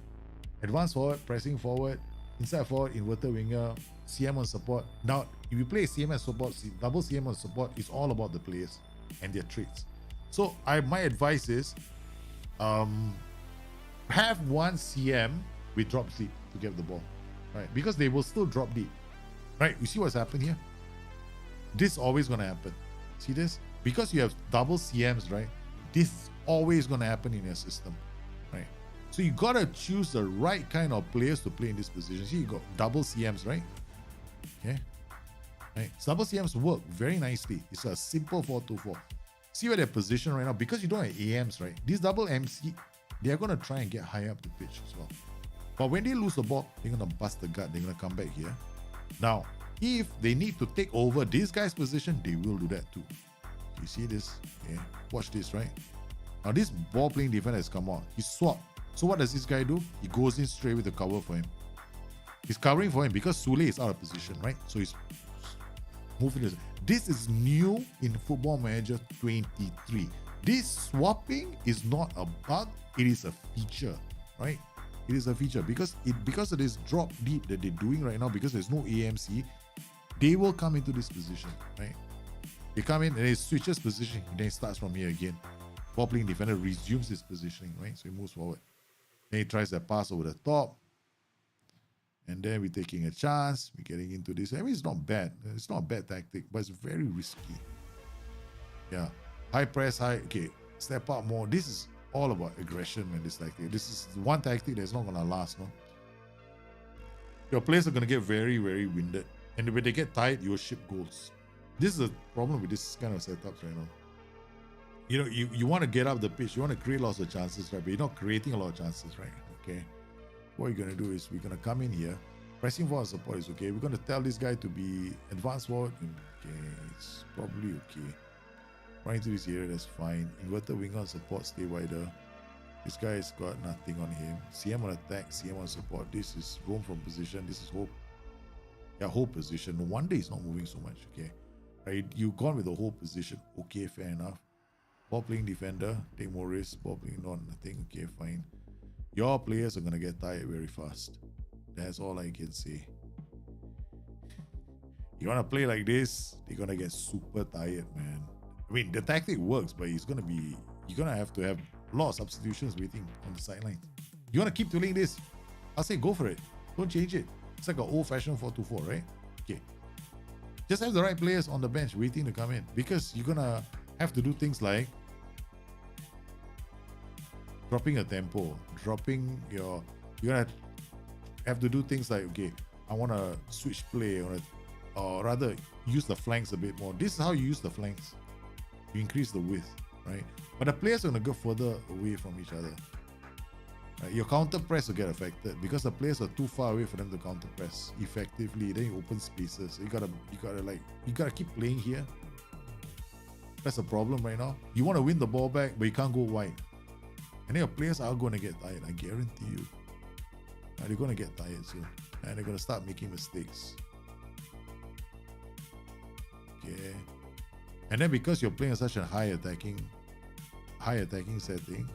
Advance forward, pressing forward, inside forward, inverted winger, CM on support. Now, if you play CM as support, double CM on support, it's all about the players and their traits. So my advice is have one CM with drop deep to get the ball, right? Because they will still drop deep, right? You see what's happened here? This is always going to happen. See this? Because you have double CMs, right? This is always going to happen in your system, right? So you got to choose the right kind of players to play in this position. See, you got double CMs, right? Okay. Right. So double CMs work very nicely. It's a simple 4-2-4. See where they're positioned right now? Because you don't have AMs, right? These double MC, they're going to try and get high up the pitch as well. But when they lose the ball, they're going to bust the gut. They're going to come back here. Now, if they need to take over this guy's position, they will do that too. You see this? Yeah. Watch this, right? Now, this ball playing defender has come on. He swapped. So what does this guy do? He goes in straight with the cover for him. He's covering for him because Sule is out of position, right? So he's moving this. This is new in Football Manager 23. This swapping is not a bug, it is a feature, right? It is a feature because of this drop deep that they're doing right now, because there's no AMC, they will come into this position, right? They come in and it switches position, and then it starts from here again. Ball playing defender resumes his positioning, right? So he moves forward. Then he tries that pass over the top. And then we're taking a chance. We're getting into this. I mean, it's not bad. It's not a bad tactic, but it's very risky. Yeah. High press, high. Okay. Step up more. This is all about aggression, man. This tactic. This is one tactic that's not going to last, no? Your players are going to get very, very winded. And when they get tired, you will ship goals. This is a problem with this kind of setups right now. You know, you want to get up the pitch. You want to create lots of chances, right? But you're not creating a lot of chances, right? Okay. What you're going to do is we're going to come in here. Pressing forward support is okay. We're going to tell this guy to be advanced forward. Okay, it's probably okay. Right into this area, that's fine. Inverted winger support, stay wider. This guy's got nothing on him. CM on attack, CM on support. This is roam from position. This is hope. Yeah, hold position. No wonder he's not moving so much. Okay, right? You gone with the whole position. Okay, fair enough. Ball playing defender, take more risk. Ball playing not nothing. Okay, fine. Your players are gonna get tired very fast. That's all I can say. You wanna play like this, they're gonna get super tired, man. I mean, the tactic works, but you're gonna have to have a lot of substitutions waiting on the sideline. You wanna keep doing this? I'll say go for it. Don't change it. It's like an old-fashioned 4-2-4, right? Okay. Just have the right players on the bench waiting to come in, because you're gonna have to do things like dropping a tempo, you're gonna have to do things like, okay, I wanna switch play, or rather use the flanks a bit more. This is how you use the flanks. You increase the width, right? But the players are gonna go further away from each other. Right? Your counter press will get affected because the players are too far away for them to counter press effectively. Then you open spaces. So you gotta keep playing here. That's a problem right now. You want to win the ball back, but you can't go wide. And then your players are going to get tired. I guarantee you. They're going to get tired soon, and they're going to start making mistakes. Okay. And then because you're playing such a high attacking setting,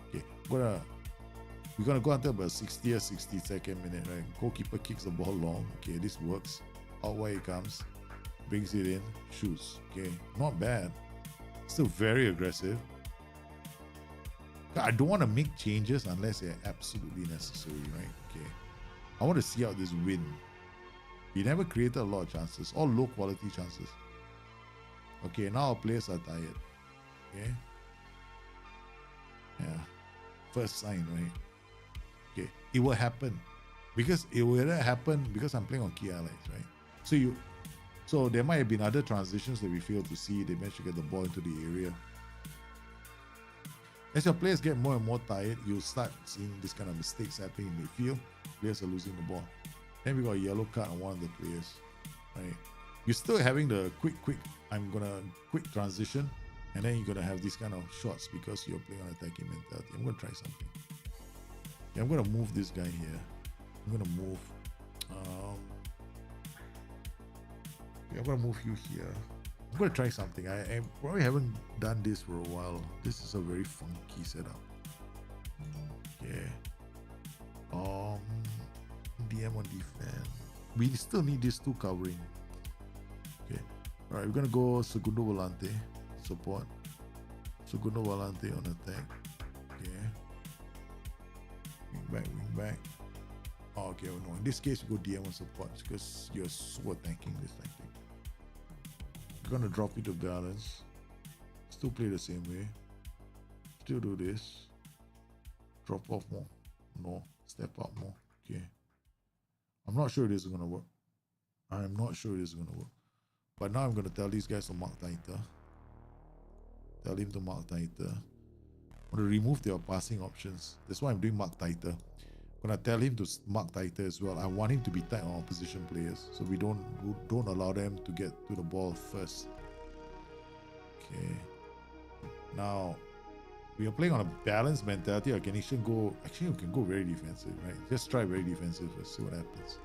okay, we're gonna go until about 60th, 62nd minute, right? Goalkeeper kicks the ball long. Okay, this works. Out wide it comes, brings it in, shoots. Okay, not bad. Still very aggressive. I don't want to make changes unless they're absolutely necessary, right? Okay, I want to see out this win. We never created a lot of chances, all low quality chances. Okay, now our players are tired. Okay. Yeah. First sign, right? Okay. It will happen. Because it will happen because I'm playing on key allies, right? So there might have been other transitions that we failed to see. They managed to get the ball into the area. As your players get more and more tired, you'll start seeing this kind of mistakes happening in midfield. Players are losing the ball. Then we got a yellow card on one of the players, right? You're still having the quick transition, and then you're gonna have these kind of shots because you're playing on attacking mentality. I'm gonna try something. Yeah, I'm gonna move this guy here. I'm gonna move. I'm gonna move you here. I'm gonna try something. I probably haven't done this for a while. This is a very funky setup. Okay. DM on defense. We still need these two covering. Okay. Alright, we're gonna go Segundo Volante support. Segundo Volante on attack. Okay. Wing back. Oh, okay, no. In this case, we go DM on support because you're so attacking this tactic. We're gonna drop it to balance. Still play the same way. Still do this. Drop off more. No. Step up more. Okay. I'm not sure this is gonna work. I'm not sure this is gonna work. But now I'm gonna tell these guys to mark tighter. Tell him to mark tighter. I'm gonna remove their passing options. That's why I'm doing mark tighter. I'm gonna tell him to mark tighter as well. I want him to be tight on opposition players, so we don't allow them to get to the ball first. Okay. Now we are playing on a balanced mentality. I can actually we can go very defensive, right? Just try very defensive first, see what happens.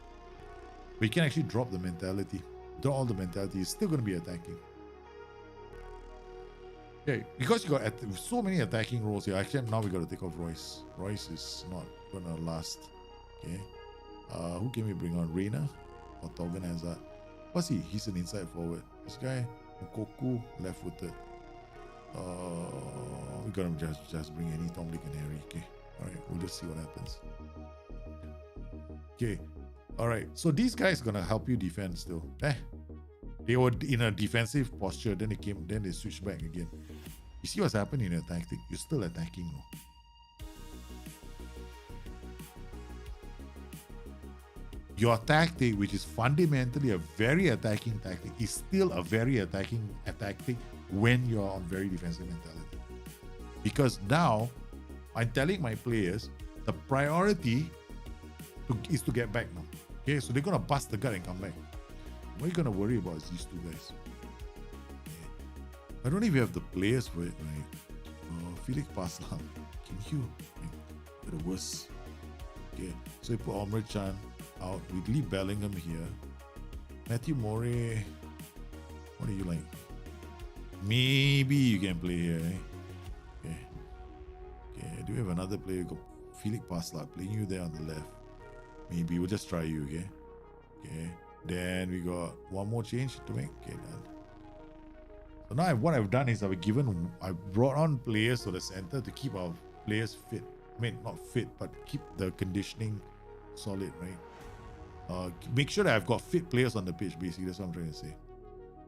We can actually drop the mentality. Drop all the mentality. It's still gonna be attacking. Okay, because you got so many attacking roles here. Actually, now we got to take off Royce. Royce is not gonna last. Okay. Who can we bring on? Reina or Torgan Hazard? What's he? He's an inside forward. This guy, Koku, left-footed. We gotta just bring any Tom, Dick, and Harry. Okay. Alright, we'll just see what happens. Okay. Alright. So these guys are gonna help you defend still. They were in a defensive posture, then they switched back again. You see what's happening in your tactic? You're still attacking though. Your tactic, which is fundamentally a very attacking tactic, is still a very attacking tactic when you're on very defensive mentality. Because now, I'm telling my players, the priority is to get back now. Okay, so they're gonna bust the gut and come back. What are you gonna worry about is these two guys. I don't know if you have the players for it, right? Felix Paslam. Can you? You're the worst. Okay, so we put Omri Chan out. We leave Bellingham here. Matthew Morey. What do you like? Maybe you can play here. Okay. Okay. Do we have another player? Go Felix Paslam playing you there on the left. Maybe we'll just try you. Okay. Okay. Then we got one more change to make. Okay, done. So now what I've done is I've brought on players to the center to keep our players fit. I mean, not fit, but keep the conditioning solid, right? Make sure that I've got fit players on the pitch, basically. That's what I'm trying to say.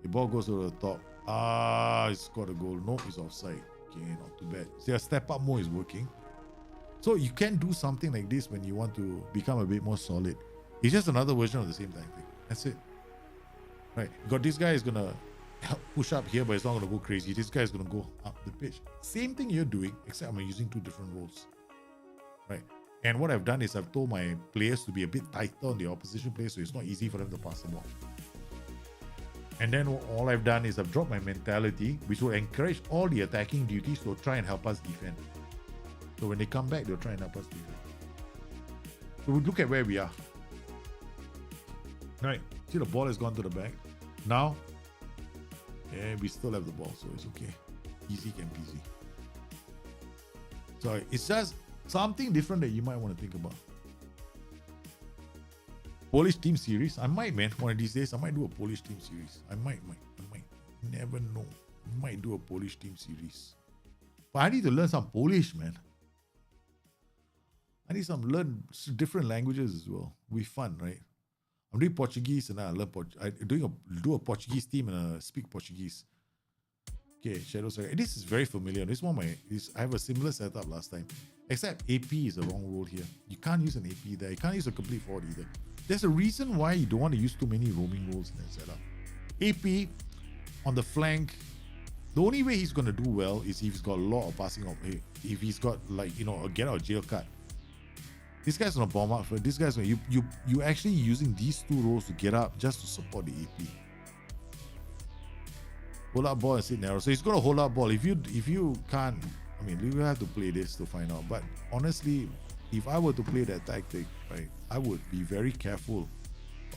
The ball goes to the top. He scored a goal. No, he's offside. Okay, not too bad. See, a step up more is working. So you can do something like this when you want to become a bit more solid. It's just another version of the same tactic. That's it. Right. You got this guy is going to push up here, but it's not going to go crazy. This guy is going to go up the pitch. Same thing you're doing, except I'm using two different roles. Right. And what I've done is I've told my players to be a bit tighter on the opposition players, so it's not easy for them to pass the ball. And then all I've done is I've dropped my mentality, which will encourage all the attacking duties to try and help us defend. So when they come back, they'll try and help us defend. So we look at where we are. Right. See, the ball has gone to the back. Now, we still have the ball, so it's okay. Easy can peasy. So it's just something different that you might want to think about. Polish team series. I might, man. One of these days, I might do a Polish team series. I might. Never know. I might do a Polish team series. But I need to learn some Polish, man. I need some learn different languages as well. It'll be fun, right? I'm doing Portuguese and I learn do a Portuguese team and I speak Portuguese. Okay, Shadows. This is very familiar. This one, I have a similar setup last time. Except AP is the wrong role here. You can't use an AP there. You can't use a complete forward either. There's a reason why you don't want to use too many roaming roles in that setup. AP on the flank. The only way he's going to do well is if he's got a lot of passing up. If he's got a get out of jail card. This guy's gonna bomb up. This guy's gonna you actually using these two roles to get up just to support the AP. Hold up ball and sit narrow. So he's gonna hold up ball. If you can't, I mean, you have to play this to find out. But honestly, if I were to play that tactic, right, I would be very careful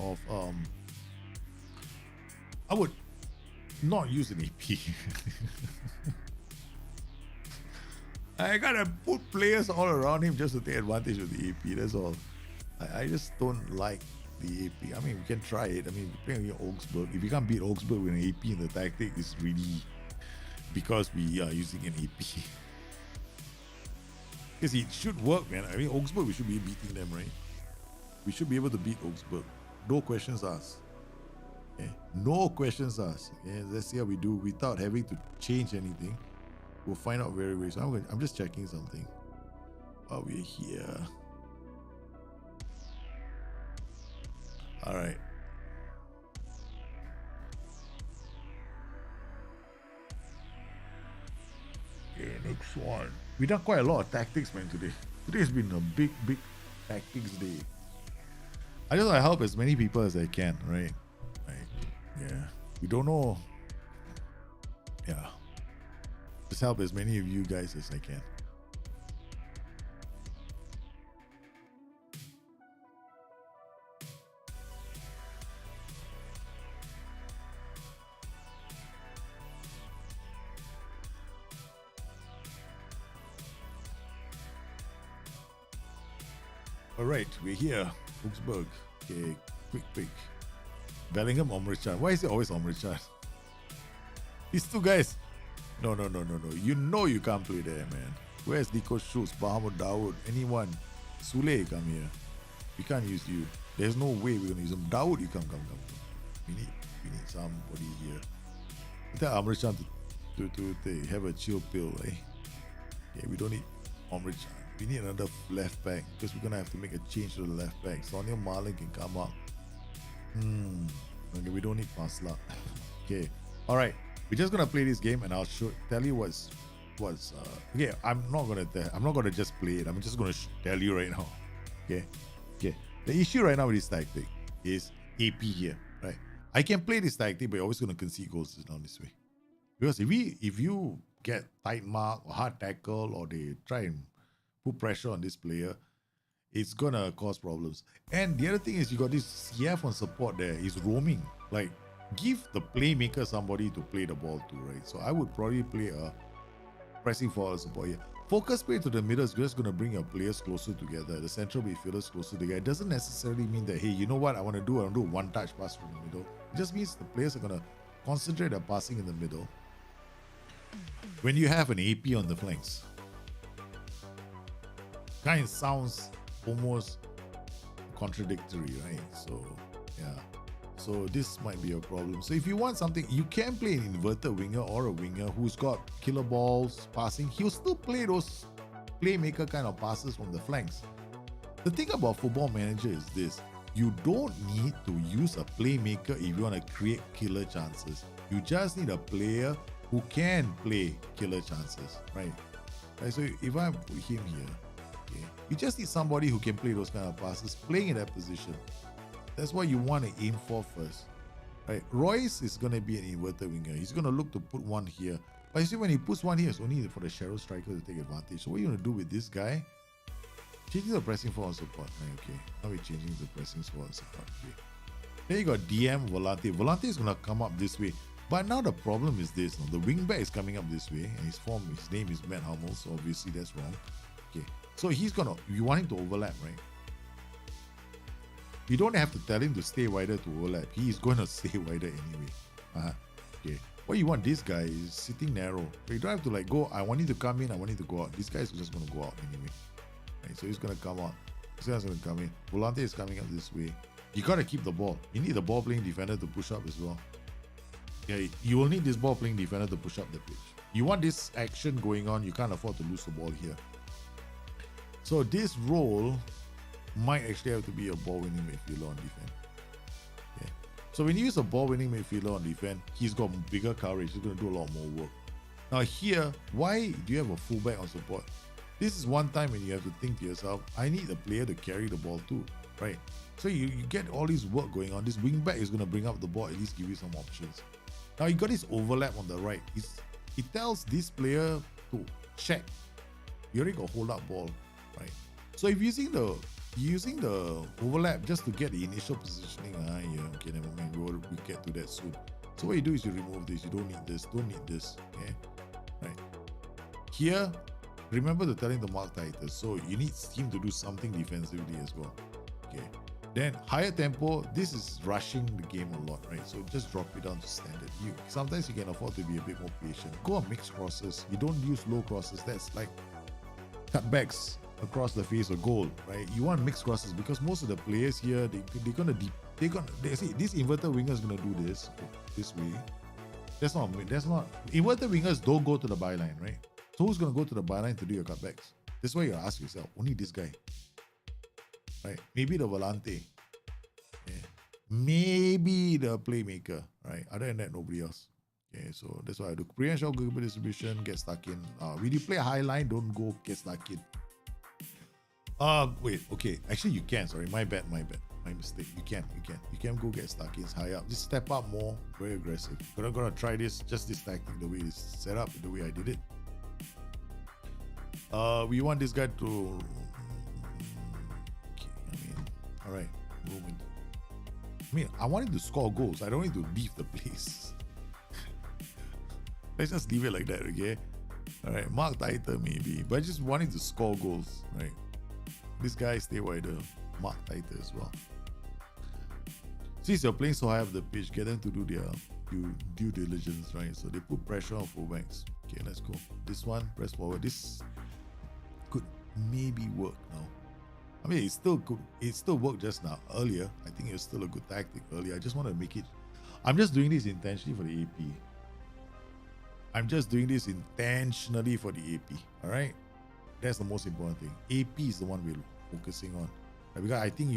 of I would not use an AP. I gotta put players all around him just to take advantage of the AP. That's all. I just don't like the AP. I mean, we can try it. I mean, we're playing Augsburg. If you can't beat Augsburg with an AP in the tactic, it's really because we are using an AP. Because it should work, man. I mean, Augsburg, we should be beating them, right? We should be able to beat Augsburg. No questions asked. Okay? No questions asked. Okay? Let's see how we do without having to change anything. We'll find out very, very soon. I'm just checking something. Oh, we're here. All right. Okay, next one. We done quite a lot of tactics, man, today. Today's been a big tactics day. I just want to help as many people as I can, right? Yeah. We don't know. Yeah. Just help as many of you guys as I can. All right, we're here. Augsburg. Okay, quick. Bellingham, Omrichan. Why is it always Omrichan? These two guys. No. You know you can't play there, man. Where's Nico Schultz, Bahamut Dawood, anyone? Sule, come here. We can't use you. There's no way we're gonna use him. Dawood, you come. We need somebody here. Tell Omrichan to have a chill pill, eh? Yeah, we don't need Omrichan. We need another left back because we're gonna have to make a change to the left back. Sonia Marlin can come up. Okay, we don't need Pasla. Okay, all right. We're just gonna play this game, and I'll tell you what's. Okay, I'm not gonna just play it. I'm just gonna tell you right now. Okay. The issue right now with this tactic is AP here, right? I can play this tactic, but you're always gonna concede goals down this way. Because if you get tight mark or hard tackle or they try and put pressure on this player, it's gonna cause problems. And the other thing is you got this CF on support there. He's roaming. Like, give the playmaker somebody to play the ball to, right? So I would probably play a pressing forward support here. Focus play to the middle is just going to bring your players closer together. The central midfielders closer together. It doesn't necessarily mean that, hey, you know what I want to do? I want to do a one-touch pass from the middle. It just means the players are going to concentrate their passing in the middle. When you have an AP on the flanks, kind of sounds almost contradictory, right? So, yeah. So this might be a problem. So if you want something, you can play an inverted winger or a winger who's got killer balls, passing. He'll still play those playmaker kind of passes from the flanks. The thing about Football Manager is this. You don't need to use a playmaker if you want to create killer chances. You just need a player who can play killer chances, right? So if I put him here, okay, you just need somebody who can play those kind of passes, playing in that position. That's what you want to aim for first, right? Royce is going to be an inverted winger. He's going to look to put one here. But you see, when he puts one here, it's only for the shadow striker to take advantage. So what you want to do with this guy? Changing the pressing forward support. Okay, now we're changing the pressing forward support. Okay. Then you got DM Volante. Volante is going to come up this way. But now the problem is this. The wingback is coming up this way. And his name is Matt Hummel. So obviously that's wrong. Okay. So he's going to, you want him to overlap, right? You don't have to tell him to stay wider to overlap. He is going to stay wider anyway. Okay. What you want, this guy is sitting narrow. You don't have to like go, I want him to come in, I want him to go out. This guy is just going to go out anyway. Right, so he's going to come out. This guy's going to come in. Volante is coming up this way. You got to keep the ball. You need the ball playing defender to push up as well. Yeah, you will need this ball playing defender to push up the pitch. You want this action going on, you can't afford to lose the ball here. So this role might actually have to be a ball-winning midfielder on defense. Yeah. So when you use a ball-winning midfielder on defense, he's got bigger coverage. He's going to do a lot more work. Now here, why do you have a fullback on support? This is one time when you have to think to yourself, I need a player to carry the ball too, right? So you get all this work going on. This wing-back is going to bring up the ball, at least give you some options. Now you got this overlap on the right. It tells this player to check. You already got hold up ball, right? So if using the overlap just to get the initial positioning, yeah, okay, never mind, we'll get to that soon. So what you do is you remove this. You don't need this, okay, right? Here, remember to tell him to mark tighter. So you need him to do something defensively as well, okay? Then higher tempo, this is rushing the game a lot, right? So just drop it down to standard. Sometimes you can afford to be a bit more patient. Go on mixed crosses. You don't use low crosses. That's like cutbacks across the face of goal, right? You want mixed crosses because most of the players here, they're gonna see this inverted winger is gonna do this way. That's not inverted wingers don't go to the byline, right? So who's gonna go to the byline to do your cutbacks? That's why you ask yourself, only this guy, right? Maybe the volante, yeah. Maybe the playmaker, right? Other than that, nobody else. Okay, so that's why I do pre-and-show goalkeeper distribution, get stuck in. When you play a high line, don't go get stuck in. Wait, okay. Actually, you can. Sorry, my bad. My mistake. You can go get stuck in high up. Just step up more, very aggressive. But I'm gonna try this tactic, the way it's set up, the way I did it. We want this guy to. Okay, all right, movement. I want him to score goals. I don't need to leave the place. Let's just leave it like that, okay? All right, mark tighter maybe, but I just want him to score goals, right? This guy stay wider, mark tighter as well. Since you're playing so high up the pitch, get them to do their due diligence, right? So they put pressure on fullbacks. Okay, let's go. This one, press forward. This could maybe work now. I mean, it still worked just now. Earlier, I think it was still a good tactic earlier. I just want to make it. I'm just doing this intentionally for the AP. I'm just doing this intentionally for the AP. All right, that's the most important thing. AP is the one we're focusing on, right? Because I think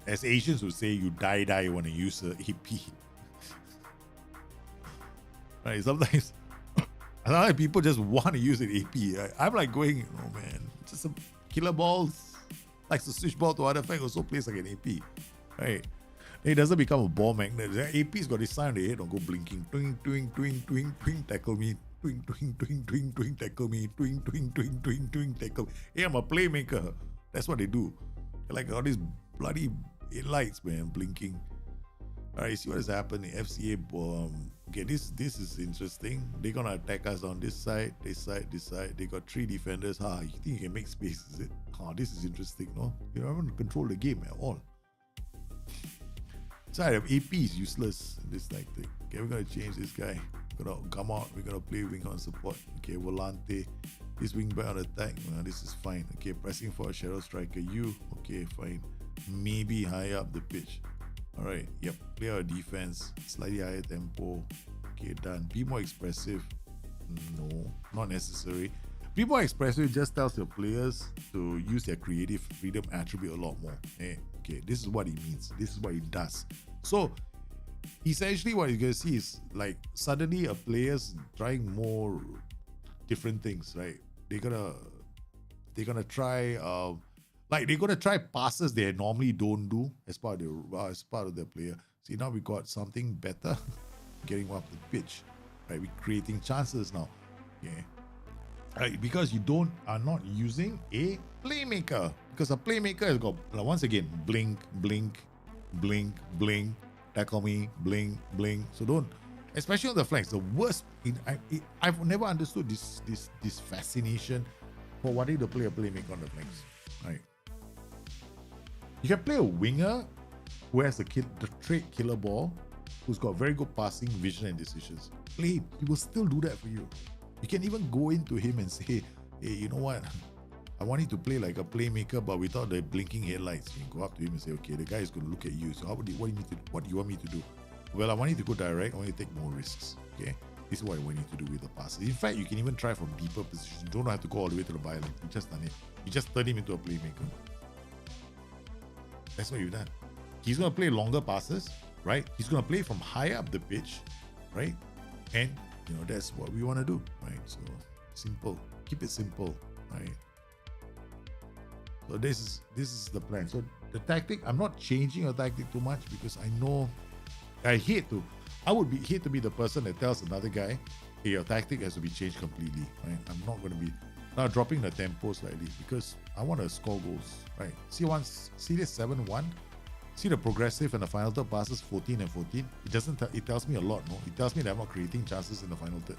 as Asians would say, you die want to use the AP. Right? Sometimes people just want to use an AP. Right? I'm like going, oh man, just some killer balls, like to switch ball to other flank also plays like an AP, right? It doesn't become a ball magnet. The AP's got this sign on the head, don't go blinking. Twing, twing, twing, twing, twing, tackle me. Twing, twing, twing, twing, twing, tackle me. Twing, twing, twing, twing, twing, tackle me. Hey, I'm a playmaker. That's what they do. They're like all these bloody lights, man, blinking. All right, see what has happened in FCA. Okay, this is interesting. They're gonna attack us on this side, this side, this side. They got 3 defenders. You think you can make space? Is it? This is interesting. No, you don't control the game at all. So I have AP is useless in this tactic. Okay, we're gonna change this guy. We're gonna come out. We're gonna play wing on support. Okay, Volante. This wing back on attack. This is fine. Okay, pressing for a shadow striker. You. Okay, fine. Maybe higher up the pitch. All right. Yep. Play our defense. Slightly higher tempo. Okay, done. Be more expressive. No, not necessary. Be more expressive just tells your players to use their creative freedom attribute a lot more. Okay, this is what it means. This is what it does. So essentially what you're going to see is like suddenly a player's trying more different things, right? They're gonna try they're gonna try passes they normally don't do as part of their player. See, now we got something better getting up the pitch, right? We're creating chances now. Yeah. Right, because you are not using a playmaker. Because a playmaker has got, once again, blink, blink, blink, blink, tackle me, blink, blink. So don't, especially on the flanks. The worst, I've never understood this fascination for wanting to play a playmaker on the flanks. Right. You can play a winger who has the trait killer ball, who's got very good passing, vision, and decisions. Play him. He will still do that for you. You can even go into him and say, hey, you know what? I want you to play like a playmaker, but without the blinking headlights. You can go up to him and say, okay, the guy is going to look at you. So what do you want me to do? Well, I want you to go direct. I want you to take more risks. Okay? This is what I want you to do with the passes. In fact, you can even try from deeper positions. You don't have to go all the way to the byline. You just done it. You just turn him into a playmaker. That's what you've done. He's going to play longer passes, right? He's going to play from higher up the pitch, right? And that's what we want to do, right? So simple, keep it simple, right? So this is the plan. So the tactic, I'm not changing a tactic too much because I know I hate to be the person that tells another guy, hey, your tactic has to be changed completely, right? I'm not going to be now dropping the tempo slightly because I want to score goals, right? See this 7-1. See the progressive and the final third passes 14 and 14. It tells me a lot, no? It tells me that I'm not creating chances in the final third.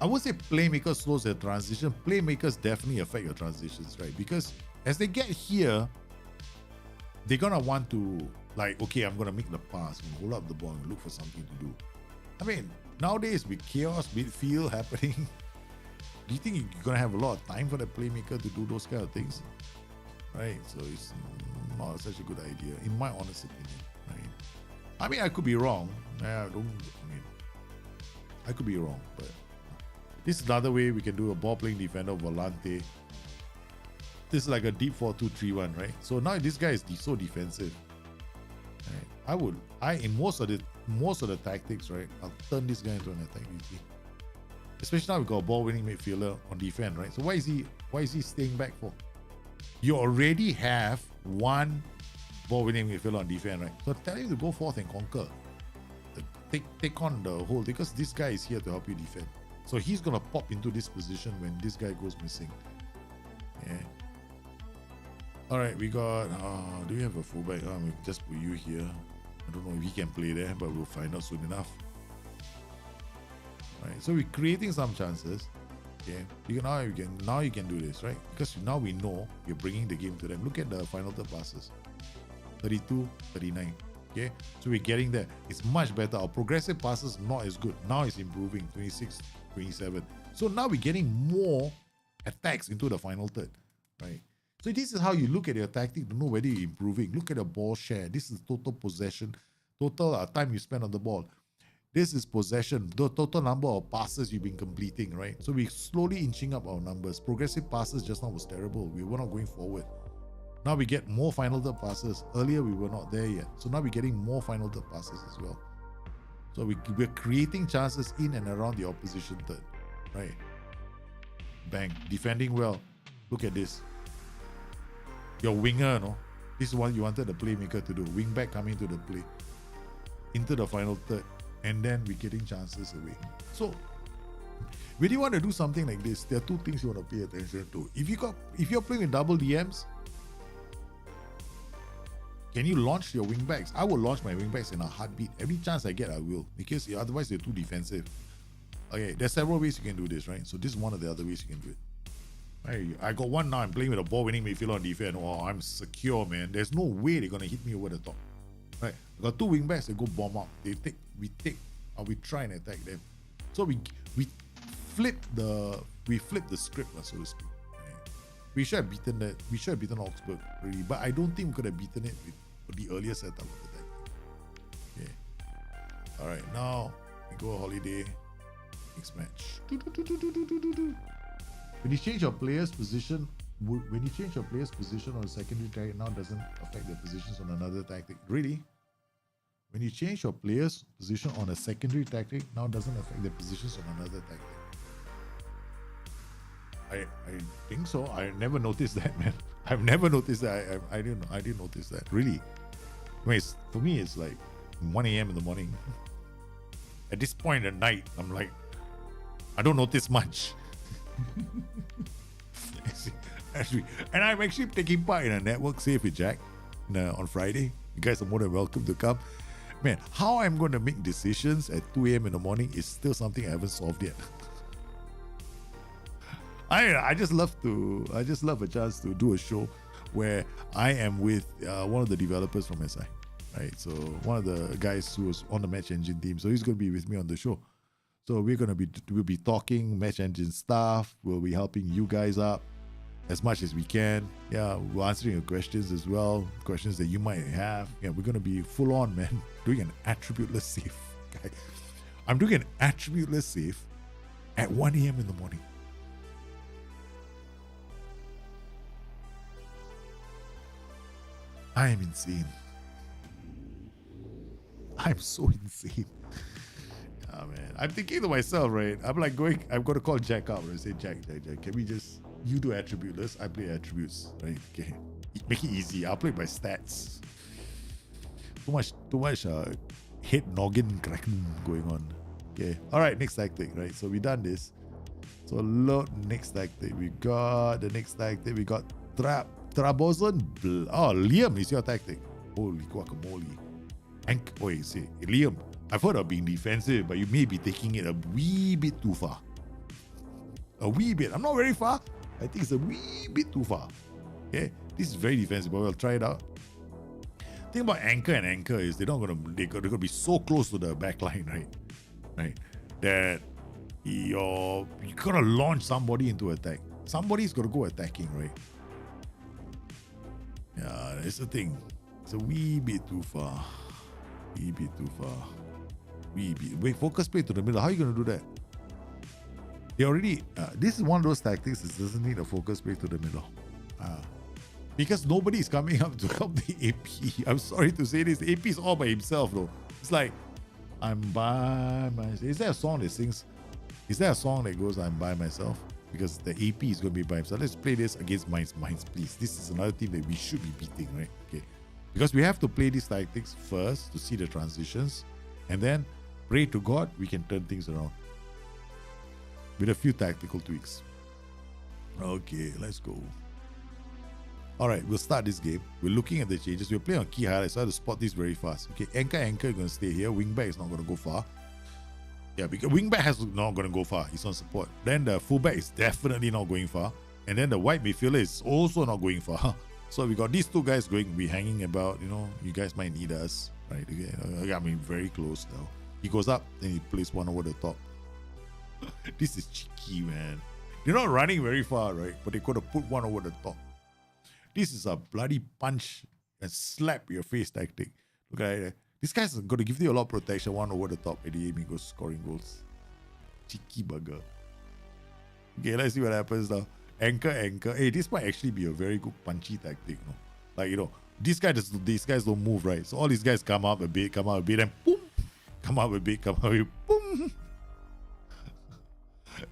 I would say playmakers slows their transition. Playmakers definitely affect your transitions, right? Because as they get here, they're gonna want to okay, I'm gonna make the pass, hold up the ball and look for something to do. I mean, nowadays with chaos, midfield happening, do you think you're gonna have a lot of time for the playmaker to do those kind of things? Right, so it's not such a good idea, in my honest opinion. Right, I mean, I could be wrong. I could be wrong, but this is another way we can do a ball-playing defender, Volante. This is like a deep 4-2-3-1, right? So now this guy is so defensive. Right? In most of the tactics, right? I'll turn this guy into an attack DT. Especially now we got a ball-winning midfielder on defense, right? So why is he staying back for? You already have one ball-winning midfielder on defense, right? So tell him to go forth and conquer. Take on the whole, because this guy is here to help you defend. So he's gonna pop into this position when this guy goes missing. Yeah. All right, we got. Do we have a fullback? We just put you here. I don't know if he can play there, but we'll find out soon enough. All right. So we're creating some chances. Okay. Now you can do this, right? Because now we know you're bringing the game to them. Look at the final third passes. 32, 39. Okay. So we're getting there. It's much better. Our progressive passes not as good. Now it's improving. 26, 27. So now we're getting more attacks into the final third, right? So this is how you look at your tactic to know whether you're improving. Look at the ball share. This is total possession, total time you spend on the ball. This is possession, the total number of passes you've been completing, right? So we're slowly inching up our numbers. Progressive passes just now was terrible. We were not going forward. Now we get more final third passes. Earlier we were not there yet. So now we're getting more final third passes as well. So we're creating chances in and around the opposition third, right? Bang, defending well. Look at this. Your winger, no? This is what you wanted the playmaker to do. Wing back coming to the play, into the final third, and then we're getting chances away. So when you want to do something like this, there are two things you want to pay attention to. If you're playing with double DMs, can you launch your wing backs? I will launch my wing backs in a heartbeat. Every chance I get, I will, because otherwise they're too defensive. Okay, there's several ways you can do this, right? So this is one of the other ways you can do it. Right, I got one now. I'm playing with a ball-winning midfielder on defense. Oh, I'm secure, man. There's no way they're gonna hit me over the top. Right, I got two wing backs that go bomb up. We try and attack them. So we flip the script, so to speak. Right? We should have beaten that. We should have beaten Augsburg, really, but I don't think we could have beaten it with the earlier setup of the deck. Okay. All right, now we go holiday. Next match. When you change your player's position, on a secondary tactic, now doesn't affect their positions on another tactic. Really? When you change your player's position on a secondary tactic, now doesn't affect their positions on another tactic. I think so. I never noticed that, man. I've never noticed that. I didn't notice that. Really? I mean, for me, it's like 1 a.m. in the morning. At this point at night, I'm like, I don't notice much. Actually, and I'm actually taking part in a network save with Jack on Friday. You guys are more than welcome to come. Man, how I'm going to make decisions at 2 a.m. in the morning is still something I haven't solved yet. I just love a chance to do a show where I am with one of the developers from SI, right? So one of the guys who was on the Match Engine team, so he's going to be with me on the show. So we'll be talking Match Engine stuff. We'll be helping you guys up as much as we can. Yeah, we're answering your questions as well, questions that you might have. Yeah, we're gonna be full on, man, doing an attributeless save. Okay? I'm doing an attributeless save at 1 a.m. in the morning. I am insane. I'm so insane. Oh, man. I'm thinking to myself, right? I'm like I'm going to call Jack up and say, Jack, can we just, you do attributeless, I play attributes, right? Okay. Make it easy. I'll play my stats. Too much head noggin cracking going on. Okay. All right. Next tactic, right? So we done this. So load next tactic. We got the next tactic. We got Trabzon. Oh, Liam is your tactic. Holy guacamole. See, Liam, I've heard of being defensive, but you may be taking it a wee bit too far. A wee bit. I'm not very far. I think it's a wee bit too far. Okay, this is very defensive, but we'll try it out. Thing about anchor is they're gonna be so close to the back line, right? That you're gonna launch somebody into attack. Somebody's gonna go attacking, right? Yeah, that's the thing. It's a wee bit too far. Wait, focus play to the middle. How are you going to do that? They already, this is one of those tactics that doesn't need a focus play to the middle. Because nobody is coming up to help the AP. I'm sorry to say this. The AP is all by himself, though. It's like, I'm by myself. Is there a song that goes, I'm by myself? Because the AP is going to be by himself. Let's play this against Mainz, please. This is another team that we should be beating, right? Okay. Because we have to play these tactics first to see the transitions, and then pray to God we can turn things around with a few tactical tweaks. Okay, let's go. All right, we'll start this game. We're looking at the changes. We're playing on key highlights, so I have to spot these very fast. Okay, anchor is going to stay here. Wingback is not going to go far. Yeah, because wingback is not going to go far. He's on support. Then the fullback is definitely not going far. And then the white midfielder is also not going far. So we got these two guys going, be hanging about, you guys might need us, right? Okay, I mean, very close now. He goes up, then he plays one over the top. This is cheeky, man. They're not running very far, right? But they could have put one over the top. This is a bloody punch and slap your face tactic. Look at it. This guy's going to give you a lot of protection, one over the top. At the end, he goes scoring goals. Cheeky bugger. Okay, let's see what happens now. Anchor. Hey, this might actually be a very good punchy tactic, no? Like, these guys don't move, right? So all these guys come up a bit, and boom! Come up a bit, boom!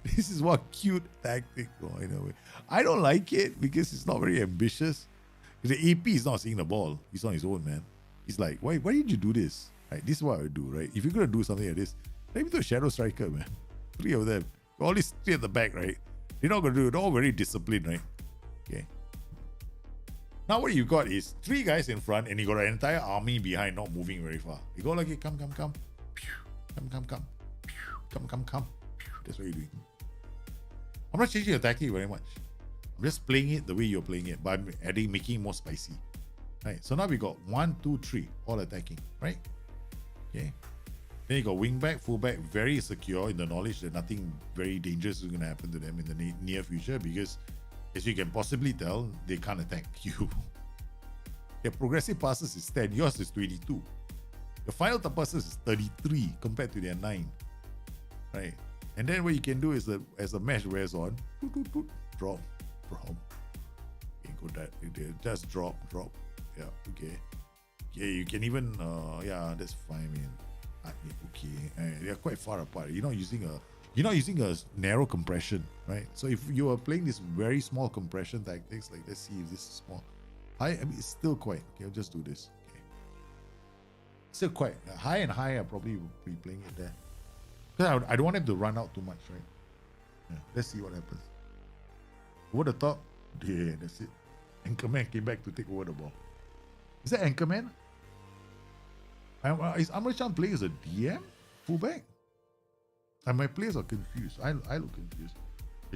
This is what cute tactic, no, in a way. I don't like it because it's not very ambitious. The AP is not seeing the ball. He's on his own, man. He's like, why did you do this? Right? This is what I would do, right? If you're gonna do something like this, let me do a shadow striker, man. 3 of them. All these 3 at the back, right? They're not gonna do it. They're all very disciplined, right? Okay. Now what you got is 3 guys in front and you got an entire army behind not moving very far. You go like, hey, come. Come. That's what you're doing. I'm not changing your tactic very much. I'm just playing it the way you're playing it, but I'm making it more spicy. Right. So now we got 1, 2, 3, all attacking, right? Okay. Then you got wing back, full back, very secure in the knowledge that nothing very dangerous is going to happen to them in the near future, because as you can possibly tell, they can't attack you. Their progressive passes is 10, yours is 22. The final passes is 33 compared to their 9. Right? And then what you can do is that as the match wears on, drop. Okay, go that. Just drop. Yeah, okay. Yeah, you can even, yeah, that's fine, man. Okay, they're quite far apart. You're not using a narrow compression, right? So if you are playing this very small compression tactics, like let's see if this is small. I mean, it's still quite. Okay, I'll just do this. Okay, still quite high and high. I probably will be playing it there. Because I don't want him to run out too much, right? Yeah, let's see what happens. Over the top, yeah, that's it. Anchorman came back to take over the ball. Is that Anchorman? Is Amr Chan playing as a DM? Fullback? And my players are confused. I look confused.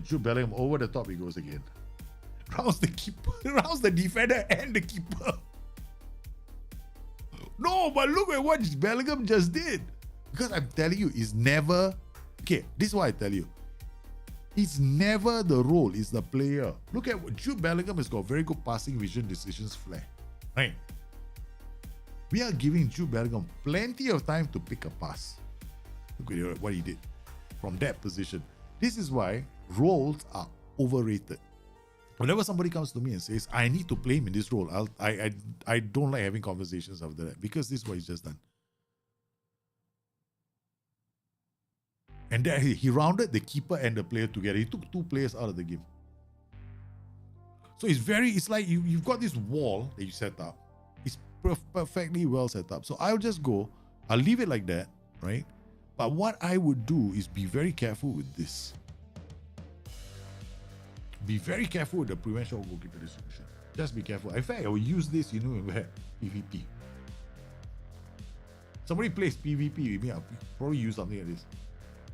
Jude Bellingham over the top, he goes again. Rounds the keeper, rounds the defender and the keeper. No, but look at what Bellingham just did. Because I'm telling you, it's never... Okay, this is what I tell you. It's never the role, it's the player. Look at what Jude Bellingham has got very good passing vision, decisions, flair. Right? We are giving Jude Bellingham plenty of time to pick a pass. Look at what he did from that position. This is why roles are overrated. Whenever somebody comes to me and says, I need to play him in this role, I don't like having conversations after that, because this is what he's just done. And then he rounded the keeper and the player together. He took 2 players out of the game. So it's like you've got this wall that you set up. It's perfectly well set up. So I'll leave it like that, right? But what I would do is be very careful with this. Be very careful with the prevent shot goalkeeper distribution. Just be careful. In fact, I will use this, where PvP. Somebody plays PvP with me, I'll probably use something like this.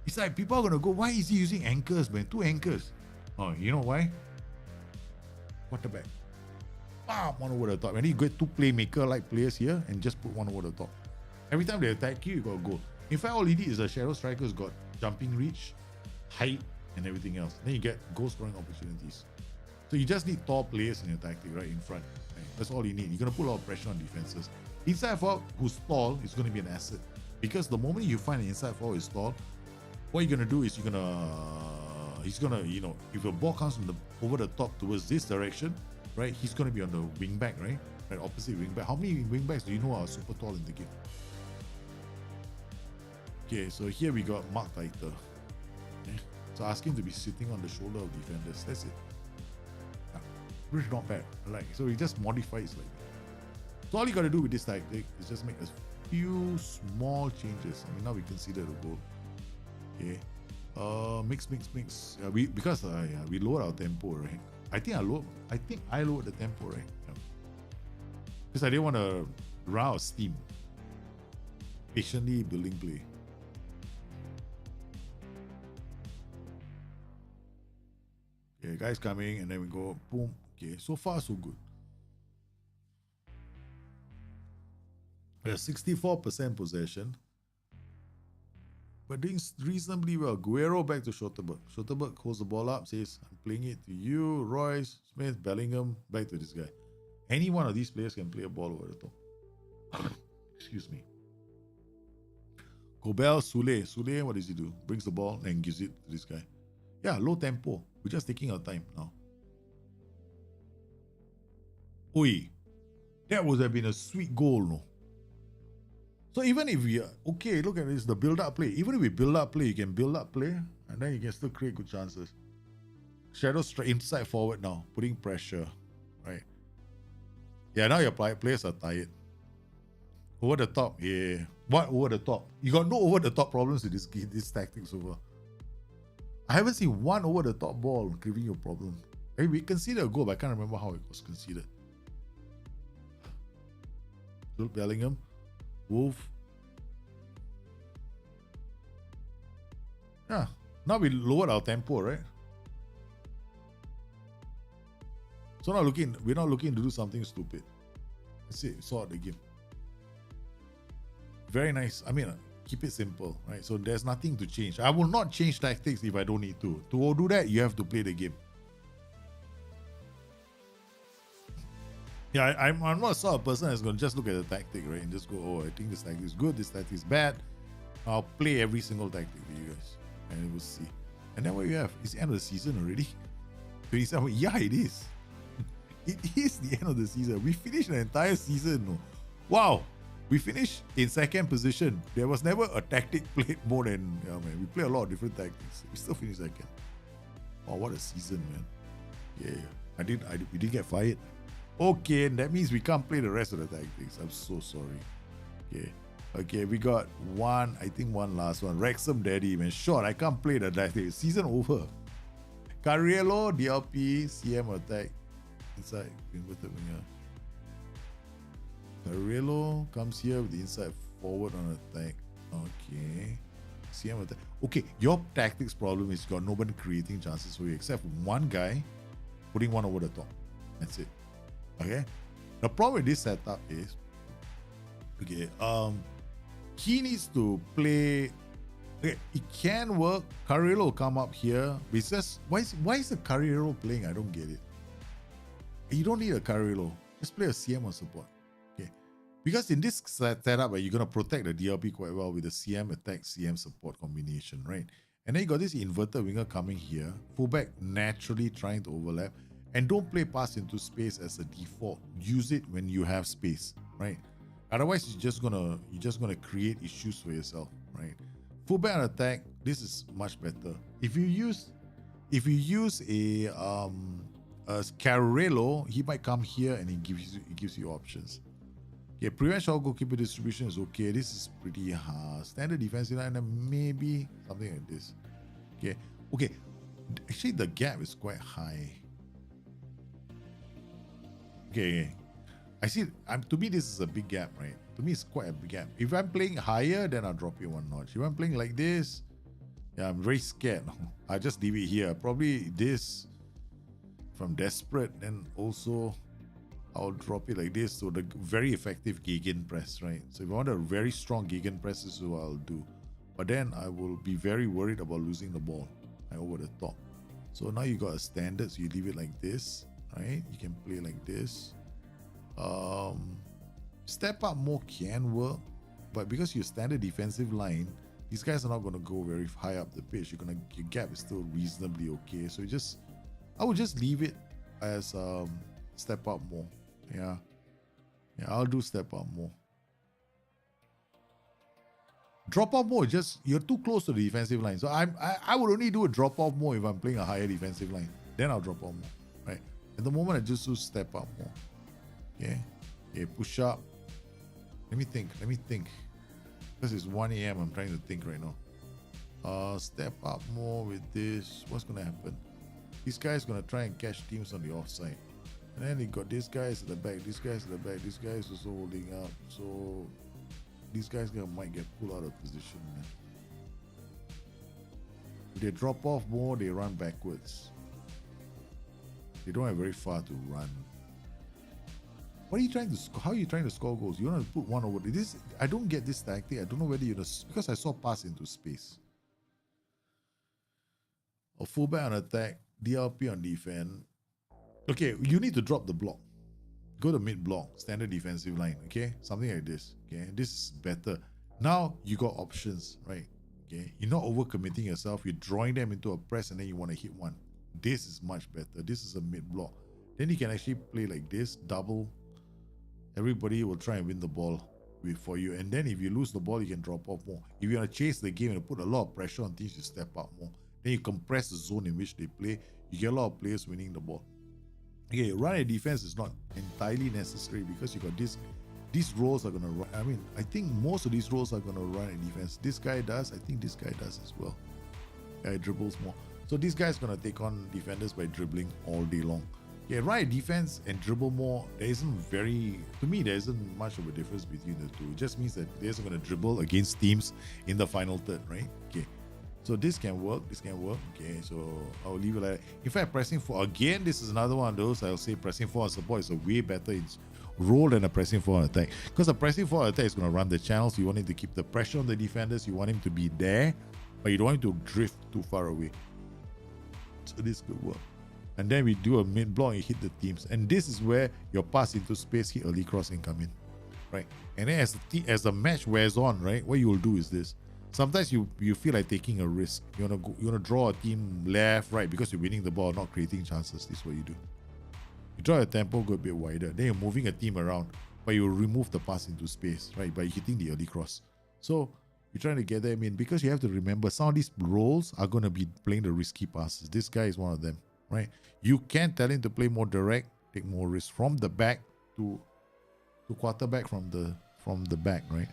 It's like people are going to go, why is he using anchors, man? 2 anchors. Oh, you know why? Quarterback. Bam! One over the top. And you get 2 playmaker-like players here and just put one over the top. Every time they attack you, you got a goal. In fact, all he did is a shadow striker's got jumping reach, height, and everything else. Then you get goal scoring opportunities. So you just need tall players in your tactic, right, in front. Right? That's all you need. You're going to put a lot of pressure on defenses. Inside forward who's tall is going to be an asset. Because the moment you find an inside forward is tall, what you're going to do is he's going to, if a ball comes from over the top towards this direction, right, he's going to be on the wing back, right? Right, opposite wing back. How many wing backs do you know are super tall in the game? Okay, so here we got Mark Taiter. Okay. So ask him to be sitting on the shoulder of defenders. That's it. Yeah. Which is not bad. So he just modifies like that. So all you got to do with this tactic is just make a few small changes. I mean, now we consider the goal. Okay. Mix. We lowered our tempo, right? I think I lowered the tempo, right? Yeah. Because I didn't want to run out of steam. Patiently building play. Okay, guys coming, and then we go boom. Okay, so far so good. We have 64% possession. But doing reasonably well. Guerrero back to Schotterberg. Schotterberg holds the ball up, says, I'm playing it to you. Royce, Smith, Bellingham, back to this guy. Any one of these players can play a ball over the top. Excuse me. Kobel, Sule. Sule, what does he do? Brings the ball and gives it to this guy. Yeah, low tempo. We're just taking our time now. Oi, that would have been a sweet goal, no? So even if we are, okay, look at this, the build-up play. Even if we build up play, you can build up play, and then you can still create good chances. Shadow straight inside forward now, putting pressure, right? Yeah, now your players are tired. Over the top, yeah. What over the top? You got no over the top problems with this tactics over. I haven't seen one over the top ball giving you a problem. Hey, we conceded a goal, but I can't remember how it was conceded. Jude Bellingham, Wolf. Yeah. Now we lowered our tempo, right? So we're not looking to do something stupid. That's it. Sort the game. Very nice. I mean, keep it simple, right? So there's nothing to change. I will not change tactics if I don't need to. To do that, you have to play the game. Yeah, I'm not the sort of person that's going to just look at the tactic, right? And just go, oh, I think this tactic is good, this tactic is bad. I'll play every single tactic for you guys. And we'll see. And then what you have? It's the end of the season already. 27. Yeah, it is. It is the end of the season. We finished an entire season. No. Wow. We finished in second position. There was never a tactic played more than, yeah, man. We play a lot of different tactics. We still finished second. Oh, what a season, man. Yeah. We didn't get fired. Okay, and that means we can't play the rest of the tactics. I'm so sorry. Okay, we got one last one. Wrexham Daddy, man. Short, I can't play the tactics. Season over. Carriello, DLP, CM attack. Inside, inverted winger. Carriello comes here with the inside forward on attack. Okay. CM attack. Okay, your tactics problem is you got nobody creating chances for you except one guy putting one over the top. That's it. Okay. The problem with this setup is, okay, he needs to play. Okay, it can work. Carriello will come up here. But it's just why is the Carriello playing? I don't get it. You don't need a Carriello. Just play a CM on support. Okay. Because in this setup, you're gonna protect the DLP quite well with the CM attack, CM support combination, right? And then you got this inverted winger coming here. Fullback naturally trying to overlap. And don't play pass into space as a default. Use it when you have space, right? Otherwise, you're just gonna create issues for yourself, right? Fullback on attack, this is much better. If you use a Carriello, he might come here and he gives you options. Okay, prevent shot goalkeeper distribution is okay. This is pretty hard. Standard defensive line and maybe something like this. Okay. Actually, the gap is quite high. Okay. I see. To me, this is a big gap, right? To me, it's quite a big gap. If I'm playing higher, then I'll drop it one notch. If I'm playing like this, yeah, I'm very scared. I'll just leave it here. Probably this, if I'm desperate, then also I'll drop it like this. So the very effective gegen press, right? So if I want a very strong gegen press, this is what I'll do. But then I will be very worried about losing the ball over the top. So now you got a standard, so you leave it like this, right? You can play like this. Step up more can work, but because you're standard defensive line, these guys are not going to go very high up the pitch. Your gap is still reasonably okay. So I would just leave it as step up more. Yeah, I'll do step up more. Drop off more, just you're too close to the defensive line. So I would only do a drop off more if I'm playing a higher defensive line. Then I'll drop off more, right? At the moment, I just do step up more. Okay, push up. Let me think. Because it's 1 a.m. I'm trying to think right now. Step up more with this. What's gonna happen? This guy's gonna try and catch teams on the offside. And then he got these guys at the back, this guy's at the back, this guy's also holding up. So these guys might get pulled out of position, man. If they drop off more, they run backwards. They don't have very far to run. What are you trying to how are you trying to score goals? You want to put one over this? I don't get this tactic. I don't know whether because I saw pass into space. A fullback on attack, DLP on defense. Okay, you need to drop the block. Go to mid block, standard defensive line. Okay, something like this. Okay, this is better. Now you got options, right? Okay, you're not overcommitting yourself. You're drawing them into a press, and then you want to hit one. This is much better. This is a mid block. Then you can actually play like this, double. Everybody will try and win the ball for you. And then if you lose the ball, you can drop off more. If you want to chase the game and put a lot of pressure on teams, you step up more. Then you compress the zone in which they play. You get a lot of players winning the ball. Okay, run a defense is not entirely necessary because you got this. These roles are gonna run. I mean, I think most of these roles are gonna run a defense. This guy does. I think this guy does as well. Guy dribbles more. So this guy's gonna take on defenders by dribbling all day long. Yeah, right. Defense and dribble more. There isn't much of a difference between the two. It just means that players are gonna dribble against teams in the final third, right? Okay. So this can work. This can work. Okay. So I'll leave it like that. In fact, pressing 4 again. This is another one of those. I'll say pressing 4 on support is a way better role than a pressing 4 on attack. Because a pressing 4 on attack is gonna run the channels. You want him to keep the pressure on the defenders. You want him to be there, but you don't want him to drift too far away. So this could work. And then we do a mid block and hit the teams. And this is where your pass into space, hit early cross and come in, right? And then as the match wears on, right, what you will do is this. Sometimes you feel like taking a risk. You wanna draw a team left, right, because you're winning the ball, not creating chances. This is what you do. You draw your tempo, go a bit wider. Then you're moving a team around, but you remove the pass into space, right, by hitting the early cross. So you're trying to get them in because you have to remember some of these roles are going to be playing the risky passes. This guy is one of them, right? You can tell him to play more direct, take more risk from the back to quarterback from the back, right?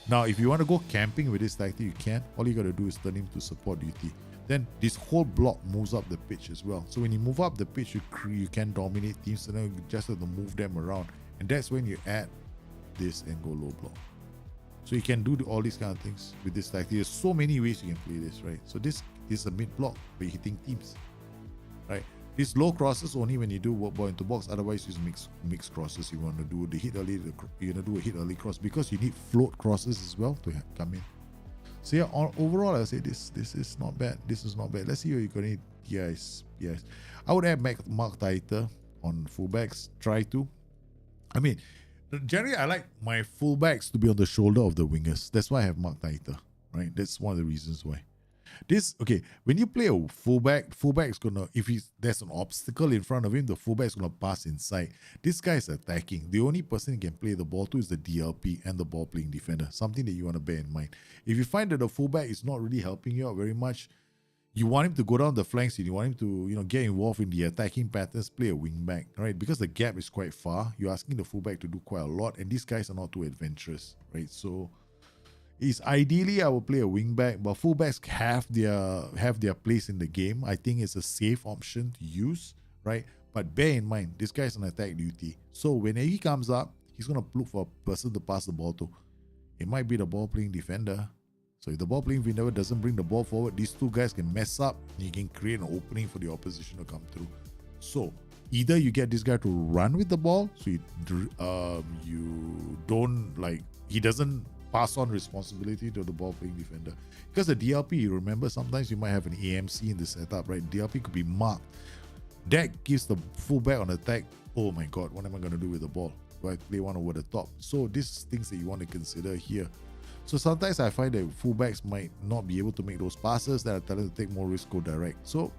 Now, if you want to go camping with this tactic, you can. All you got to do is turn him to support duty. Then this whole block moves up the pitch as well. So when you move up the pitch, you can dominate teams, and then you just have to move them around. And that's when you add this and go low block. So you can do all these kind of things with this tactic. There's so many ways you can play this, right? So this is a mid block by hitting teams, right? These low crosses only when you do work ball into box. Otherwise, use mixed crosses. You want to do the hit early. You're gonna do a hit early cross because you need float crosses as well to come in. So yeah, overall, I'll say this is not bad. This is not bad. Let's see what you're gonna need. Yes. I would add Mark Taiter on fullbacks. Try to. I mean, generally, I like my fullbacks to be on the shoulder of the wingers. That's why I have Mark Taiter, right? That's one of the reasons why. When you play a fullback's gonna, if there's an obstacle in front of him, the fullback's gonna pass inside. This guy's attacking. The only person he can play the ball to is the DLP and the ball playing defender. Something that you want to bear in mind. If you find that the fullback is not really helping you out very much, you want him to go down the flanks and you want him to, get involved in the attacking patterns, play a wing back, right? Because the gap is quite far, you're asking the fullback to do quite a lot, and these guys are not too adventurous, right? So ideally I would play a wing back, but fullbacks have their place in the game. I think it's a safe option to use, right? But bear in mind, this guy's on attack duty. So when he comes up, he's gonna look for a person to pass the ball to. It might be the ball playing defender. So if the ball playing defender doesn't bring the ball forward, these two guys can mess up and you can create an opening for the opposition to come through. So either you get this guy to run with the ball, so he doesn't pass on responsibility to the ball playing defender. Because the DLP, you remember, sometimes you might have an AMC in the setup, right? DLP could be marked. That gives the fullback on attack, oh my god, what am I going to do with the ball? Do I play one over the top? So these things that you want to consider here. So sometimes I find that fullbacks might not be able to make those passes that are telling them to take more risk, go direct. So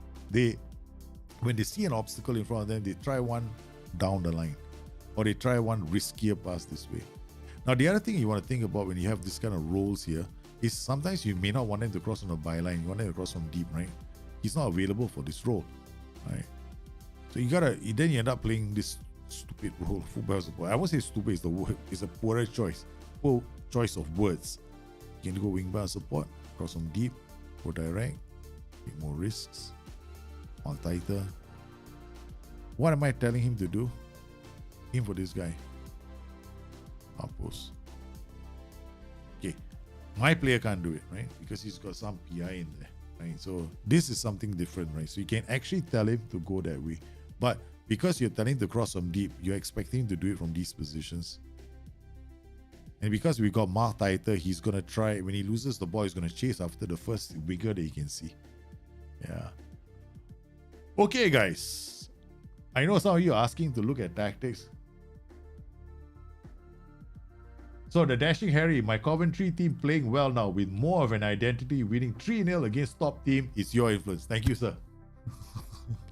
when they see an obstacle in front of them, they try one down the line, or they try one riskier pass this way. Now, the other thing you want to think about when you have this kind of roles here is sometimes you may not want them to cross on a byline. You want them to cross from deep, right? He's not available for this role, right? So then you end up playing this stupid role, fullback support. I won't say stupid is the word. It's a poorer choice. Poor choice of words. You can go wing back support, cross from deep, go direct, take more risks, on tighter. What am I telling him to do? Aim for this guy. Outpost. Okay, my player can't do it, right? Because he's got some PI in there, right? So this is something different, right? So you can actually tell him to go that way, but because you're telling him to cross from deep, you're expecting him to do it from these positions. And because we got Mark Taiter, he's gonna try, when he loses the ball, he's gonna chase after the first winger that he can see. Yeah. Okay, guys. I know some of you are asking to look at tactics. So the Dashing Harry, my Coventry team playing well now with more of an identity, winning 3-0 against top team is your influence. Thank you, sir.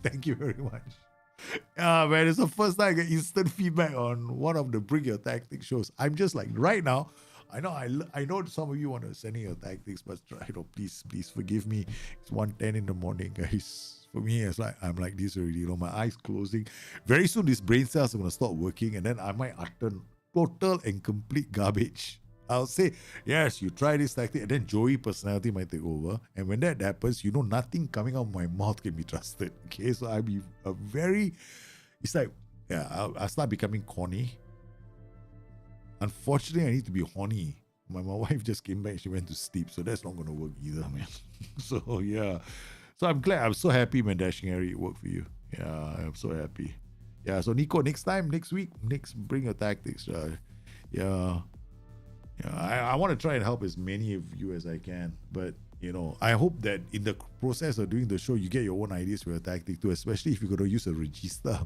Thank you very much. Man, it's the first time I get instant feedback on one of the Bring Your Tactics shows. I'm just like, right now, I know some of you want to send in your tactics, but please forgive me. It's 1:10 in the morning, guys. For me, it's like I'm like this already. You know, my eyes closing. Very soon, these brain cells are gonna stop working, and then I might utter total and complete garbage. I'll say, yes, you try this tactic, and then Joey personality might take over. And when that happens, you know, nothing coming out of my mouth can be trusted. Okay, so I'll be a very, it's like, yeah, I'll start becoming corny. Unfortunately, I need to be horny. My wife just came back, she went to sleep, so that's not going to work either, man. So, yeah. So I'm glad, I'm so happy when Dashing Harry it worked for you. Yeah, I'm so happy. Yeah, so Nico, next week, bring your tactics. Yeah. I want to try and help as many of you as I can, but you know, I hope that in the process of doing the show, you get your own ideas for your tactic too, especially if you're going to use a register.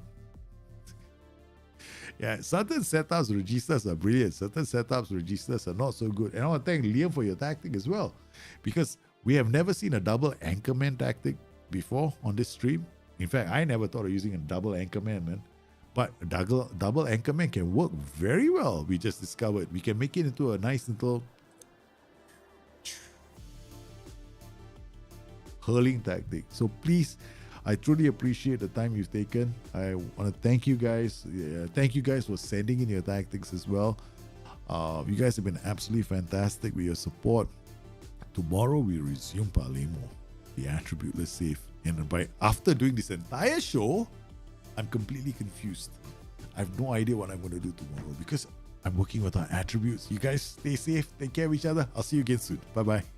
Yeah, certain setups, registers are brilliant. Certain setups, registers are not so good. And I want to thank Liam for your tactic as well, because we have never seen a double anchorman tactic before on this stream. In fact, I never thought of using a double anchorman, man. But double anchorman can work very well. We just discovered we can make it into a nice little hurling tactic. So please, I truly appreciate the time you've taken. I want to thank you guys. Thank you guys for sending in your tactics as well. You guys have been absolutely fantastic with your support. Tomorrow we resume Palemo, the attributeless safe. And after doing this entire show, I'm completely confused. I have no idea what I'm going to do tomorrow because I'm working with our attributes. You guys stay safe, take care of each other. I'll see you again soon. Bye-bye.